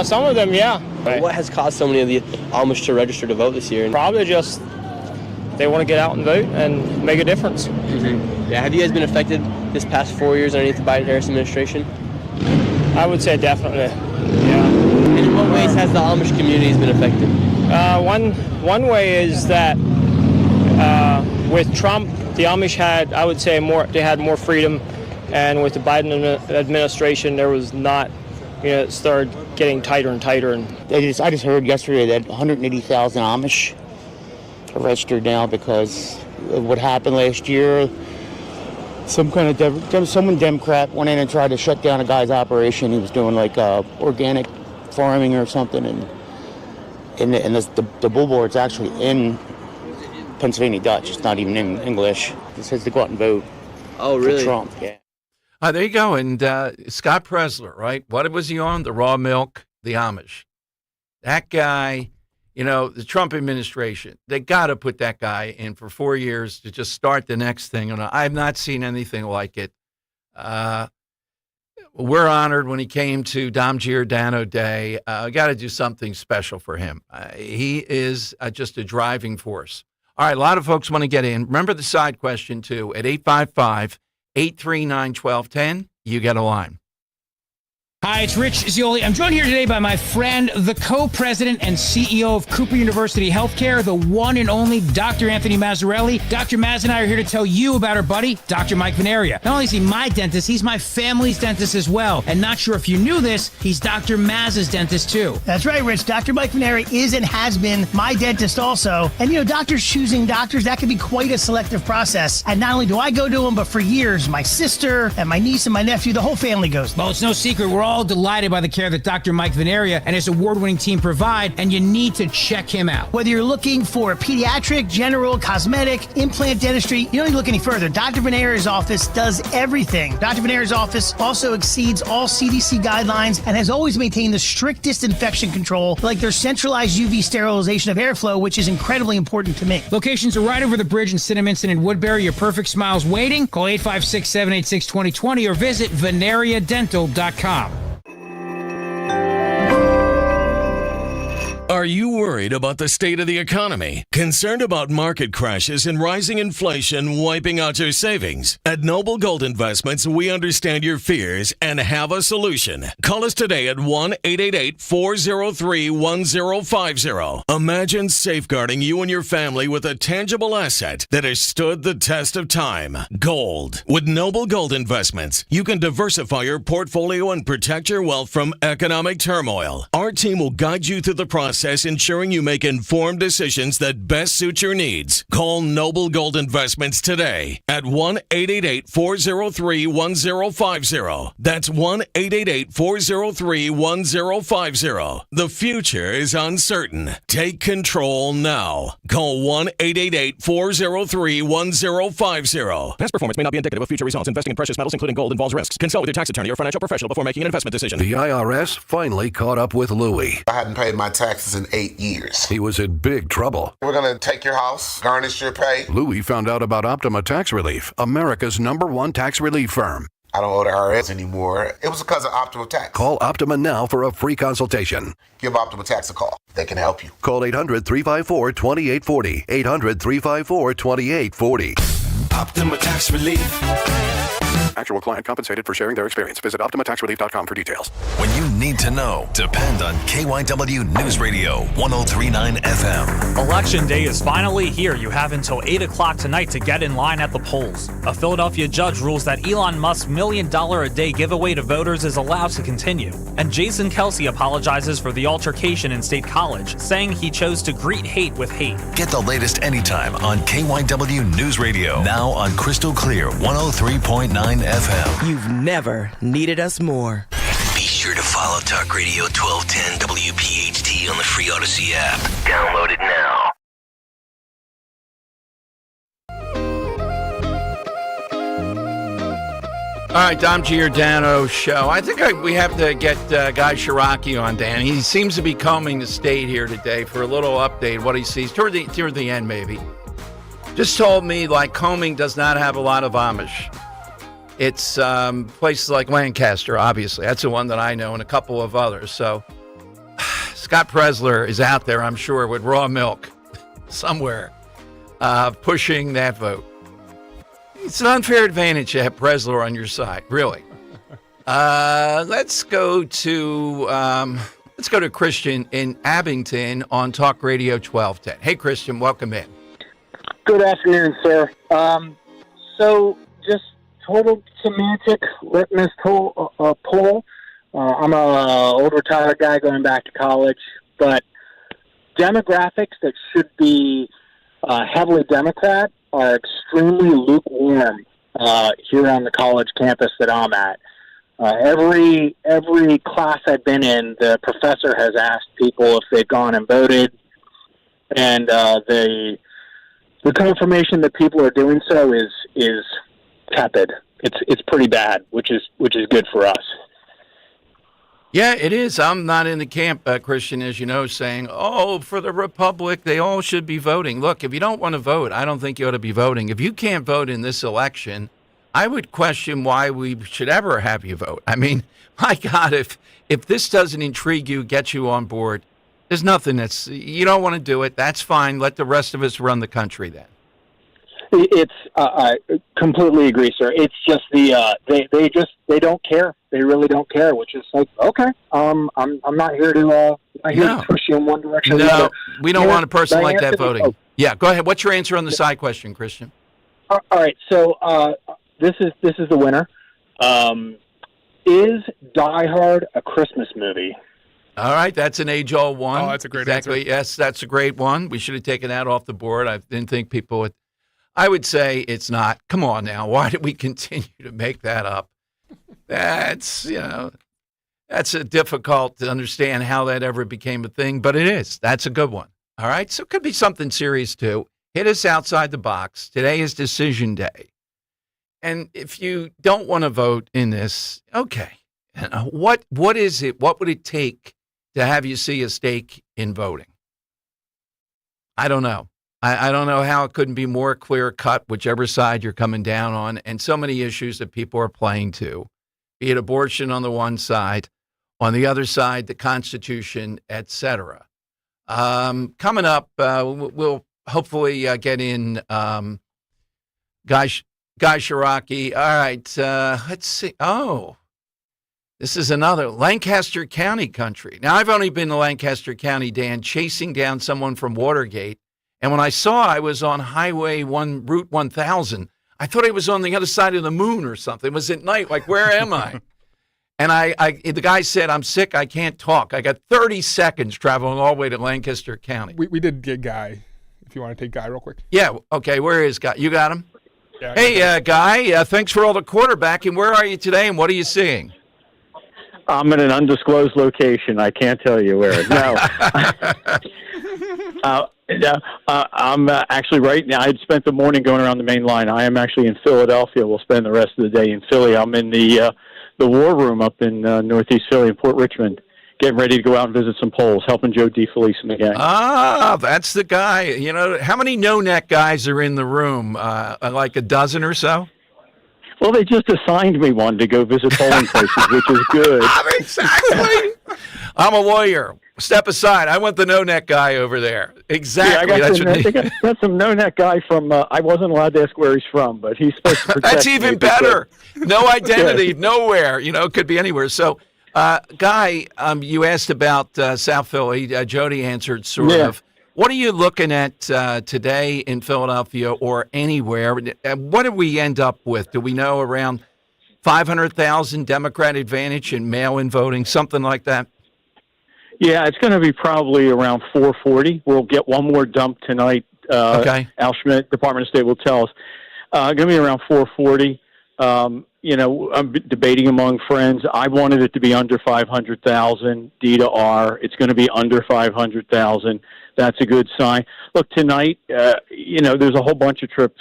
Some of them, yeah. Right. What has caused so many of the Amish to register to vote this year? Probably just they want to get out and vote and make a difference. Mm-hmm. Yeah. Have you guys been affected this past 4 years underneath the Biden-Harris administration? I would say definitely, yeah. And in what ways has the Amish community been affected? One way is that with Trump, the Amish had, I would say, they had more freedom. And with the Biden administration, there was not, it started getting tighter and tighter. And I just heard yesterday that 180,000 Amish are registered now because of what happened last year. Someone Democrat went in and tried to shut down a guy's operation. He was doing like organic farming or something, and the billboard's actually in Pennsylvania Dutch. It's not even in English. It says to go out and vote. Oh, really? For Trump, yeah. There you go. And Scott Presler, right? What was he on? The raw milk, the Amish. That guy, the Trump administration, they got to put that guy in for 4 years to just start the next thing. And I've not seen anything like it. We're honored when he came to Dom Giordano Day. Got to do something special for him. He is just a driving force. All right, a lot of folks want to get in. Remember the side question, too, at 855-839-1210. You get a line. Hi, it's Rich Zioli. I'm joined here today by my friend, the co-president and CEO of Cooper University Healthcare, the one and only Dr. Anthony Mazzarelli. Dr. Maz and I are here to tell you about our buddy, Dr. Mike Venaria. Not only is he my dentist, he's my family's dentist as well. And not sure if you knew this, he's Dr. Maz's dentist too. That's right, Rich. Dr. Mike Venaria is and has been my dentist also. And doctors choosing doctors, that can be quite a selective process. And not only do I go to him, but for years, my sister and my niece and my nephew, the whole family goes. Well, it's no secret. We're all delighted by the care that Dr. Mike Venaria and his award-winning team provide, and you need to check him out. Whether you're looking for pediatric, general, cosmetic, implant dentistry, you don't need to look any further. Dr. Venaria's office does everything. Dr. Venaria's office also exceeds all CDC guidelines and has always maintained the strictest infection control, like their centralized UV sterilization of airflow, which is incredibly important to me. Locations are right over the bridge in Cinnaminson and Woodbury. Your perfect smile's waiting. Call 856-786-2020 or visit venariadental.com. Are you worried about the state of the economy? Concerned about market crashes and rising inflation wiping out your savings? At Noble Gold Investments, we understand your fears and have a solution. Call us today at 1-888-403-1050. Imagine safeguarding you and your family with a tangible asset that has stood the test of time. Gold. With Noble Gold Investments, you can diversify your portfolio and protect your wealth from economic turmoil. Our team will guide you through the process process ensuring you make informed decisions that best suit your needs. Call Noble Gold Investments today at 1-888-403-1050. That's 1-888-403-1050. The future is uncertain. Take control now. Call 1-888-403-1050. Past performance may not be indicative of future results. Investing in precious metals, including gold, involves risks. Consult with your tax attorney or financial professional before making an investment decision. The IRS finally caught up with Louie. I hadn't paid my taxes in 8 years. He was in big trouble. We're going to take your house, garnish your pay. Louie found out about Optima Tax Relief, America's #1 tax relief firm. I don't owe the IRS anymore. It was because of Optima Tax. Call Optima now for a free consultation. Give Optima Tax a call. They can help you. Call 800-354-2840. 800-354-2840. Optima Tax Relief. Actual client compensated for sharing their experience. Visit OptimaTaxRelief.com for details. When you need to know, depend on KYW News Radio 103.9 FM. Election day is finally here. You have until 8 o'clock tonight to get in line at the polls. A Philadelphia judge rules that Elon Musk's $1 million a day giveaway to voters is allowed to continue. And Jason Kelsey apologizes for the altercation in State College, saying he chose to greet hate with hate. Get the latest anytime on KYW News Radio. Now on Crystal Clear 103.9 FM. You've never needed us more. Be sure to follow Talk Radio 1210 WPHT on the free Odyssey app. Download it now. All right, Dom Giordano show. I think we have to get Guy Shiraki on, Dan. He seems to be combing the state here today for a little update, what he sees toward the end, maybe. Just told me, like, combing does not have a lot of Amish. It's places like Lancaster, obviously. That's the one that I know, and a couple of others. So Scott Presler is out there, I'm sure, with raw milk somewhere, pushing that vote. It's an unfair advantage to have Presler on your side, really. Let's go to Christian in Abington on Talk Radio 1210. Hey, Christian, welcome in. Good afternoon, sir. So just total semantic litmus poll. I'm a old retired guy going back to college, but demographics that should be heavily Democrat are extremely lukewarm here on the college campus that I'm at. Every class I've been in, the professor has asked people if they've gone and voted, and the confirmation that people are doing so is tepid. It's pretty bad, which is good for us. Yeah, it is. I'm not in the camp, Christian, as you know, saying, oh, for the Republic, they all should be voting. Look, if you don't want to vote, I don't think you ought to be voting. If you can't vote in this election, I would question why we should ever have you vote. I mean, my God, if this doesn't intrigue you, get you on board, there's nothing you don't want to do it. That's fine. Let the rest of us run the country then. I completely agree, sir. It's just they don't care. They really don't care, which is like, okay, I'm not here to push you in one direction or the other. We don't want a person like that voting. Yeah, go ahead. What's your answer on the side question, Christian? All right, so this is the winner. Is Die Hard a Christmas movie? All right, that's an age-old one. Oh, that's a great answer. Yes, that's a great one. We should have taken that off the board. I didn't think people would. I would say it's not. Come on now. Why did we continue to make that up? That's difficult to understand how that ever became a thing, but it is. That's a good one. All right, so it could be something serious too. Hit us outside the box. Today is decision day. And if you don't want to vote in this, okay. What is it? What would it take to have you see a stake in voting? I don't know. I don't know how it couldn't be more clear cut, whichever side you're coming down on, and so many issues that people are playing to, be it abortion on the one side, on the other side, the Constitution, etc. Coming up, we'll hopefully get in Guy Shiraki. All right, let's see. Oh, this is another Lancaster County country. Now, I've only been to Lancaster County, Dan, chasing down someone from Watergate. And when I saw I was on Route 1000, I thought I was on the other side of the moon or something. It was at night, like, where am I? And the guy said, I'm sick, I can't talk. I got 30 seconds traveling all the way to Lancaster County. We did get Guy. If you want to take Guy real quick. Yeah, okay, where is Guy? You got him? Yeah, hey, Guy, thanks for all the quarterbacking. Where are you today, and what are you seeing? I'm in an undisclosed location. I can't tell you where. No. I'm actually right now. I'd spent the morning going around the main line. I am actually in Philadelphia. We'll spend the rest of the day in Philly. I'm in the war room up in northeast Philly in Port Richmond, getting ready to go out and visit some polls, helping Joe DeFelice and the gang. Ah, that's the guy. You know, how many no-neck guys are in the room? Like a dozen or so? Well, they just assigned me one to go visit polling places, which is good. Exactly. I'm a lawyer. Step aside. I want the no-neck guy over there. Exactly. Yeah, got some no-neck guy from, I wasn't allowed to ask where he's from, but he's supposed to protect That's even better. No identity, nowhere. You know, it could be anywhere. So, Guy, you asked about South Philly. Jody answered sort of. What are you looking at today in Philadelphia or anywhere? What did we end up with? Do we know around 500,000 Democrat advantage in mail-in voting, something like that? Yeah, it's going to be probably around 440. We'll get one more dump tonight. Okay. Al Schmidt, Department of State, will tell us. Going to be around 440. You know, I'm debating among friends. I wanted it to be under 500,000. D to R. It's going to be under 500,000. That's a good sign. Look, tonight, you know, there's a whole bunch of trip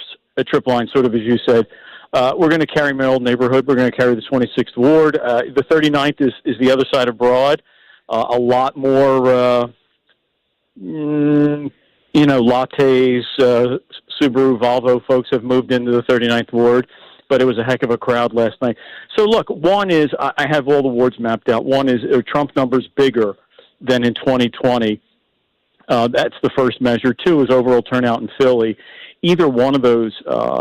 lines, sort of as you said. We're going to carry my old neighborhood. We're going to carry the 26th Ward. The 39th is the other side of Broad. A lot more, you know, lattes, Subaru, Volvo folks have moved into the 39th Ward, but it was a heck of a crowd last night. So, look, one is I have all the wards mapped out. One is Trump numbers bigger than in 2020. That's the first measure. Two is overall turnout in Philly. Either one of those,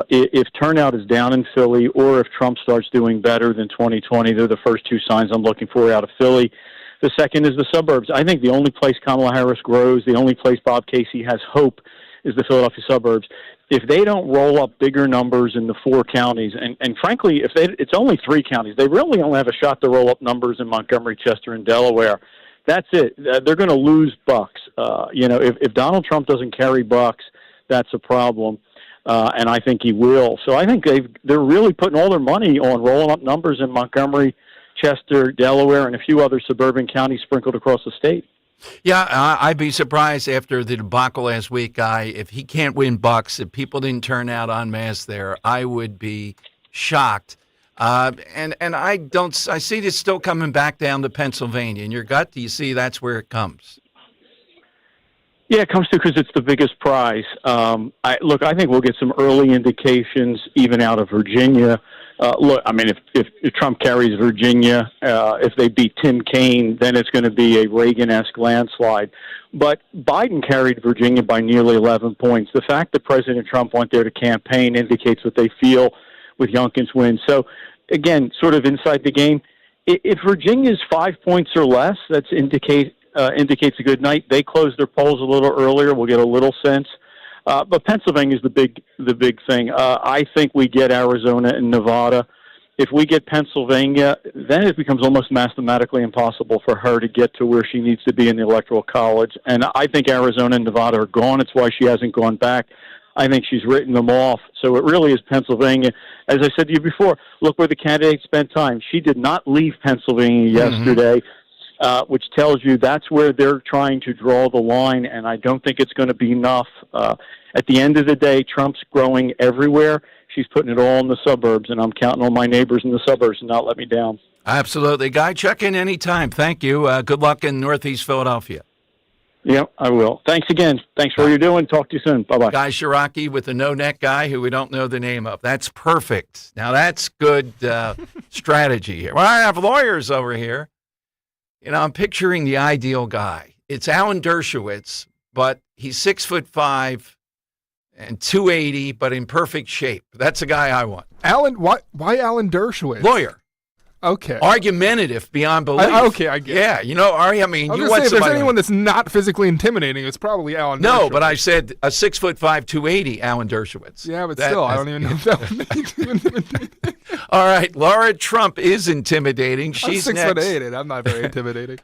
if turnout is down in Philly or if Trump starts doing better than 2020, they're the first two signs I'm looking for out of Philly. The second is the suburbs. I think the only place Kamala Harris grows, the only place Bob Casey has hope is the Philadelphia suburbs. If they don't roll up bigger numbers in the four counties, and frankly, it's only three counties, they really only have a shot to roll up numbers in Montgomery, Chester, and Delaware. That's it. They're going to lose Bucks. You know, if Donald Trump doesn't carry Bucks, that's a problem, and I think he will. So I think they're really putting all their money on rolling up numbers in Montgomery, Chester, Delaware, and a few other suburban counties sprinkled across the state. Yeah, I'd be surprised after the debacle last week, Guy, if he can't win Bucks, if people didn't turn out en masse there, I would be shocked. And I see this still coming back down to Pennsylvania. In your gut, do you see that's where it comes? Yeah, it comes to because it's the biggest prize. I think we'll get some early indications even out of Virginia. Look, I mean, if Trump carries Virginia, if they beat Tim Kaine, then it's going to be a Reagan-esque landslide. But Biden carried Virginia by nearly 11 points. The fact that President Trump went there to campaign indicates what they feel with Youngkin's win. So, again, sort of inside the game, if Virginia's 5 points or less, that indicates a good night. They close their polls a little earlier. We'll get a little sense. But Pennsylvania is the big thing. I think we get Arizona and Nevada. If we get Pennsylvania, then it becomes almost mathematically impossible for her to get to where she needs to be in the Electoral College. And I think Arizona and Nevada are gone. It's why she hasn't gone back. I think she's written them off. So it really is Pennsylvania. As I said to you before, look where the candidates spent time. She did not leave Pennsylvania yesterday. Which tells you that's where they're trying to draw the line, and I don't think it's going to be enough. At the end of the day, Trump's growing everywhere. She's putting it all in the suburbs, and I'm counting on my neighbors in the suburbs to not let me down. Absolutely. Guy, check in anytime. Thank you. Good luck in Northeast Philadelphia. Yeah, I will. Thanks again. Thanks for what you're doing. Talk to you soon. Bye-bye. Guy Shiraki with the no-neck guy who we don't know the name of. That's perfect. Now, that's good strategy here. Well, I have lawyers over here. You know, I'm picturing the ideal guy. It's Alan Dershowitz, but he's 6'5" and 280, but in perfect shape. That's the guy I want. Alan, why Alan Dershowitz? Lawyer. Okay. Argumentative beyond belief. I get it. Yeah, you know, I mean, I was you want say, if there's anyone that's that's not physically intimidating, it's probably Alan Dershowitz. No, but I said a 6'5", 280 Alan Dershowitz. Yeah, but still, I don't even know if that would make All right, Laura Trump is intimidating. She's I'm 6'8", next. and I'm not very intimidating.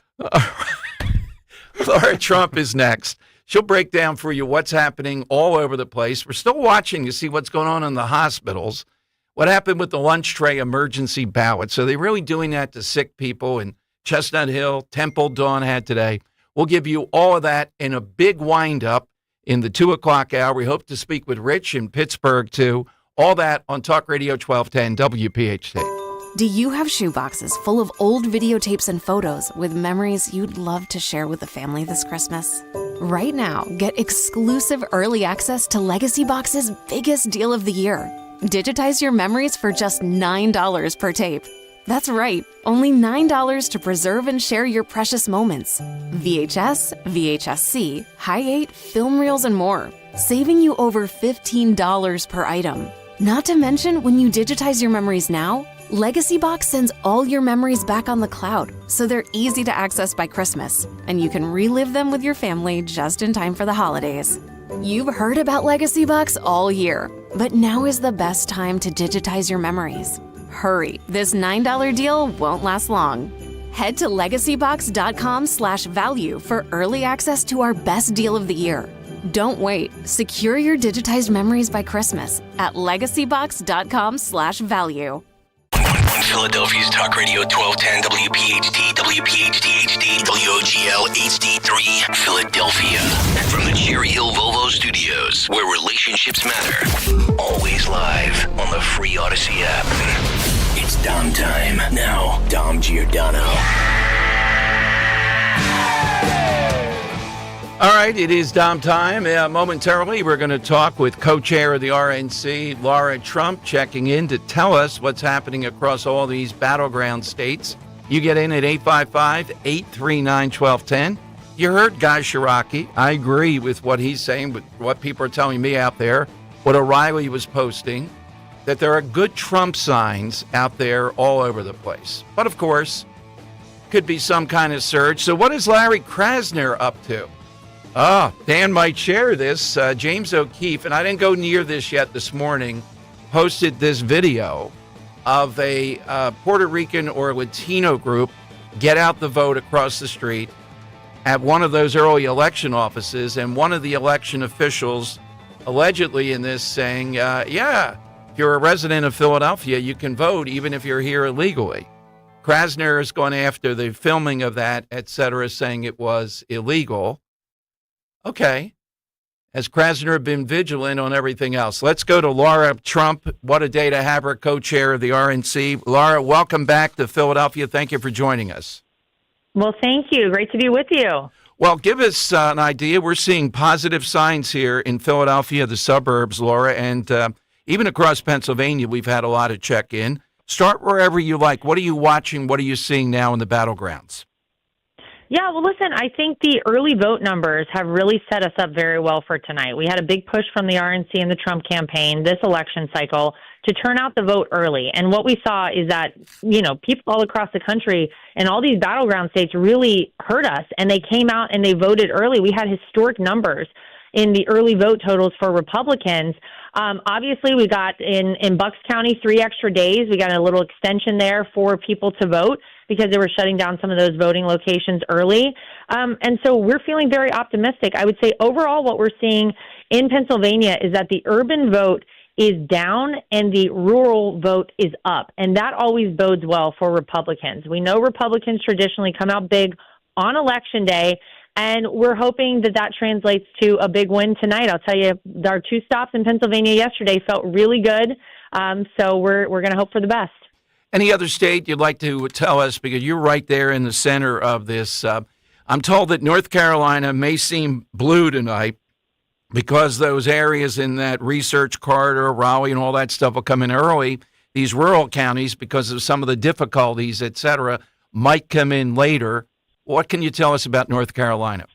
Laura Trump is next. She'll break down for you what's happening all over the place. We're still watching to see what's going on in the hospitals. What happened with the lunch tray emergency ballot? So they're really doing that to sick people in Chestnut Hill, Temple, Dawn had today. We'll give you all of that in a big wind-up in the 2 o'clock hour. We hope to speak with Rich in Pittsburgh, too. All that on Talk Radio 1210 WPHT. Do you have shoeboxes full of old videotapes and photos with memories you'd love to share with the family this Christmas? Right now, get exclusive early access to Legacy Box's biggest deal of the year. Digitize your memories for just $9 per tape. That's right, only $9 to preserve and share your precious moments. VHS, VHS-C, Hi-8, film reels, and more, saving you over $15 per item. Not to mention, when you digitize your memories now, Legacy Box sends all your memories back on the cloud, so they're easy to access by Christmas, and you can relive them with your family just in time for the holidays. You've heard about Legacy Box all year, but now is the best time to digitize your memories. Hurry, this $9 deal won't last long. Head to legacybox.com/value for early access to our best deal of the year. Don't wait. Secure your digitized memories by Christmas at legacybox.com/value. Philadelphia's Talk Radio 1210 WPHT, WPHT HD, WOGL HD3, Philadelphia. From the Cherry Hill Volvo Studios, where relationships matter. Always live on the free Odyssey app. It's Dom time. Now, Dom Giordano. All right, it is Dom time. Momentarily, we're going to talk with co-chair of the RNC, Laura Trump, checking in to tell us what's happening across all these battleground states. You get in at 855-839-1210. You heard Guy Shiraki. I agree with what he's saying, with what people are telling me out there, what O'Reilly was posting, that there are good Trump signs out there all over the place. But, of course, could be some kind of surge. So what is Larry Krasner up to? Dan might share this. James O'Keefe, and I didn't go near this yet this morning, posted this video of a Puerto Rican or Latino group get out the vote across the street at one of those early election offices, and one of the election officials allegedly in this saying, if you're a resident of Philadelphia, you can vote even if you're here illegally. Krasner has gone after the filming of that, et cetera, saying it was illegal. Okay. Has Krasner been vigilant on everything else? Let's go to Laura Trump. What a day to have her, co-chair of the RNC. Laura, welcome back to Philadelphia. Thank you for joining us. Well, thank you. Great to be with you. Well, give us an idea. We're seeing positive signs here in Philadelphia, the suburbs, Laura, and even across Pennsylvania, we've had a lot of check-in. Start wherever you like. What are you watching? What are you seeing now in the battlegrounds? Yeah, well, listen, I think the early vote numbers have really set us up very well for tonight. We had a big push from the RNC and the Trump campaign this election cycle to turn out the vote early. And what we saw is that, people all across the country and all these battleground states really heard us, and they came out and they voted early. We had historic numbers in the early vote totals for Republicans. Obviously, we got in Bucks County 3 extra days. We got a little extension there for people to vote because they were shutting down some of those voting locations early. And so we're feeling very optimistic. I would say overall what we're seeing in Pennsylvania is that the urban vote is down and the rural vote is up. And that always bodes well for Republicans. We know Republicans traditionally come out big on Election Day, and we're hoping that that translates to a big win tonight. I'll tell you, our 2 stops in Pennsylvania yesterday felt really good. So we're going to hope for the best. Any other state you'd like to tell us, because you're right there in the center of this? I'm told that North Carolina may seem blue tonight because those areas in that research corridor, Raleigh and all that stuff will come in early. These rural counties, because of some of the difficulties, et cetera, might come in later. What can you tell us about North Carolina?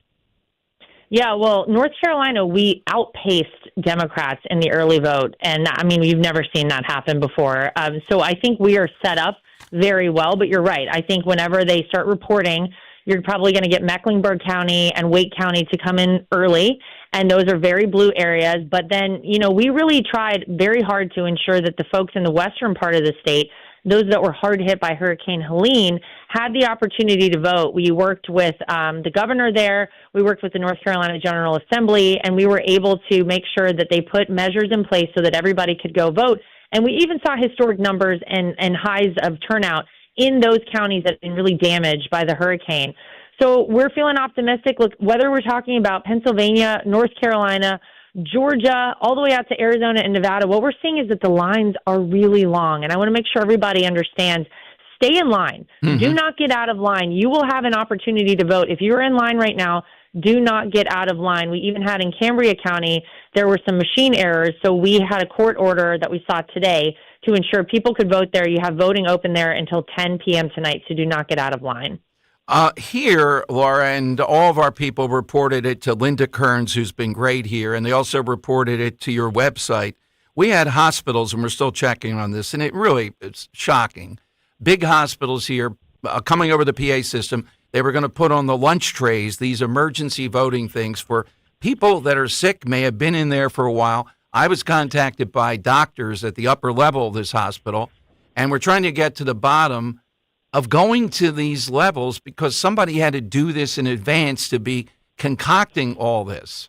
Yeah, well, North Carolina, we outpaced Democrats in the early vote. And, we've never seen that happen before. So I think we are set up very well. But you're right. I think whenever they start reporting, you're probably going to get Mecklenburg County and Wake County to come in early. and those are very blue areas. But then, we really tried very hard to ensure that the folks in the western part of the state, those that were hard hit by Hurricane Helene, had the opportunity to vote. We worked with the governor there. We worked with the North Carolina General Assembly, and we were able to make sure that they put measures in place so that everybody could go vote. And we even saw historic numbers and highs of turnout in those counties that have been really damaged by the hurricane. So we're feeling optimistic. Look, whether we're talking about Pennsylvania, North Carolina, Georgia, all the way out to Arizona and Nevada, what we're seeing is that the lines are really long. And I want to make sure everybody understands, stay in line. Mm-hmm. Do not get out of line. You will have an opportunity to vote. If you're in line right now, do not get out of line. We even had in Cambria County, there were some machine errors. So we had a court order that we saw today to ensure people could vote there. You have voting open there until 10 p.m. tonight, so do not get out of line. Here, Laura, and all of our people reported it to Linda Kearns, who's been great here, and they also reported it to your website. We had hospitals, and we're still checking on this, and it's shocking. Big hospitals here coming over the PA system. They were going to put on the lunch trays, these emergency voting things for people that are sick, may have been in there for a while. I was contacted by doctors at the upper level of this hospital, and we're trying to get to the bottom of going to these levels because somebody had to do this in advance to be concocting all this.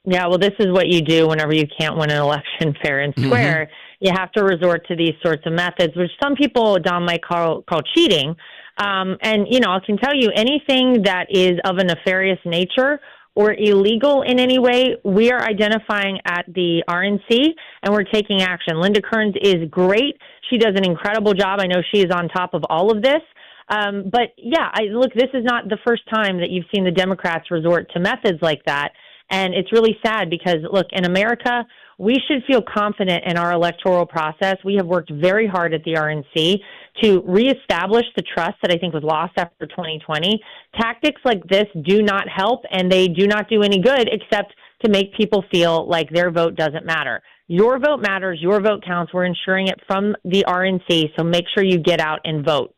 Yeah, well, this is what you do whenever you can't win an election fair and square. Mm-hmm. You have to resort to these sorts of methods, which some people, Don, might call cheating. And, I can tell you anything that is of a nefarious nature or illegal in any way, we are identifying at the RNC and we're taking action. Linda Kearns is great. She does an incredible job. I know she is on top of all of this. But yeah, look, this is not the first time that you've seen the Democrats resort to methods like that. And it's really sad because, look, in America, we should feel confident in our electoral process. We have worked very hard at the RNC to reestablish the trust that I think was lost after 2020. Tactics like this do not help, and they do not do any good except to make people feel like their vote doesn't matter. Your vote matters. Your vote counts. We're ensuring it from the RNC, so make sure you get out and vote.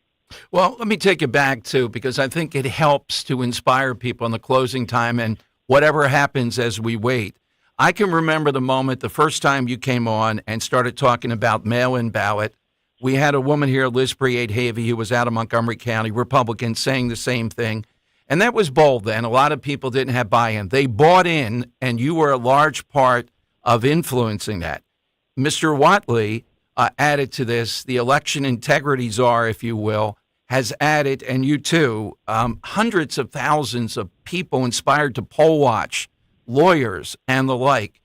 Well, let me take it back, too, because I think it helps to inspire people in the closing time and whatever happens as we wait. I can remember the moment the first time you came on and started talking about mail-in ballot. We had a woman here, Liz Priate-Havey, who was out of Montgomery County, Republican, saying the same thing. And that was bold then. A lot of people didn't have buy-in. They bought in, and you were a large part of influencing that. Mr. Whatley added to this, the election integrity czar, if you will, has added, and you too, hundreds of thousands of people inspired to poll watch, lawyers, and the like.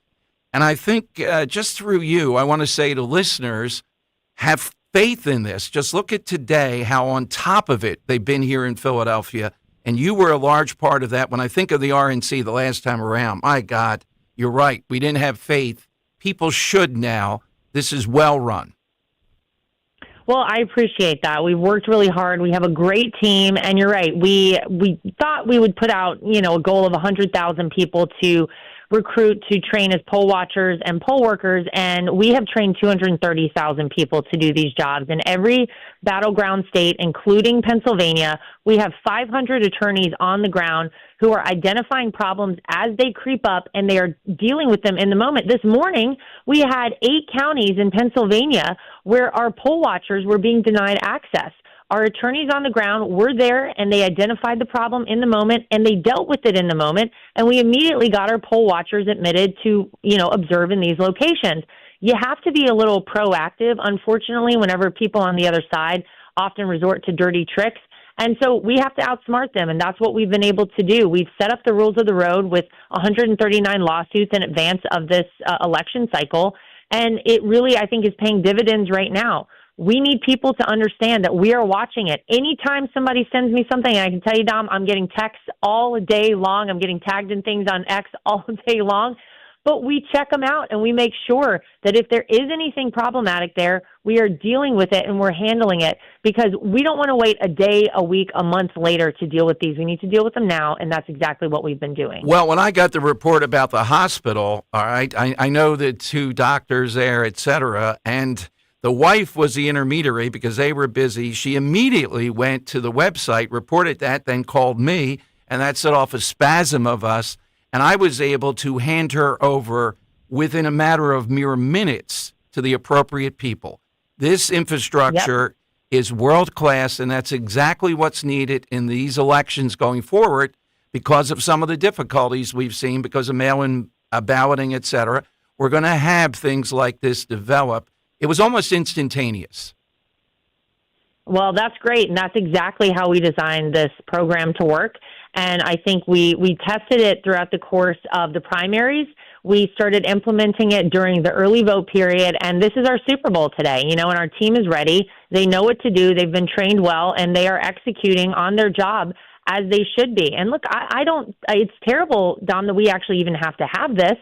And I think just through you, I want to say to listeners, have faith in this. Just look at today, how on top of it they've been here in Philadelphia. And you were a large part of that. When I think of the RNC the last time around, my God, you're right. We didn't have faith. People should now. This is well run. Well, I appreciate that. We've worked really hard. We have a great team, and you're right. We thought we would put out, a goal of 100,000 people to recruit to train as poll watchers and poll workers, and we have trained 230,000 people to do these jobs. In every battleground state, including Pennsylvania, we have 500 attorneys on the ground who are identifying problems as they creep up, and they are dealing with them in the moment. This morning, we had 8 counties in Pennsylvania where our poll watchers were being denied access. Our attorneys on the ground were there, and they identified the problem in the moment, and they dealt with it in the moment, and we immediately got our poll watchers admitted to, observe in these locations. You have to be a little proactive, unfortunately, whenever people on the other side often resort to dirty tricks. And so we have to outsmart them, and that's what we've been able to do. We've set up the rules of the road with 139 lawsuits in advance of this election cycle, and it really, I think, is paying dividends right now. We need people to understand that we are watching it. Anytime somebody sends me something, and I can tell you, Dom, I'm getting texts all day long. I'm getting tagged in things on X all day long. But we check them out, and we make sure that if there is anything problematic there, we are dealing with it and we're handling it, because we don't want to wait a day, a week, a month later to deal with these. We need to deal with them now, and that's exactly what we've been doing. Well, when I got the report about the hospital, all right, I know the 2 doctors there, et cetera, and the wife was the intermediary because they were busy. She immediately went to the website, reported that, then called me, and that set off a spasm of us. and I was able to hand her over within a matter of mere minutes to the appropriate people. This infrastructure is world-class, and that's exactly what's needed in these elections going forward because of some of the difficulties we've seen because of mail-in balloting, et cetera. We're going to have things like this develop. It was almost instantaneous. Well, that's great, and that's exactly how we designed this program to work. And I think we tested it throughout the course of the primaries. We started implementing it during the early vote period, and this is our Super Bowl today, and our team is ready. They know what to do. They've been trained well, and they are executing on their job as they should be. And look, it's terrible, Dom, that we actually even have to have this.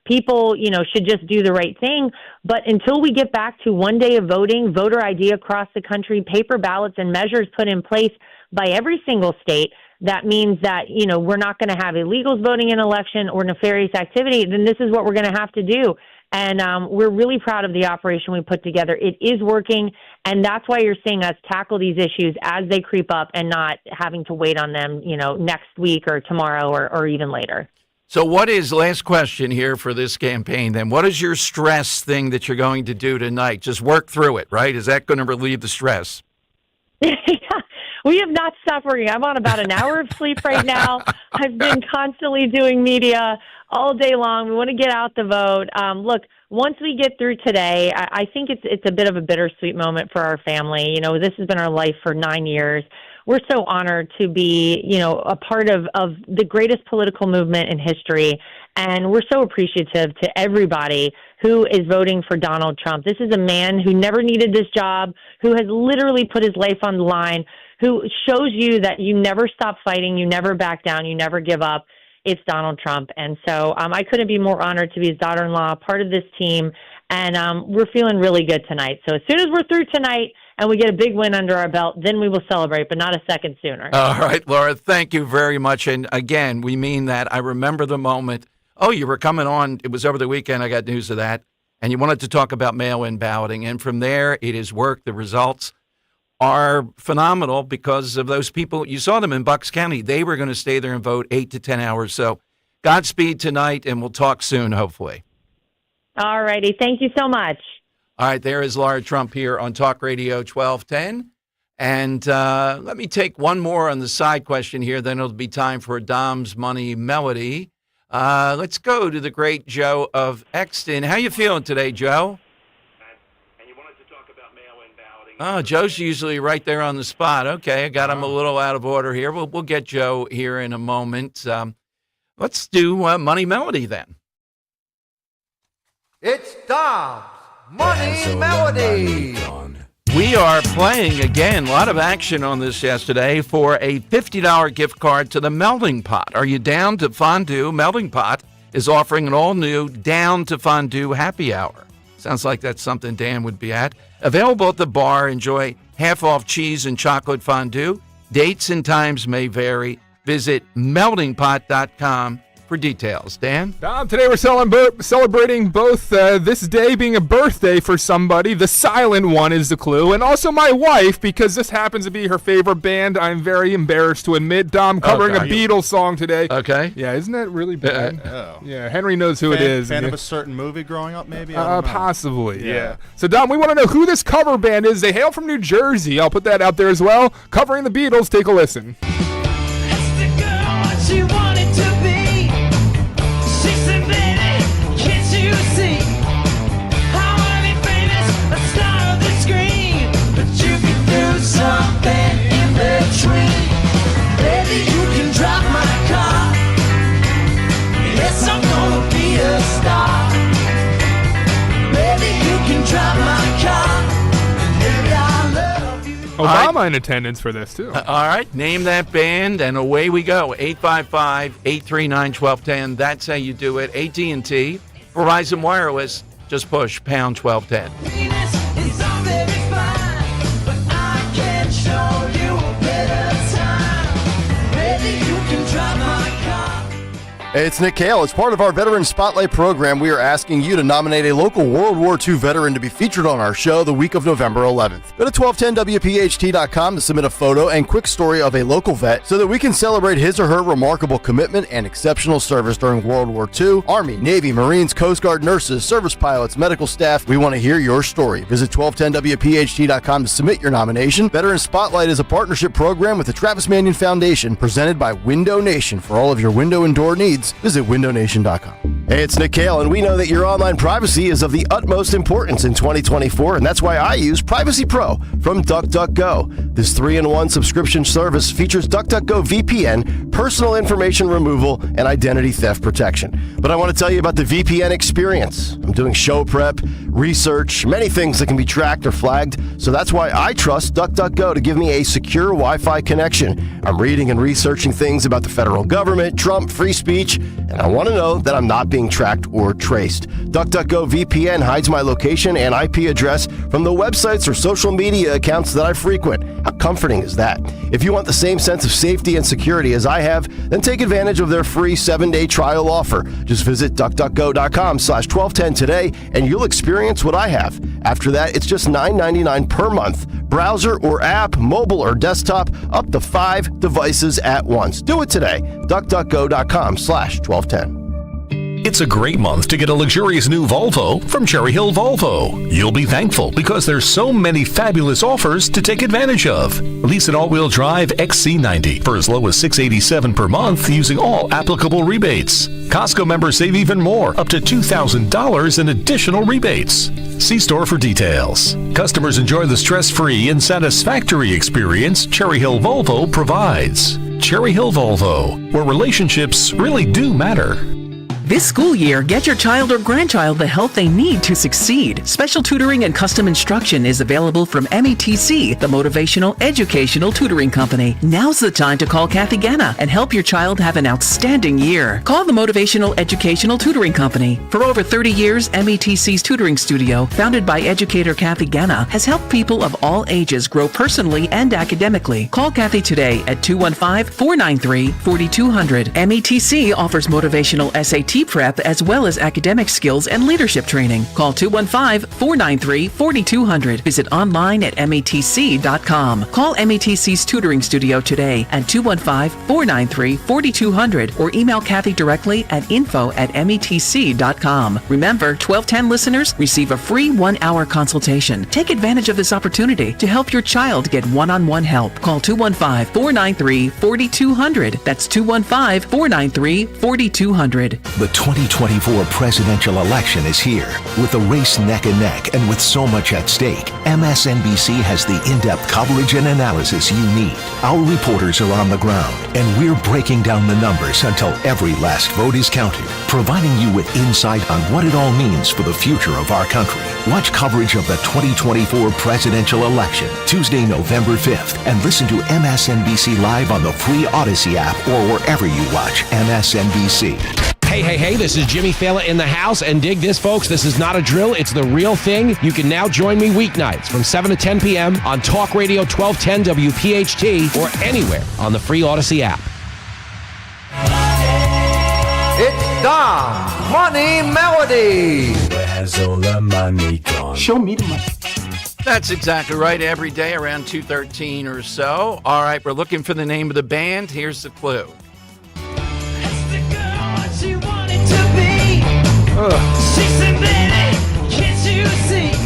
People, should just do the right thing. But until we get back to one day of voting, voter ID across the country, paper ballots and measures put in place by every single state, that means that, we're not going to have illegals voting in election or nefarious activity, then this is what we're going to have to do. And we're really proud of the operation we put together. It is working, and that's why you're seeing us tackle these issues as they creep up and not having to wait on them, next week or tomorrow or even later. So what is, last question here for this campaign then, what is your stress thing that you're going to do tonight? Just work through it, right? Is that going to relieve the stress? We have not stopped working. I'm on about an hour of sleep right now. I've been constantly doing media all day long. We want to get out the vote. Look, once we get through today, I think it's a bit of a bittersweet moment for our family. This has been our life for 9 years. We're so honored to be, a part of the greatest political movement in history. And we're so appreciative to everybody who is voting for Donald Trump. This is a man who never needed this job, who has literally put his life on the line, who shows you that you never stop fighting, you never back down, you never give up. It's Donald Trump. And so I couldn't be more honored to be his daughter-in-law, part of this team. And we're feeling really good tonight. So as soon as we're through tonight and we get a big win under our belt, then we will celebrate, but not a second sooner. All right, Laura, thank you very much. And again, we mean that. I remember the moment. Oh, you were coming on. It was over the weekend. I got news of that. And you wanted to talk about mail-in balloting. And from there, it has worked. The results are phenomenal because of those people. You saw them in Bucks County. They were going to stay there and vote 8 to 10 hours. So Godspeed tonight, and we'll talk soon, hopefully. All righty. Thank you so much. All right, there is Laura Trump here on Talk Radio 1210. And let me take one more on the side question here. Then it'll be time for Dom's Money Melody. Let's go to the great Joe of Exton. How you feeling today, Joe? Oh, Joe's usually right there on the spot. Okay, I got him a little out of order here. We'll get Joe here in a moment. Let's do Money Melody then. It's Dom's Money Melody. We are playing again. A lot of action on this yesterday for a $50 gift card to the Melting Pot. Are you down to fondue? Melting Pot is offering an all-new Down to Fondue happy hour. Sounds like that's something Dan would be at. Available at the bar. Enjoy half-off cheese and chocolate fondue. Dates and times may vary. Visit meltingpot.com for details. Dan? Dom, today we're celebrating both this day being a birthday for somebody. The silent one is the clue. And also my wife, because this happens to be her favorite band. I'm very embarrassed to admit. Dom covering a Beatles song today. Okay. Yeah, isn't that really bad? Oh. Yeah, Henry knows who it is. Fan of a certain movie growing up, maybe? I don't know. Possibly, yeah. So, Dom, we want to know who this cover band is. They hail from New Jersey. I'll put that out there as well. Covering the Beatles. Take a listen. She wanted to be. She said, baby, can't you see? I wanna be famous, a star of the screen. But you can do something in between. Baby, you can drive my car. Yes, I'm gonna be a star. Baby, you can drive my car. Baby, I love you. Obama in attendance for this, too. All right, name that band, and away we go. 855-839-1210. That's how you do it. AT&T, Verizon Wireless. Just push pound 1210. Venus is all very fine, but I can show you a better time. Baby, you can drive my car. Hey, it's Nick Kale. As part of our Veteran Spotlight program, we are asking you to nominate a local World War II veteran to be featured on our show the week of November 11th. Go to 1210WPHT.com to submit a photo and quick story of a local vet so that we can celebrate his or her remarkable commitment and exceptional service during World War II. Army, Navy, Marines, Coast Guard, nurses, service pilots, medical staff, we want to hear your story. Visit 1210WPHT.com to submit your nomination. Veteran Spotlight is a partnership program with the Travis Manion Foundation presented by Window Nation. For all of your window and door needs, visit windownation.com. Hey, it's Nick Kale, and we know that your online privacy is of the utmost importance in 2024, and that's why I use Privacy Pro from DuckDuckGo. This 3-in-1 subscription service features DuckDuckGo VPN, personal information removal, and identity theft protection. But I want to tell you about the VPN experience. I'm doing show prep, research, many things that can be tracked or flagged, so that's why I trust DuckDuckGo to give me a secure Wi-Fi connection. I'm reading and researching things about the federal government, Trump, free speech, and I want to know that I'm not being tracked or traced. DuckDuckGo VPN hides my location and IP address from the websites or social media accounts that I frequent. How comforting is that? If you want the same sense of safety and security as I have, then take advantage of their free 7-day trial offer. Just visit DuckDuckGo.com/1210 today, and you'll experience what I have. After that, it's just $9.99 per month. Browser or app, mobile or desktop, up to 5 devices at once. Do it today. DuckDuckGo.com/1210. It's a great month to get a luxurious new Volvo from Cherry Hill Volvo. You'll be thankful because there's so many fabulous offers to take advantage of. Lease an all-wheel drive XC90 for as low as $687 per month using all applicable rebates. Costco members save even more, up to $2,000 in additional rebates. See store for details. Customers enjoy the stress-free and satisfactory experience Cherry Hill Volvo provides. Cherry Hill Volvo, where relationships really do matter. This school year, get your child or grandchild the help they need to succeed. Special tutoring and custom instruction is available from METC, the Motivational Educational Tutoring Company. Now's the time to call Kathy Ganna and help your child have an outstanding year. Call the Motivational Educational Tutoring Company. For over 30 years, METC's tutoring studio, founded by educator Kathy Ganna, has helped people of all ages grow personally and academically. Call Kathy today at 215-493-4200. METC offers motivational SAT prep as well as academic skills and leadership training. Call 215-493-4200. Visit online at METC.com. Call METC's tutoring studio today at 215-493-4200 or email Kathy directly at info@METC.com. Remember, 1210 listeners receive a free 1-hour consultation. Take advantage of this opportunity to help your child get one-on-one help. Call 215-493-4200. That's 215-493-4200. The 2024 presidential election is here. With the race neck and neck and with so much at stake, MSNBC has the in-depth coverage and analysis you need. Our reporters are on the ground, and we're breaking down the numbers until every last vote is counted, providing you with insight on what it all means for the future of our country. Watch coverage of the 2024 presidential election Tuesday, November 5th, and listen to MSNBC Live on the free Odyssey app or wherever you watch MSNBC. Hey, this is Jimmy Fallon in the house, and dig this, folks. This is not a drill. It's the real thing. You can now join me weeknights from 7 to 10 p.m. on Talk Radio 1210 WPHT or anywhere on the free Odyssey app. It's Dom Money Melody. Where's all the money gone? Show me the money. That's exactly right. Every day around 2:13 or so. All right, we're looking for the name of the band. Here's the clue.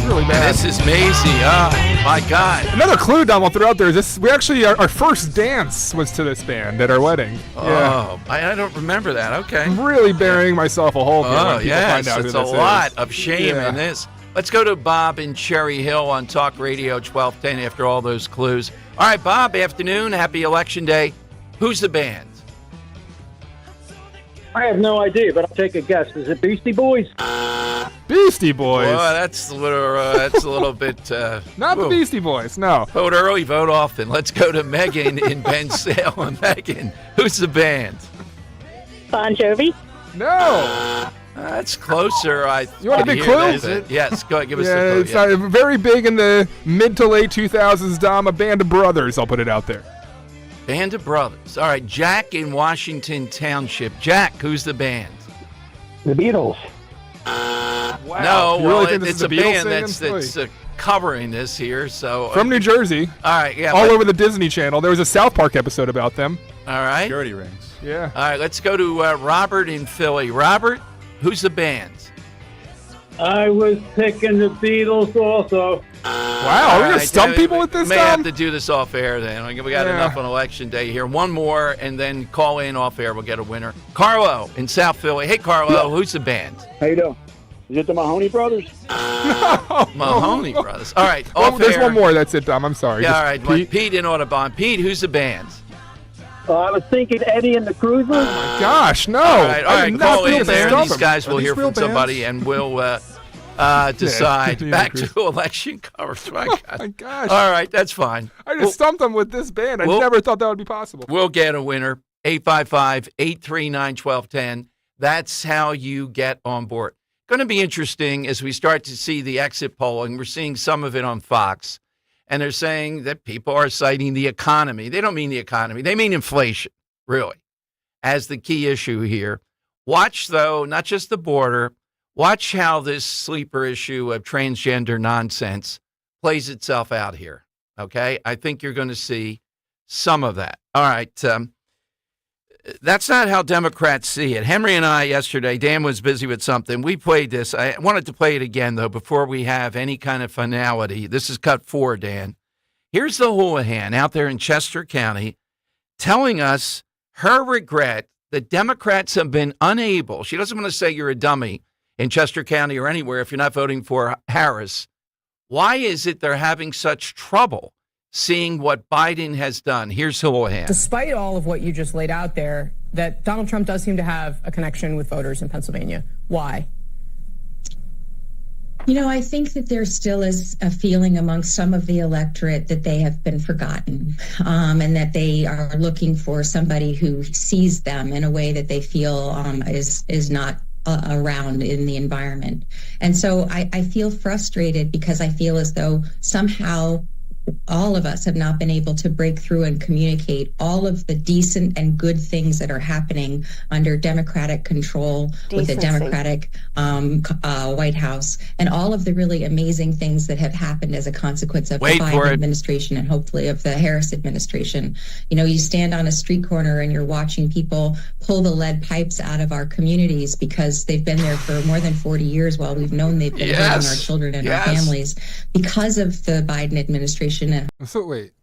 Really bad. This is Maisie. Oh, my God. Another clue, Dom, I'll throw out there. We actually, our first dance was to this band at our wedding. Oh, I don't remember that. Okay. I'm really burying myself a hole here when people yes, find out who it's this a lot is. of shame in this. Let's go to Bob in Cherry Hill on Talk Radio 1210 after all those clues. All right, Bob, afternoon. Happy Election Day. Who's the band? I have no idea, but I'll take a guess. Is it Beastie Boys? Beastie Boys? Well, that's a little bit... Not the Beastie Boys, no. Vote early, vote often. Let's go to Megan in Ben Salem. Megan, who's the band? Bon Jovi? No. That's closer. You want a big clue? Yes, go ahead, give us the clue. It's very big in the mid to late 2000s, Dom. A band of brothers, I'll put it out there. Band of Brothers. All right, Jack in Washington Township. Jack, who's the band? The Beatles. Wow. No, You really well, think this it's is a the Beatles band singing? that's covering this here. So From New Jersey. All right, yeah. All over the Disney Channel. There was a South Park episode about them. All right. Security rings. Yeah. All right, let's go to Robert in Philly. Robert, who's the band? I was picking the Beatles also. Wow, are we going to stump people with this, May Tom? have to do this off air then. We got Yeah. enough on election day here. One more, and then call in off air. We'll get a winner. Carlo in South Philly. Hey, Carlo, who's the band? How you doing? Is it the Mahoney Brothers? Mahoney Brothers. All right, Well, off there's air. one more. That's it, Tom. I'm sorry. Yeah, Just all right. Pete. Pete in Audubon. Pete, who's the band? I was thinking Eddie and the Cruisers. Oh, my gosh, no. All right, I did not call think in of there. stump These him. guys will Are hear these real from somebody, and we'll decide. Yeah, Back Cruz. to election coverage. My Oh, God. my gosh. All right, that's fine. I just stumped them with this band. I never thought that would be possible. We'll get a winner. 855-839-1210. That's how you get on board. Going to be interesting as we start to see the exit polling. We're seeing some of it on Fox, and they're saying that people are citing the economy. They don't mean the economy. They mean inflation, really, as the key issue here. Watch, though, not just the border. Watch how this sleeper issue of transgender nonsense plays itself out here, okay? I think you're going to see some of that. All right. That's not how Democrats see it. Henry and I yesterday, Dan was busy with something. We played this. I wanted to play it again, though, before we have any kind of finality. This is cut 4, Dan. Here's the Houlihan out there in Chester County telling us her regret that Democrats have been unable. She doesn't want to say you're a dummy in Chester County or anywhere if you're not voting for Harris. Why is it they're having such trouble seeing what Biden has done? Here's Houlihan. Despite all of what you just laid out there, that Donald Trump does seem to have a connection with voters in Pennsylvania. Why? You know, I think that there still is a feeling among some of the electorate that they have been forgotten, and that they are looking for somebody who sees them in a way that they feel is not around in the environment. And so I feel frustrated because I feel as though somehow all of us have not been able to break through and communicate all of the decent and good things that are happening under Democratic control with a Democratic White House, and all of the really amazing things that have happened as a consequence of the Biden administration and hopefully of the Harris administration. You know, you stand on a street corner and you're watching people pull the lead pipes out of our communities because they've been there for more than 40 years while we've known they've been hurting our children and our families because of the Biden administration. So wait,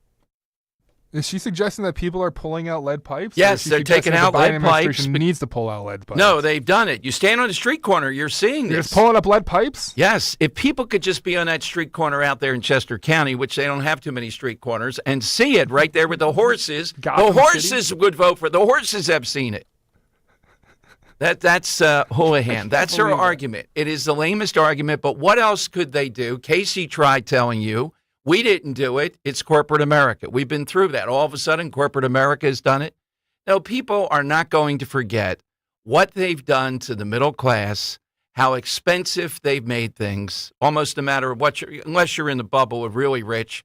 is she suggesting that people are pulling out lead pipes? Yes, they're taking out lead pipes. Needs to pull out lead pipes. No, they've done it. You stand on the street corner, you're seeing You're this. just pulling up lead pipes? Yes. If people could just be on that street corner out there in Chester County, which they don't have too many street corners, and see it right there with the horses, Gotham the horses City? would vote for it. The horses have seen it. That's Houlihan. That's her argument. It is the lamest argument, but what else could they do? Casey tried telling you. We didn't do it. It's corporate America. We've been through that. All of a sudden, corporate America has done it. No, people are not going to forget what they've done to the middle class, how expensive they've made things, almost no matter what unless you're in the bubble of really rich,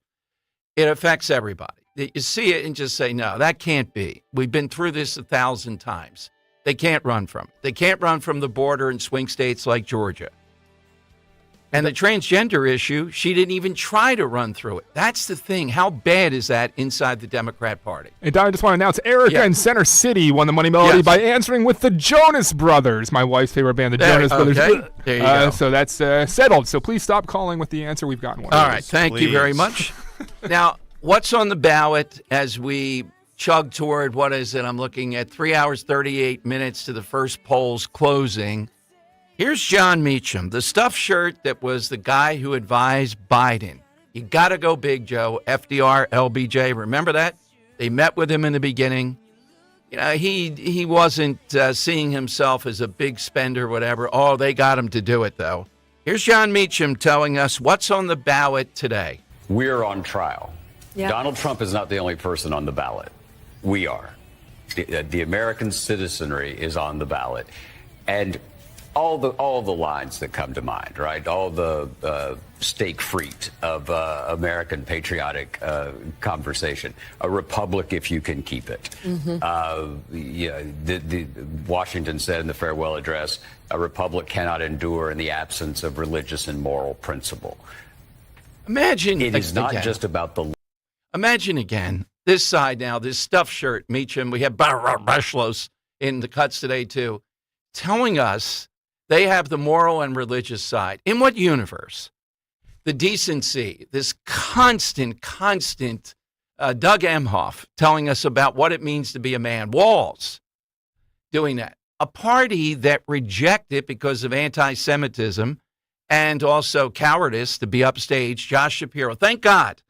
it affects everybody. You see it and just say, no, that can't be. We've been through this 1,000 times. They can't run from it. They can't run from the border in swing states like Georgia. And the transgender issue, she didn't even try to run through it. That's the thing. How bad is that inside the Democrat Party? Hey, Don, I just want to announce Erica in Center City won the Money Melody by answering with the Jonas Brothers, my wife's favorite band, the Jonas Brothers. There you go. So that's settled. So please stop calling with the answer. We've gotten one. All right. Thank you very much. Now, what's on the ballot as we chug toward, what is it? I'm looking at 3 hours, 38 minutes to the first polls closing. Here's John Meacham, the stuffed shirt that was the guy who advised Biden. You got to go big, Joe. FDR, LBJ, remember that? They met with him in the beginning. You know, he wasn't seeing himself as a big spender, whatever. Oh, they got him to do it, though. Here's John Meacham telling us what's on the ballot today. We're on trial. Yep. Donald Trump is not the only person on the ballot. We are. The American citizenry is on the ballot. And all the lines that come to mind, right? All the stake freaked of American patriotic conversation. A republic if you can keep it. The Washington said in the farewell address, a republic cannot endure in the absence of religious and moral principle. Imagine it is not just about the. Imagine again this side now, this stuffed shirt, Meacham. We have Bashlos in the cuts today too, telling us they have the moral and religious side. In what universe? The decency, this constant Doug Emhoff telling us about what it means to be a man. Walls doing that. A party that rejected because of anti-Semitism and also cowardice to be upstage, Josh Shapiro. Thank God.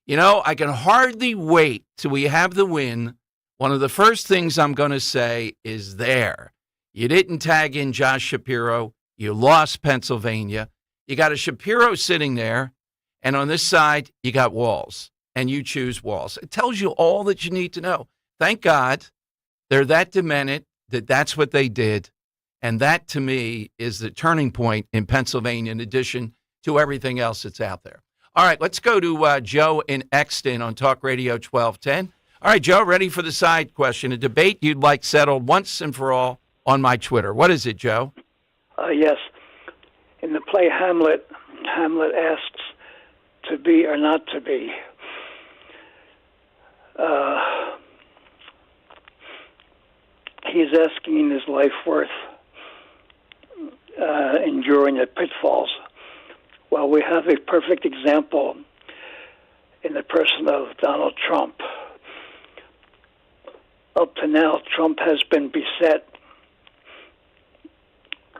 You know, I can hardly wait till we have the win. One of the first things I'm going to say is there. You didn't tag in Josh Shapiro. You lost Pennsylvania. You got a Shapiro sitting there, and on this side, you got Walz, and you choose Walz. It tells you all that you need to know. Thank God they're that demented that that's what they did, and that, to me, is the turning point in Pennsylvania in addition to everything else that's out there. All right, let's go to Joe in Exton on Talk Radio 1210. All right, Joe, ready for the side question, a debate you'd like settled once and for all on my Twitter. What is it, Joe? Yes. In the play Hamlet, Hamlet asks to be or not to be. He's asking his life worth enduring the pitfalls. Well, we have a perfect example in the person of Donald Trump. Up to now, Trump has been beset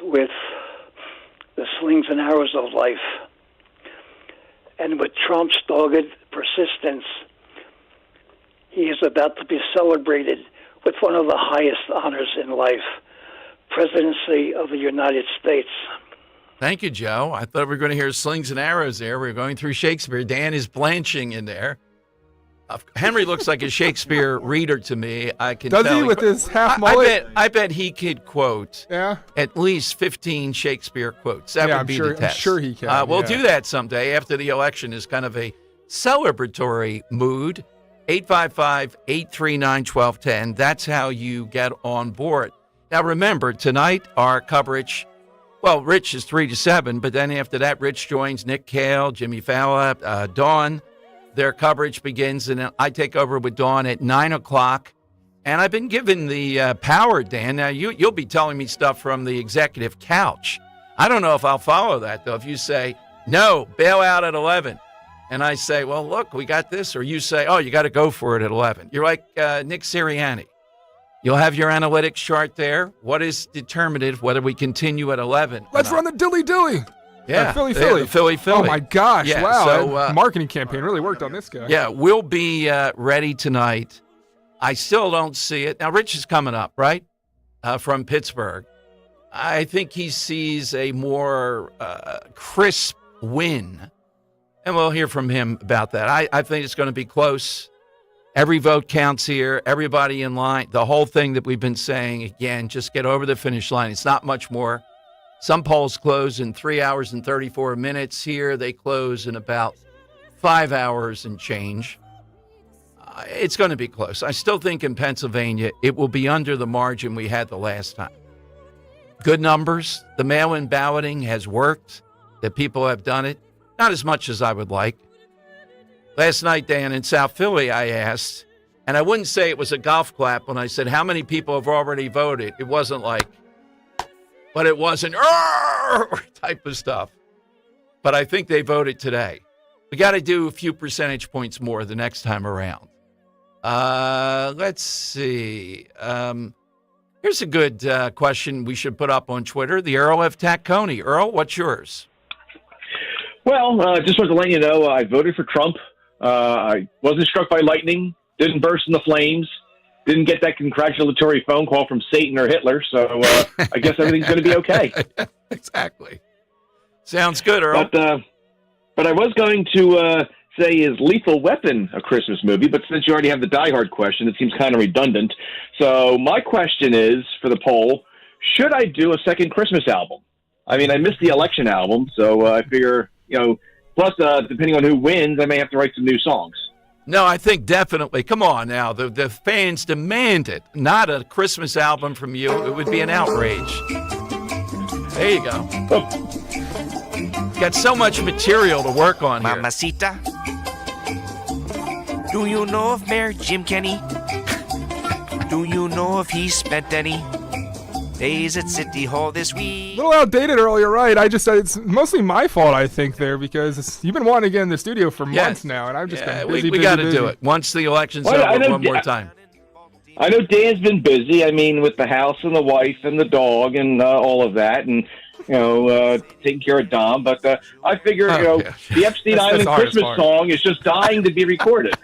with the slings and arrows of life. And with Trump's dogged persistence, he is about to be celebrated with one of the highest honors in life, presidency of the United States. Thank you, Joe. I thought we were going to hear slings and arrows there. We were going through Shakespeare. Dan is blanching in there. Henry looks like a Shakespeare reader to me. I can tell. Does he with his half mullet? I bet he could quote at least 15 Shakespeare quotes. That would be the test. I'm sure he can. We'll do that someday after the election is kind of a celebratory mood. 855-839-1210. That's how you get on board. Now, remember, tonight our coverage, well, Rich is 3 to 7, but then after that, Rich joins Nick Cale, Jimmy Fallon, Dawn. Their coverage begins, and I take over with Dawn at 9 o'clock. And I've been given the power, Dan. Now, you'll be telling me stuff from the executive couch. I don't know if I'll follow that, though. If you say, no, bail out at 11, and I say, well, look, we got this, or you say, oh, you got to go for it at 11. You're like Nick Sirianni. You'll have your analytics chart there. What is determinative whether we continue at 11? Let's run the dilly-dilly. Yeah, Philly. Philly. Oh, my gosh. Yeah, wow. So, that marketing campaign really worked on this guy. Yeah, we'll be ready tonight. I still don't see it. Now, Rich is coming up, right, from Pittsburgh. I think he sees a more crisp win, and we'll hear from him about that. I think it's going to be close. Every vote counts here. Everybody in line. The whole thing that we've been saying, again, just get over the finish line. It's not much more. Some polls close in 3 hours and 34 minutes. Here, they close in about 5 hours and change. It's going to be close. I still think in Pennsylvania, it will be under the margin we had the last time. Good numbers. The mail-in balloting has worked. The people have done it. Not as much as I would like. Last night, Dan, in South Philly, I asked, and I wouldn't say it was a golf clap when I said, how many people have already voted? It wasn't like, but it wasn't type of stuff. But I think they voted today. We got to do a few percentage points more the next time around. Let's see. Here's a good question we should put up on Twitter. The Earl of Tacony. Earl, what's yours? Well, just wanted to let you know I voted for Trump. I wasn't struck by lightning, didn't burst in the flames, didn't get that congratulatory phone call from Satan or Hitler, so I guess everything's going to be okay. Exactly. Sounds good, Earl. But I was going to say, is Lethal Weapon a Christmas movie? But since you already have the Die Hard question, it seems kind of redundant. So my question is, for the poll, should I do a second Christmas album? I mean, I missed the election album, so I figure, Plus, depending on who wins, I may have to write some new songs. No, I think definitely. Come on now. The fans demand it. Not a Christmas album from you. It would be an outrage. There you go. Got so much material to work on here. Mamacita, do you know if Mayor Jim Kenney? Do you know if he spent any days at City Hall this week? A little outdated earlier, right? It's mostly my fault, I think, there, because you've been wanting to get in the studio for months now, and I've just been busy. We got to do it once the election's over. One more time. I know Dan's been busy. I mean, with the house and the wife and the dog and all of that, and taking care of Dom. But I figure, the Epstein Island Christmas song is just dying to be recorded.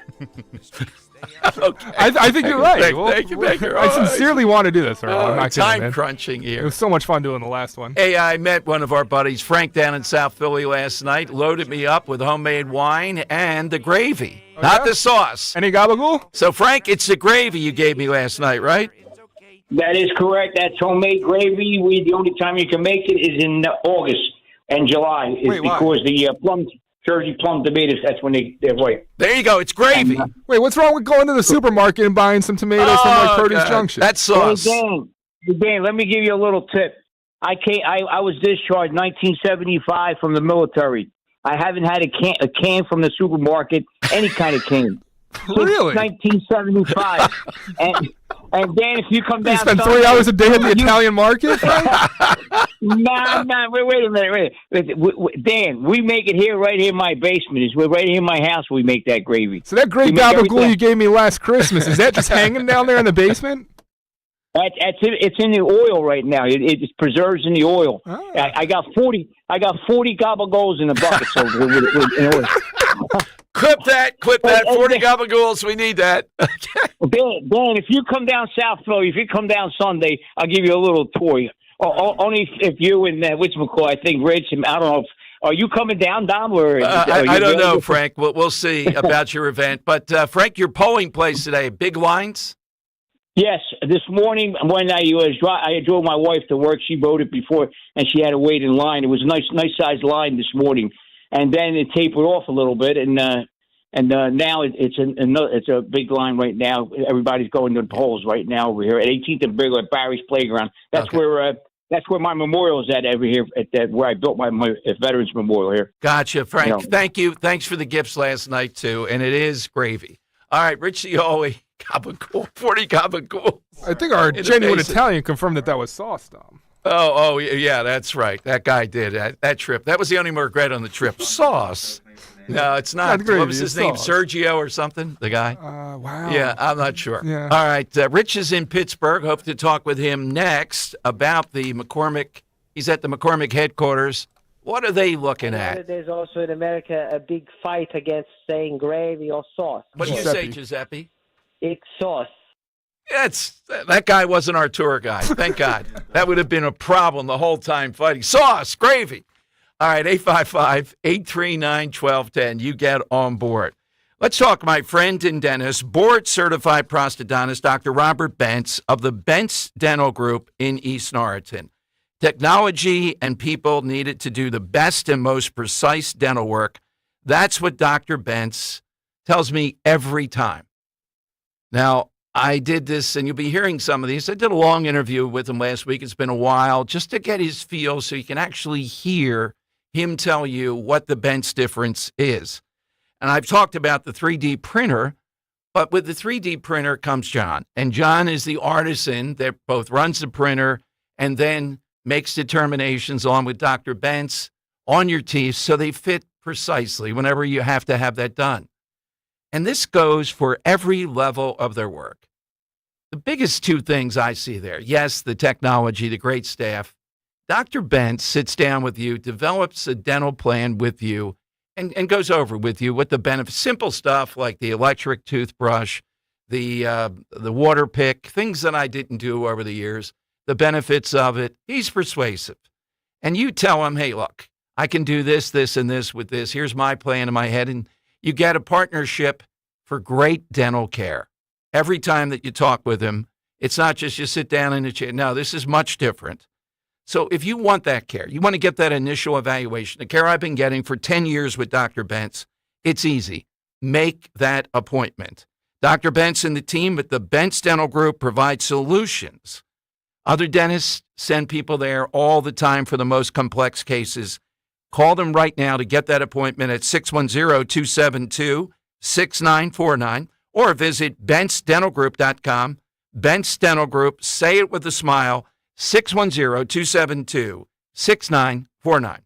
Okay. I think you're right. Thank you, Baker. I sincerely want to do this, Earl. I'm not time kidding, crunching here. It was so much fun doing the last one. Hey, I met one of our buddies, Frank, down in South Philly last night. Loaded me up with homemade wine and the gravy, not the sauce. Any gabagool? So, Frank, it's the gravy you gave me last night, right? That is correct. That's homemade gravy. The only time you can make it is in August and July. Because the Jersey plum tomatoes, that's when they're white. There you go. It's gravy. Wait, what's wrong with going to the supermarket and buying some tomatoes from Produce Junction? That's sauce. Hey, Dan, let me give you a little tip. I was discharged 1975 from the military. I haven't had a can from the supermarket, any kind of can. Really? 1975. And Dan, if you come down, you spend 3 hours a day at the Italian market. Nah. Wait a minute. Dan, we make it here, right here in my basement. We're right here in my house. We make that gravy. So that great gabagool you gave me last Christmas, is that just hanging down there in the basement? It's in the oil right now. It's preserves in the oil. Oh. I got 40 gabagools in the bucket. So in oil. Clip that. 40 gabagools. We need that. Dan, if you come down South Philly, if you come down Sunday, I'll give you a little toy. Only if you and whatchamacallit, I think Rich, I don't know if. Are you coming down, Dom? Or I don't know, Frank. We'll see about your event. But, Frank, your polling place today, big lines? Yes. This morning when I drove my wife to work, she voted before, and she had to wait in line. It was a nice-sized line this morning. And then it tapered off a little bit, and now it's a big line right now. Everybody's going to the polls right now over here at 18th and Bigler at Barry's Playground. That's where my memorial is at over here, where I built my Veterans Memorial here. Gotcha, Frank. Thank you. Thanks for the gifts last night, too. And it is gravy. All right, Rich Cioli, gabagool, 40 gabagool. I think our genuine Italian confirmed that was sauce, Dom. Oh, yeah, that's right. That guy did that trip. That was the only regret on the trip. Sauce. No, it's not. What was his name? Sergio or something? The guy? Wow. Yeah, I'm not sure. Yeah. All right. Rich is in Pittsburgh. Hope to talk with him next about the McCormick. He's at the McCormick headquarters. What are they looking at? There's also in America a big fight against saying gravy or sauce. What do you say, Giuseppe? It's sauce. That guy wasn't our tour guide. Thank God. That would have been a problem the whole time fighting. Sauce, gravy. All right, 855-839-1210. You get on board. Let's talk, my friend and dentist, board-certified prosthodontist, Dr. Robert Bentz of the Bentz Dental Group in East Norriton. Technology and people needed to do the best and most precise dental work. That's what Dr. Bentz tells me every time. Now, I did this, and you'll be hearing some of these. I did a long interview with him last week. It's been a while, just to get his feel so you can actually hear him tell you what the Bentz difference is. And I've talked about the 3D printer, but with the 3D printer comes John. And John is the artisan that both runs the printer and then makes determinations along with Dr. Bentz on your teeth so they fit precisely whenever you have to have that done. And this goes for every level of their work. The biggest two things I see there, yes, the technology, the great staff. Dr. Bentz sits down with you, develops a dental plan with you, and goes over with you what the benefits, simple stuff like the electric toothbrush, the water pick, things that I didn't do over the years, the benefits of it. He's persuasive. And you tell him, hey, look, I can do this, this, and this with this. Here's my plan in my head. And you get a partnership for great dental care. Every time that you talk with him, it's not just you sit down in a chair. No, this is much different. So if you want that care, you want to get that initial evaluation, the care I've been getting for 10 years with Dr. Bentz, it's easy. Make that appointment. Dr. Bentz and the team at the Bentz Dental Group provide solutions. Other dentists send people there all the time for the most complex cases. Call them right now to get that appointment at 610-272-6949 or visit BentzDentalGroup.com. Bentz Dental Group, say it with a smile, 610-272-6949.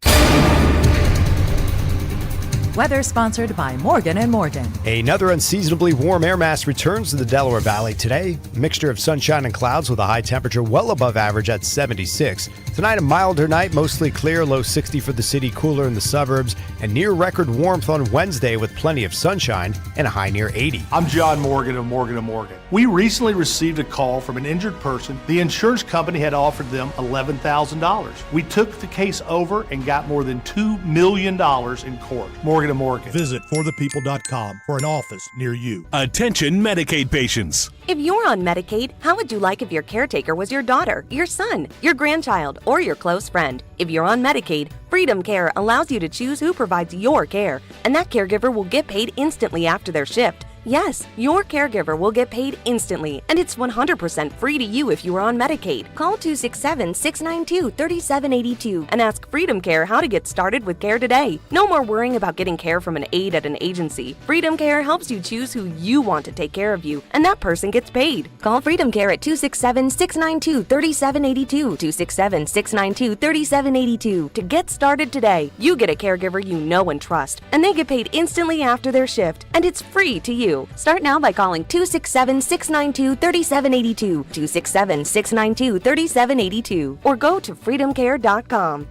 Weather sponsored by Morgan & Morgan. Another unseasonably warm air mass returns to the Delaware Valley today. Mixture of sunshine and clouds with a high temperature well above average at 76. Tonight, a milder night, mostly clear, low 60 for the city, cooler in the suburbs, and near record warmth on Wednesday with plenty of sunshine and a high near 80. I'm John Morgan of Morgan & Morgan. We recently received a call from an injured person. The insurance company had offered them $11,000. We took the case over and got more than $2 million in court. Morgan & Morgan. Visit forthepeople.com for an office near you. Attention Medicaid patients. If you're on Medicaid, how would you like if your caretaker was your daughter, your son, your grandchild, or your close friend? If you're on Medicaid, Freedom Care allows you to choose who provides your care, and that caregiver will get paid instantly after their shift. Yes, your caregiver will get paid instantly, and it's 100% free to you if you are on Medicaid. Call 267-692-3782 and ask Freedom Care how to get started with care today. No more worrying about getting care from an aide at an agency. Freedom Care helps you choose who you want to take care of you, and that person gets paid. Call Freedom Care at 267-692-3782, 267-692-3782 to get started today. You get a caregiver you know and trust, and they get paid instantly after their shift, and it's free to you. Start now by calling 267-692-3782, 267-692-3782, or go to freedomcare.com.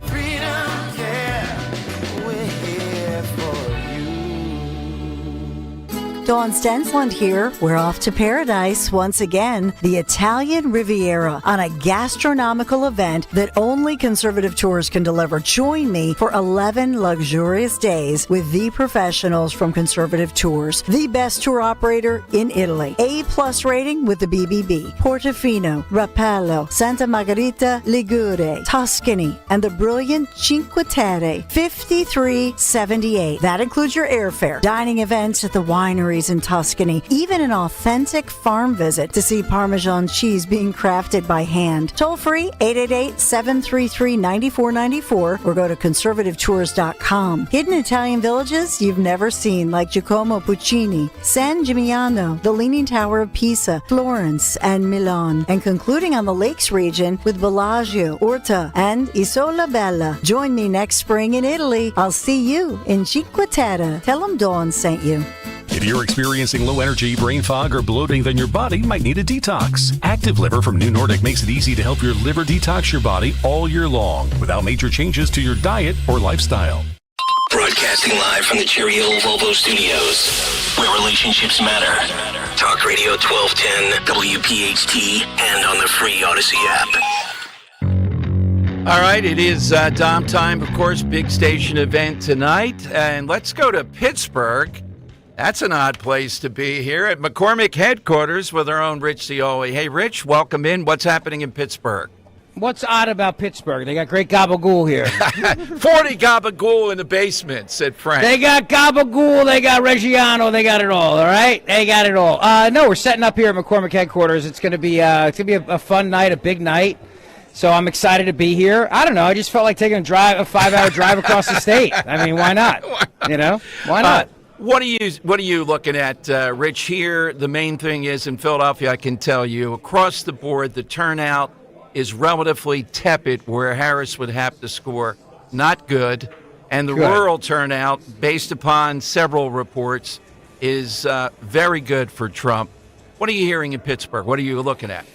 Dawn Stensland here. We're off to paradise once again, the Italian Riviera, on a gastronomical event that only Conservative Tours can deliver. Join me for 11 luxurious days with the professionals from Conservative Tours, the best tour operator in Italy. A+ rating with the BBB. Portofino, Rapallo, Santa Margherita, Ligure, Tuscany, and the brilliant Cinque Terre, $53.78. That includes your airfare, dining events at the wineries in Tuscany, even an authentic farm visit to see Parmesan cheese being crafted by hand. Toll free 888-733-9494 or go to conservativetours.com. Hidden Italian villages you've never seen, like Giacomo Puccini, San Gimignano, the Leaning Tower of Pisa, Florence, and Milan. And concluding on the Lakes region with Bellagio, Orta, and Isola Bella. Join me next spring in Italy. I'll see you in Cinque Terre. Tell them Dawn sent you. If you're experiencing low energy, brain fog, or bloating, then your body might need a detox. Active Liver from New Nordic makes it easy to help your liver detox your body all year long without major changes to your diet or lifestyle. Broadcasting live from the Cherry Hill Volvo Studios, where relationships matter. Talk Radio 1210, WPHT, and on the free Odyssey app. All right, it is Dom time, of course, big station event tonight. And let's go to Pittsburgh. That's an odd place to be here at McCormick headquarters with our own Rich Cioli. Hey, Rich, welcome in. What's happening in Pittsburgh? What's odd about Pittsburgh? They got great gabagool here. 40 gabagool in the basement, said Frank. They got gabagool, they got Reggiano, they got it all right? They got it all. No, we're setting up here at McCormick headquarters. It's going to be a fun night, a big night. So I'm excited to be here. I don't know. I just felt like taking a 5-hour drive across the state. I mean, why not? You know, why not? What are you looking at, Rich? Here, the main thing is in Philadelphia, I can tell you, across the board, the turnout is relatively tepid, where Harris would have to score not good. And the rural turnout, based upon several reports, is very good for Trump. What are you hearing in Pittsburgh? What are you looking at?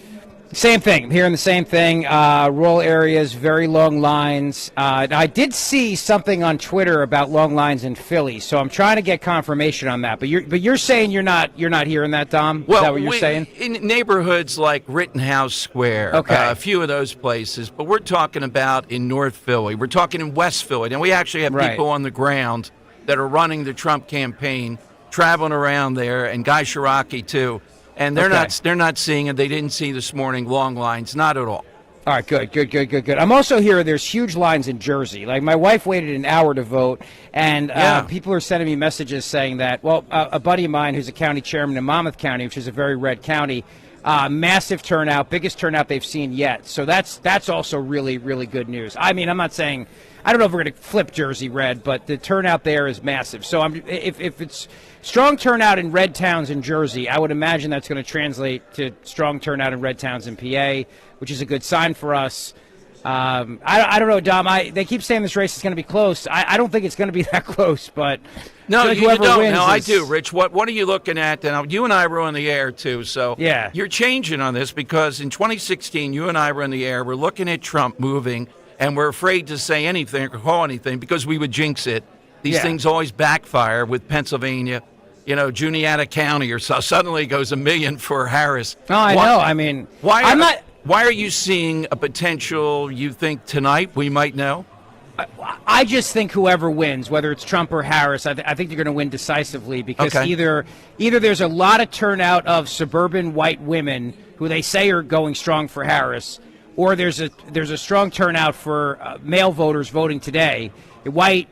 Same thing. I'm hearing the same thing. Rural areas, very long lines. I did see something on Twitter about long lines in Philly, so I'm trying to get confirmation on that. But you're saying you're not hearing that, Dom? Is that what you're saying? In neighborhoods like Rittenhouse Square, a few of those places. But we're talking about in North Philly. We're talking in West Philly. And we actually have people on the ground that are running the Trump campaign, traveling around there, and Guy Shiraki, too. And they're not seeing it. They didn't see this morning long lines, not at all. All right, good. I'm also here. There's huge lines in Jersey. Like, my wife waited an hour to vote, and people are sending me messages saying that, a buddy of mine who's a county chairman in Monmouth County, which is a very red county, massive turnout, biggest turnout they've seen yet. So that's also really, really good news. I mean, I'm not saying, I don't know if we're going to flip Jersey red, but the turnout there is massive. So if it's strong turnout in red towns in Jersey, I would imagine that's going to translate to strong turnout in red towns in PA, which is a good sign for us. I don't know, Dom. They keep saying this race is going to be close. I don't think it's going to be that close, but no, like you don't. Wins no, I do, Rich. What are you looking at? And you and I were on the air too, so yeah, you're changing on this because in 2016, you and I were on the air. We're looking at Trump moving, and we're afraid to say anything or call anything because we would jinx it. These things always backfire with Pennsylvania. Juniata County or so suddenly goes $1 million for Harris. No, I know. I mean, Why are you seeing a potential, you think, tonight we might know? I just think whoever wins, whether it's Trump or Harris, I think they're going to win decisively because either there's a lot of turnout of suburban white women who they say are going strong for Harris, or there's a strong turnout for male voters voting today. White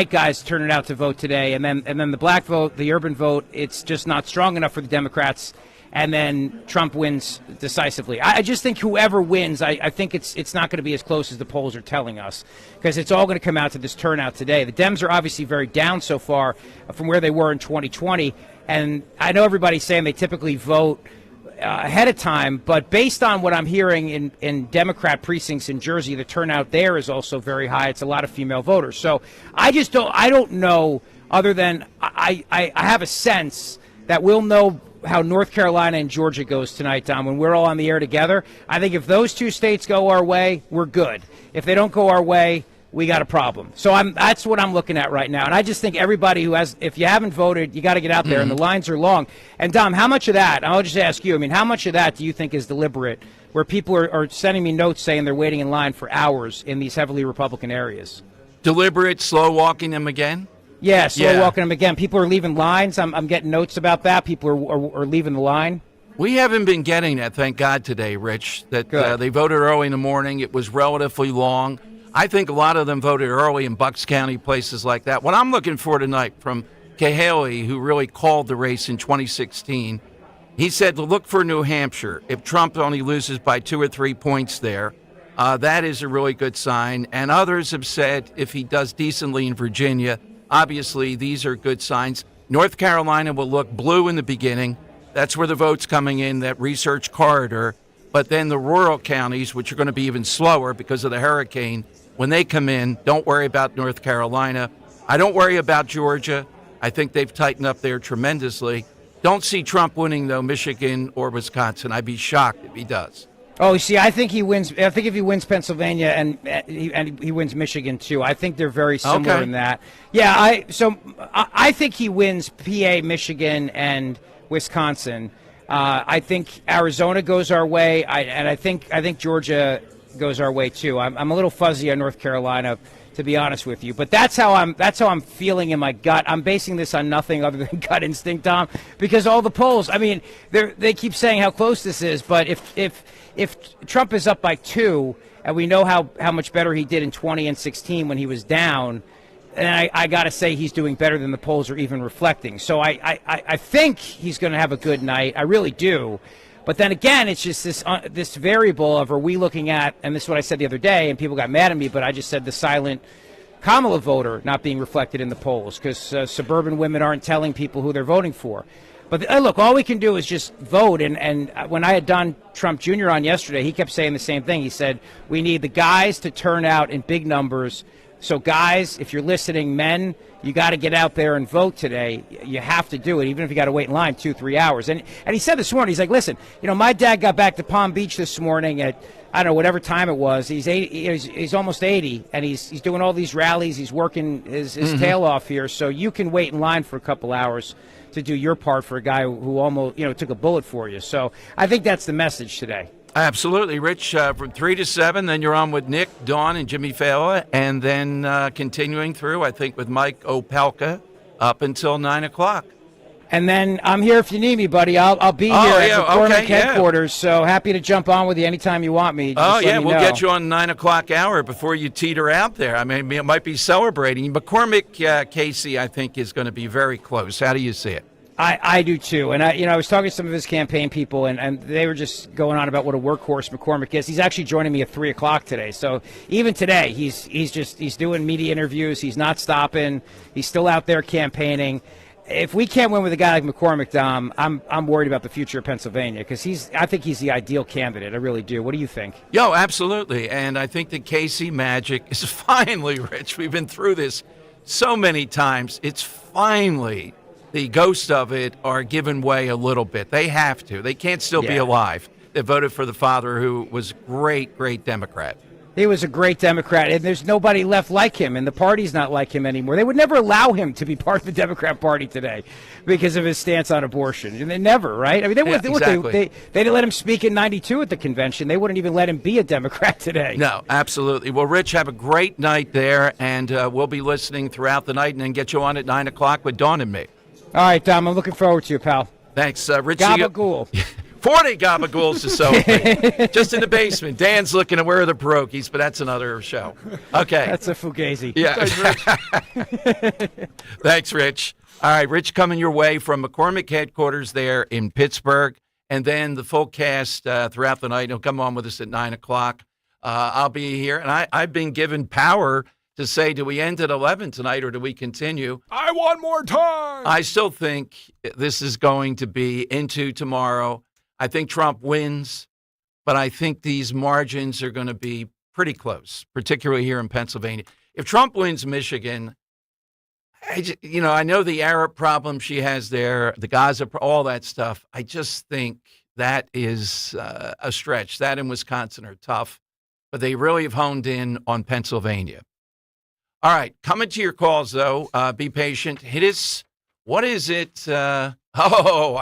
guys turning out to vote today, and then the black vote, the urban vote, it's just not strong enough for the Democrats. And then Trump wins decisively. I just think whoever wins, I think it's not going to be as close as the polls are telling us because it's all going to come out to this turnout today. The Dems are obviously very down so far from where they were in 2020. And I know everybody's saying they typically vote ahead of time, but based on what I'm hearing in Democrat precincts in Jersey, the turnout there is also very high. It's a lot of female voters. So I don't know, other than I have a sense that we'll know how North Carolina and Georgia goes tonight, Tom, when we're all on the air together. I think if those two states go our way, we're good. If they don't go our way, we got a problem. So that's what I'm looking at right now. And I just think everybody if you haven't voted, you got to get out there, and the lines are long. And, Dom, how much of that, I'll just ask you, how much of that do you think is deliberate, where people are sending me notes saying they're waiting in line for hours in these heavily Republican areas? Deliberate, slow walking them again? Yeah, slow walking them again. People are leaving lines. I'm getting notes about that. People are leaving the line. We haven't been getting that, thank God, today, Rich, that they voted early in the morning. It was relatively long. I think a lot of them voted early in Bucks County, places like that. What I'm looking for tonight from Cahaley, who really called the race in 2016, he said to look for New Hampshire. If Trump only loses by 2 or 3 points there, that is a really good sign. And others have said if he does decently in Virginia, obviously, these are good signs. North Carolina will look blue in the beginning. That's where the vote's coming in, that research corridor. But then the rural counties, which are going to be even slower because of the hurricane, when they come in, don't worry about North Carolina. I don't worry about Georgia. I think they've tightened up there tremendously. Don't see Trump winning, though, Michigan or Wisconsin. I'd be shocked if he does. Oh, see, I think he wins. I think if he wins Pennsylvania and he wins Michigan too, I think they're very similar in that. Yeah, I think he wins PA, Michigan, and Wisconsin. I think Arizona goes our way, and I think Georgia goes our way too. I'm a little fuzzy on North Carolina, to be honest with you, but that's how I'm feeling in my gut. I'm basing this on nothing other than gut instinct, Tom, because all the polls. I mean, they keep saying how close this is, but if Trump is up by 2, and we know how much better he did in 20 and 16 when he was down, and I got to say he's doing better than the polls are even reflecting. So I think he's going to have a good night. I really do. But then again, it's just this variable of, are we looking at, and this is what I said the other day, and people got mad at me, but I just said the silent Kamala voter not being reflected in the polls because suburban women aren't telling people who they're voting for. But look, all we can do is just vote. And when I had Don Trump Jr. on yesterday, he kept saying the same thing. He said, we need the guys to turn out in big numbers. So guys, if you're listening, men, you got to get out there and vote today. You have to do it, even if you got to wait in line 2-3 hours. And he said this morning, he's like, listen, my dad got back to Palm Beach this morning at, I don't know, whatever time it was. He's 80, he's almost 80, and he's doing all these rallies. He's working his tail off here. So you can wait in line for a couple hours to do your part for a guy who almost, took a bullet for you. So I think that's the message today. Absolutely, Rich. From 3 to 7, then you're on with Nick, Dawn, and Jimmy Fallon, and then continuing through, I think, with Mike Opelka up until 9 o'clock. And then I'm here if you need me, buddy. I'll be here at McCormick headquarters, so happy to jump on with you anytime you want me. Just let me we'll know. get you on 9 o'clock hour before you teeter out there. I mean, it might be celebrating. McCormick, Casey, I think, is going to be very close. How do you see it? I do too, and I was talking to some of his campaign people, and they were just going on about what a workhorse McCormick is. He's actually joining me at 3 o'clock today, so even today he's doing media interviews. He's not stopping. He's still out there campaigning. If we can't win with a guy like McCormick, Dom, I'm worried about the future of Pennsylvania because I think he's the ideal candidate. I really do. What do you think? Yo, absolutely, and I think the Casey magic is finally, Rich. We've been through this so many times. It's finally. The ghosts of it are giving way a little bit. They have to. They can't still be alive. They voted for the father who was a great Democrat. He was a great Democrat, and there's nobody left like him, and the party's not like him anymore. They would never allow him to be part of the Democrat Party today because of his stance on abortion. And they never, right? I mean, they didn't let him speak in 92 at the convention. They wouldn't even let him be a Democrat today. No, absolutely. Well, Rich, have a great night there, and we'll be listening throughout the night and then get you on at 9 o'clock with Dawn and me. All right, Dom, I'm looking forward to you, pal. Thanks, Rich. Gabagool. 40 gabagools to celebrate. Just in the basement. Dan's looking at where are the pierogies, but that's another show. Okay. That's a fugazi. Yeah. Thanks, Rich. All right, Rich coming your way from McCormick headquarters there in Pittsburgh, and then the full cast throughout the night. He'll come on with us at 9 o'clock. I'll be here, and I've been given power to say, do we end at 11 tonight or do we continue? I want more time. I still think this is going to be into tomorrow. I think Trump wins, but I think these margins are going to be pretty close, particularly here in Pennsylvania. If Trump wins Michigan, I know the Arab problem she has there, the Gaza, all that stuff. I just think that is a stretch. That and Wisconsin are tough, but they really have honed in on Pennsylvania. All right, coming to your calls, though. Be patient. Hit us. What is it? I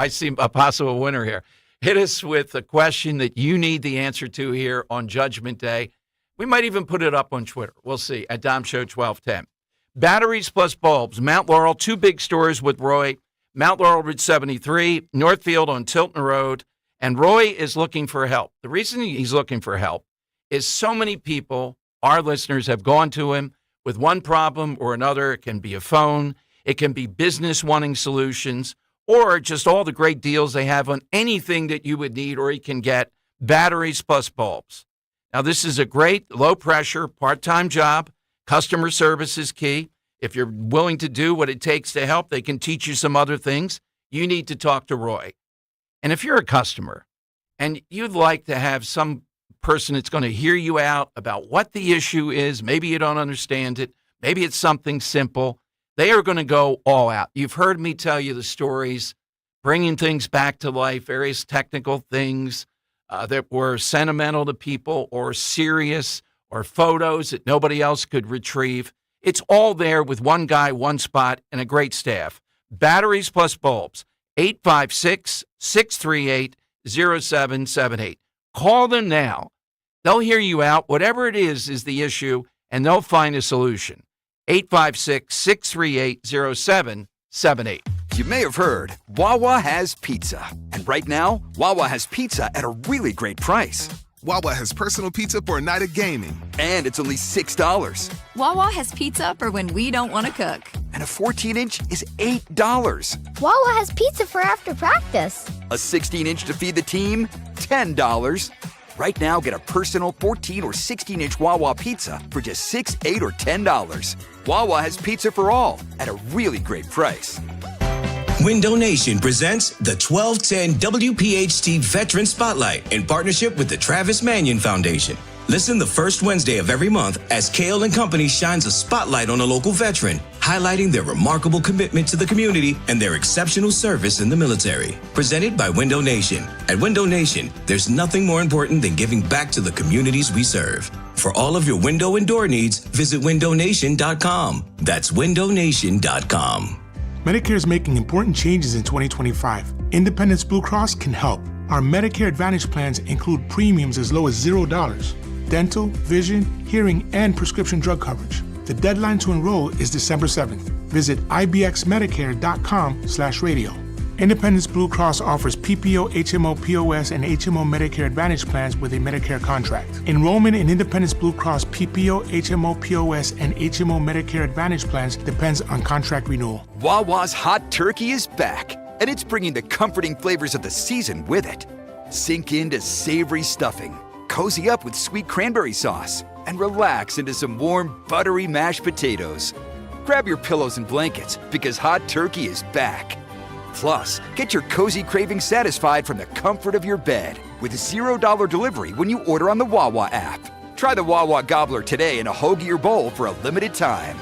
see a possible winner here. Hit us with a question that you need the answer to here on Judgment Day. We might even put it up on Twitter. We'll see. At Dom Show 1210. Batteries plus bulbs. Mount Laurel, 2 big stores with Roy. Mount Laurel Route 73, Northfield on Tilton Road. And Roy is looking for help. The reason he's looking for help is so many people, our listeners, have gone to him with one problem or another. It can be a phone. It can be business wanting solutions or just all the great deals they have on anything that you would need or you can get. Batteries plus bulbs. Now, this is a great low-pressure part-time job. Customer service is key. If you're willing to do what it takes to help, they can teach you some other things. You need to talk to Roy. And if you're a customer and you'd like to have some person that's going to hear you out about what the issue is. Maybe you don't understand it. Maybe it's something simple. They are going to go all out. You've heard me tell you the stories, bringing things back to life, various technical things that were sentimental to people or serious or photos that nobody else could retrieve. It's all there with one guy, one spot, and a great staff. Batteries plus bulbs, 856-638-0778. Call them now. They'll hear you out. Whatever it is the issue, and they'll find a solution. 856-638-0778. You may have heard, Wawa has pizza. And right now, Wawa has pizza at a really great price. Wawa has personal pizza for a night of gaming. And it's only $6. Wawa has pizza for when we don't want to cook. And a 14-inch is $8. Wawa has pizza for after practice. A 16-inch to feed the team, $10. Right now, get a personal 14 or 16-inch Wawa pizza for just $6, $8, or $10. Wawa has pizza for all at a really great price. Window Nation presents the 1210 WPHT Veteran Spotlight in partnership with the Travis Manion Foundation. Listen the first Wednesday of every month as Kale and Company shines a spotlight on a local veteran, highlighting their remarkable commitment to the community and their exceptional service in the military. Presented by Window Nation. At Window Nation, there's nothing more important than giving back to the communities we serve. For all of your window and door needs, visit windownation.com. That's windownation.com. Medicare is making important changes in 2025. Independence Blue Cross can help. Our Medicare Advantage plans include premiums as low as $0, dental, vision, hearing, and prescription drug coverage. The deadline to enroll is December 7th. Visit ibxmedicare.com/radio. Independence Blue Cross offers PPO, HMO, POS, and HMO Medicare Advantage plans with a Medicare contract. Enrollment in Independence Blue Cross PPO, HMO, POS, and HMO Medicare Advantage plans depends on contract renewal. Wawa's hot turkey is back, and it's bringing the comforting flavors of the season with it. Sink into savory stuffing, cozy up with sweet cranberry sauce, and relax into some warm, buttery mashed potatoes. Grab your pillows and blankets because hot turkey is back. Plus, get your cozy cravings satisfied from the comfort of your bed with $0 delivery when you order on the Wawa app. Try the Wawa Gobbler today in a hoagie or bowl for a limited time.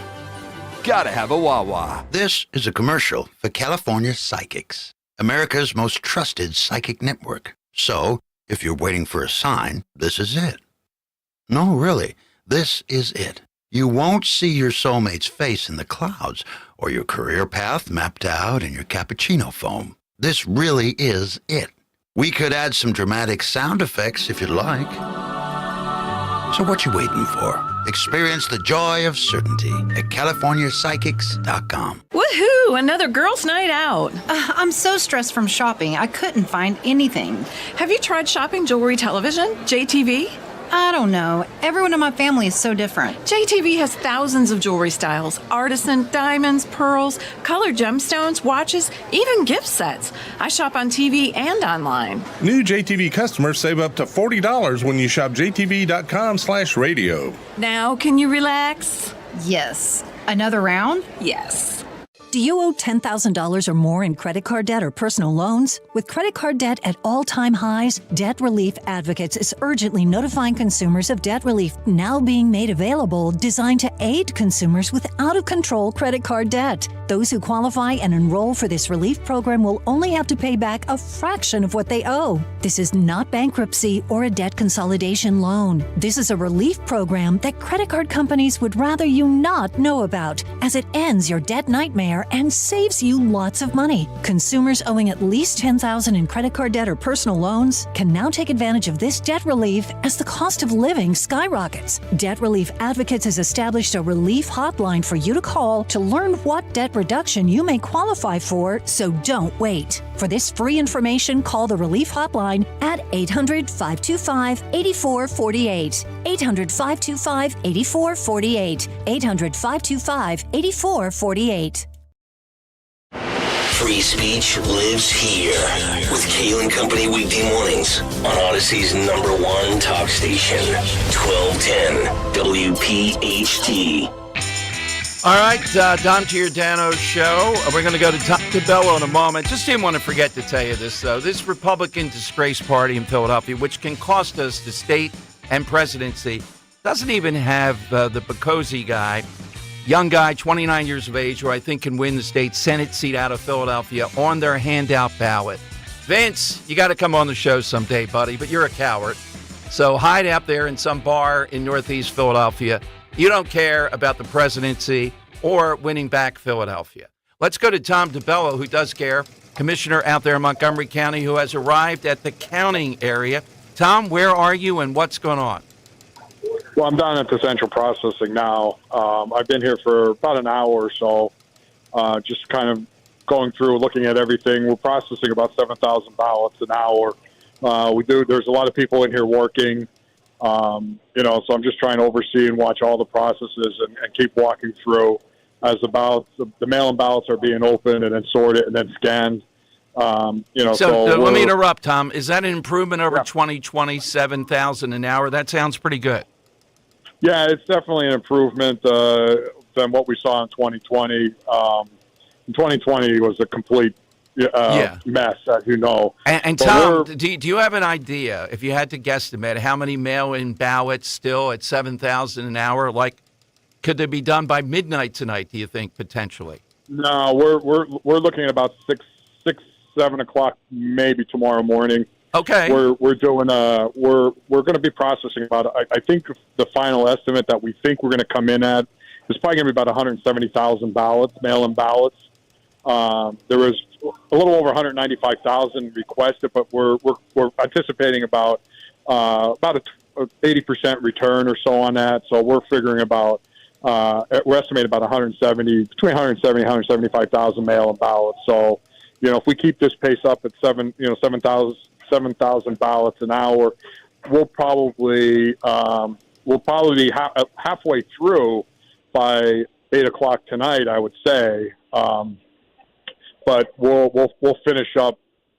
Gotta have a Wawa. This is a commercial for California Psychics, America's most trusted psychic network. So, if you're waiting for a sign, this is it. No, really, this is it. You won't see your soulmate's face in the clouds or your career path mapped out in your cappuccino foam. This really is it. We could add some dramatic sound effects if you'd like. So what you waiting for? Experience the joy of certainty at CaliforniaPsychics.com. Woohoo! Another girls' night out. I'm so stressed from shopping, I couldn't find anything. Have you tried shopping jewelry television, JTV? I don't know. Everyone in my family is so different. JTV has thousands of jewelry styles. Artisan, diamonds, pearls, colored gemstones, watches, even gift sets. I shop on TV and online. New JTV customers save up to $40 when you shop jtv.com/radio. Now, can you relax? Yes. Another round? Yes. Do you owe $10,000 or more in credit card debt or personal loans? With credit card debt at all-time highs, Debt Relief Advocates is urgently notifying consumers of debt relief now being made available, designed to aid consumers with out-of-control credit card debt. Those who qualify and enroll for this relief program will only have to pay back a fraction of what they owe. This is not bankruptcy or a debt consolidation loan. This is a relief program that credit card companies would rather you not know about, as it ends your debt nightmare and saves you lots of money. Consumers owing at least $10,000 in credit card debt or personal loans can now take advantage of this debt relief as the cost of living skyrockets. Debt Relief Advocates has established a relief hotline for you to call to learn what debt reduction you may qualify for, so don't wait. For this free information, call the relief hotline at 800-525-8448. 800-525-8448. 800-525-8448. Free speech lives here with Kale and Company weekday mornings on Odyssey's #1 talk station, 1210 WPHT. All right, Don Giordano's show. We're going to go to Tom DeBello in a moment. Just didn't want to forget to tell you this, though. This Republican disgrace party in Philadelphia, which can cost us the state and presidency, doesn't even have the Bocosi guy, young guy, 29 years of age, who I think can win the state Senate seat out of Philadelphia on their handout ballot. Vince, you got to come on the show someday, buddy, but you're a coward. So hide out there in some bar in Northeast Philadelphia. You don't care about the presidency or winning back Philadelphia. Let's go to Tom DeBello, who does care, commissioner out there in Montgomery County, who has arrived at the counting area. Tom, where are you and what's going on? Well, I'm down at the central processing now. I've been here for about an hour or so, just kind of going through, looking at everything. We're processing about 7,000 ballots an hour. There's a lot of people in here working, so I'm just trying to oversee and watch all the processes and keep walking through as the mail-in ballots are being opened and then sorted and then scanned. So let me interrupt, Tom. Is that an improvement over 2020, 7,000 an hour? That sounds pretty good. Yeah, it's definitely an improvement than what we saw in 2020. 2020 was a complete mess, as you know. And Tom, do you have an idea, if you had to guesstimate, how many mail-in ballots still at 7,000 an hour? Like, could they be done by midnight tonight, do you think, potentially? No, we're looking at about 7 o'clock, maybe tomorrow morning. Okay. We're doing we're going to be processing about, I think the final estimate that we think we're going to come in at is probably going to be about 170,000 ballots, mail-in ballots. There was a little over 195,000 requested, but we're anticipating about a 80% return or so on that. So we're figuring about we're estimating about between 170 and 175,000 mail-in ballots. So if we keep this pace up at 7,000 ballots an hour, we'll probably be halfway through by 8 o'clock tonight, I would say. But we'll finish up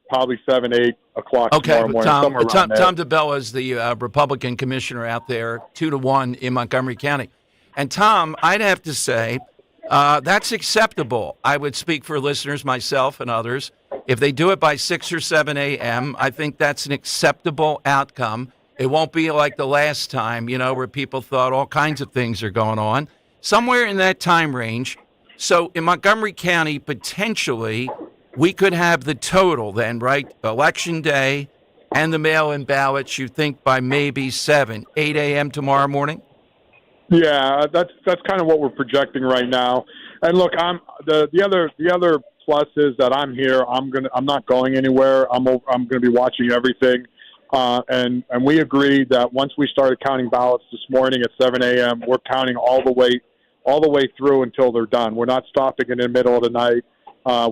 probably 7, 8 o'clock tomorrow morning. Tom DeBella is the Republican commissioner out there, 2-1 in Montgomery County. And Tom, I'd have to say that's acceptable. I would speak for listeners, myself and others. If they do it by 6 or 7 a.m., I think that's an acceptable outcome. It won't be like the last time, where people thought all kinds of things are going on. Somewhere in that time range. So in Montgomery County, potentially, we could have the total then, right? Election day and the mail-in ballots, you think by maybe 8 a.m. tomorrow morning? Yeah, that's kind of what we're projecting right now. And look, the other plus is that I'm here. I'm not going anywhere. I'm going to be watching everything. And we agreed that once we started counting ballots this morning at 7 a.m., we're counting all the way through until they're done. We're not stopping in the middle of the night.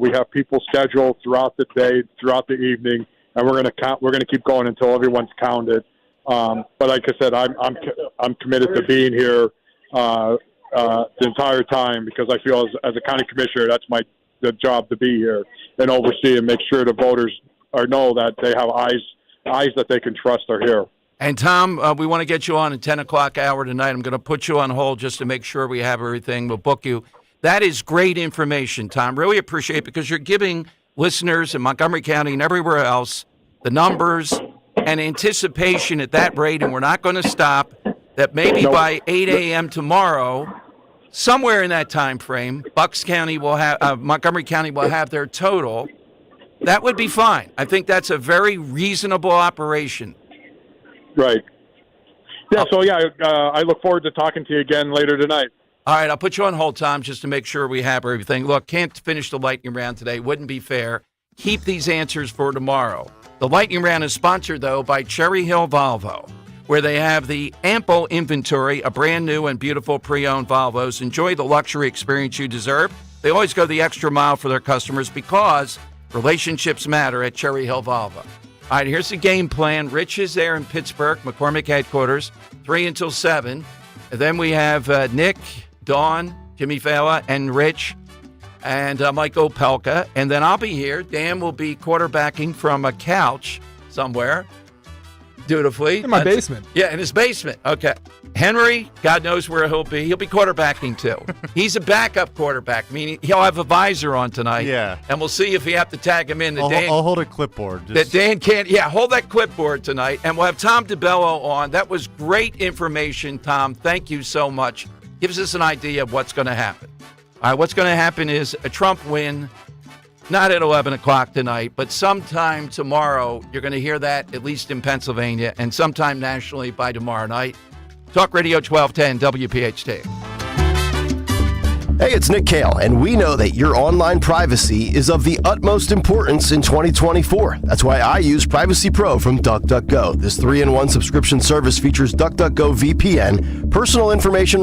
We have people scheduled throughout the day, throughout the evening, and we're going to count. We're going to keep going until everyone's counted. But like I said, I'm committed to being here the entire time because I feel as a county commissioner, that's the job to be here and oversee and make sure the voters know that they have eyes that they can trust are here. And Tom, we want to get you on at 10 o'clock hour tonight. I'm going to put you on hold just to make sure we have everything. We'll book you. That is great information, Tom. Really appreciate it because you're giving listeners in Montgomery County and everywhere else the numbers and anticipation at that rate, and we're not going to stop, that maybe by 8 a.m. tomorrow, somewhere in that time frame, Montgomery County will have their total. That would be fine. I think that's a very reasonable operation. Right. Yeah, I look forward to talking to you again later tonight. All right, I'll put you on hold, Tom, just to make sure we have everything. Look, can't finish the lightning round today. Wouldn't be fair. Keep these answers for tomorrow. The lightning round is sponsored, though, by Cherry Hill Volvo, where they have the ample inventory of brand new and beautiful pre-owned Volvos. Enjoy the luxury experience you deserve. They always go the extra mile for their customers because relationships matter at Cherry Hill Volvo. All right, here's the game plan. Rich is there in Pittsburgh, McCormick headquarters, 3 until 7. And then we have Nick, Dawn, Jimmy Fala, and Rich, and Mike Opelka. And then I'll be here. Dan will be quarterbacking from a couch somewhere, dutifully. In my basement. Yeah, in his basement. Okay. Henry, God knows where he'll be. He'll be quarterbacking, too. He's a backup quarterback, meaning he'll have a visor on tonight. Yeah. And we'll see if we have to tag him in. I'll hold a clipboard. That Dan can't. Yeah, hold that clipboard tonight. And we'll have Tom DeBello on. That was great information, Tom. Thank you so much. Gives us an idea of what's going to happen. All right, what's going to happen is a Trump win, not at 11 o'clock tonight, but sometime tomorrow. You're going to hear that, at least in Pennsylvania, and sometime nationally by tomorrow night. Talk Radio 1210 WPHT. Hey, it's Nick Kale, and we know that your online privacy is of the utmost importance in 2024. That's why I use Privacy Pro from DuckDuckGo. This 3-in-1 subscription service features DuckDuckGo VPN, personal information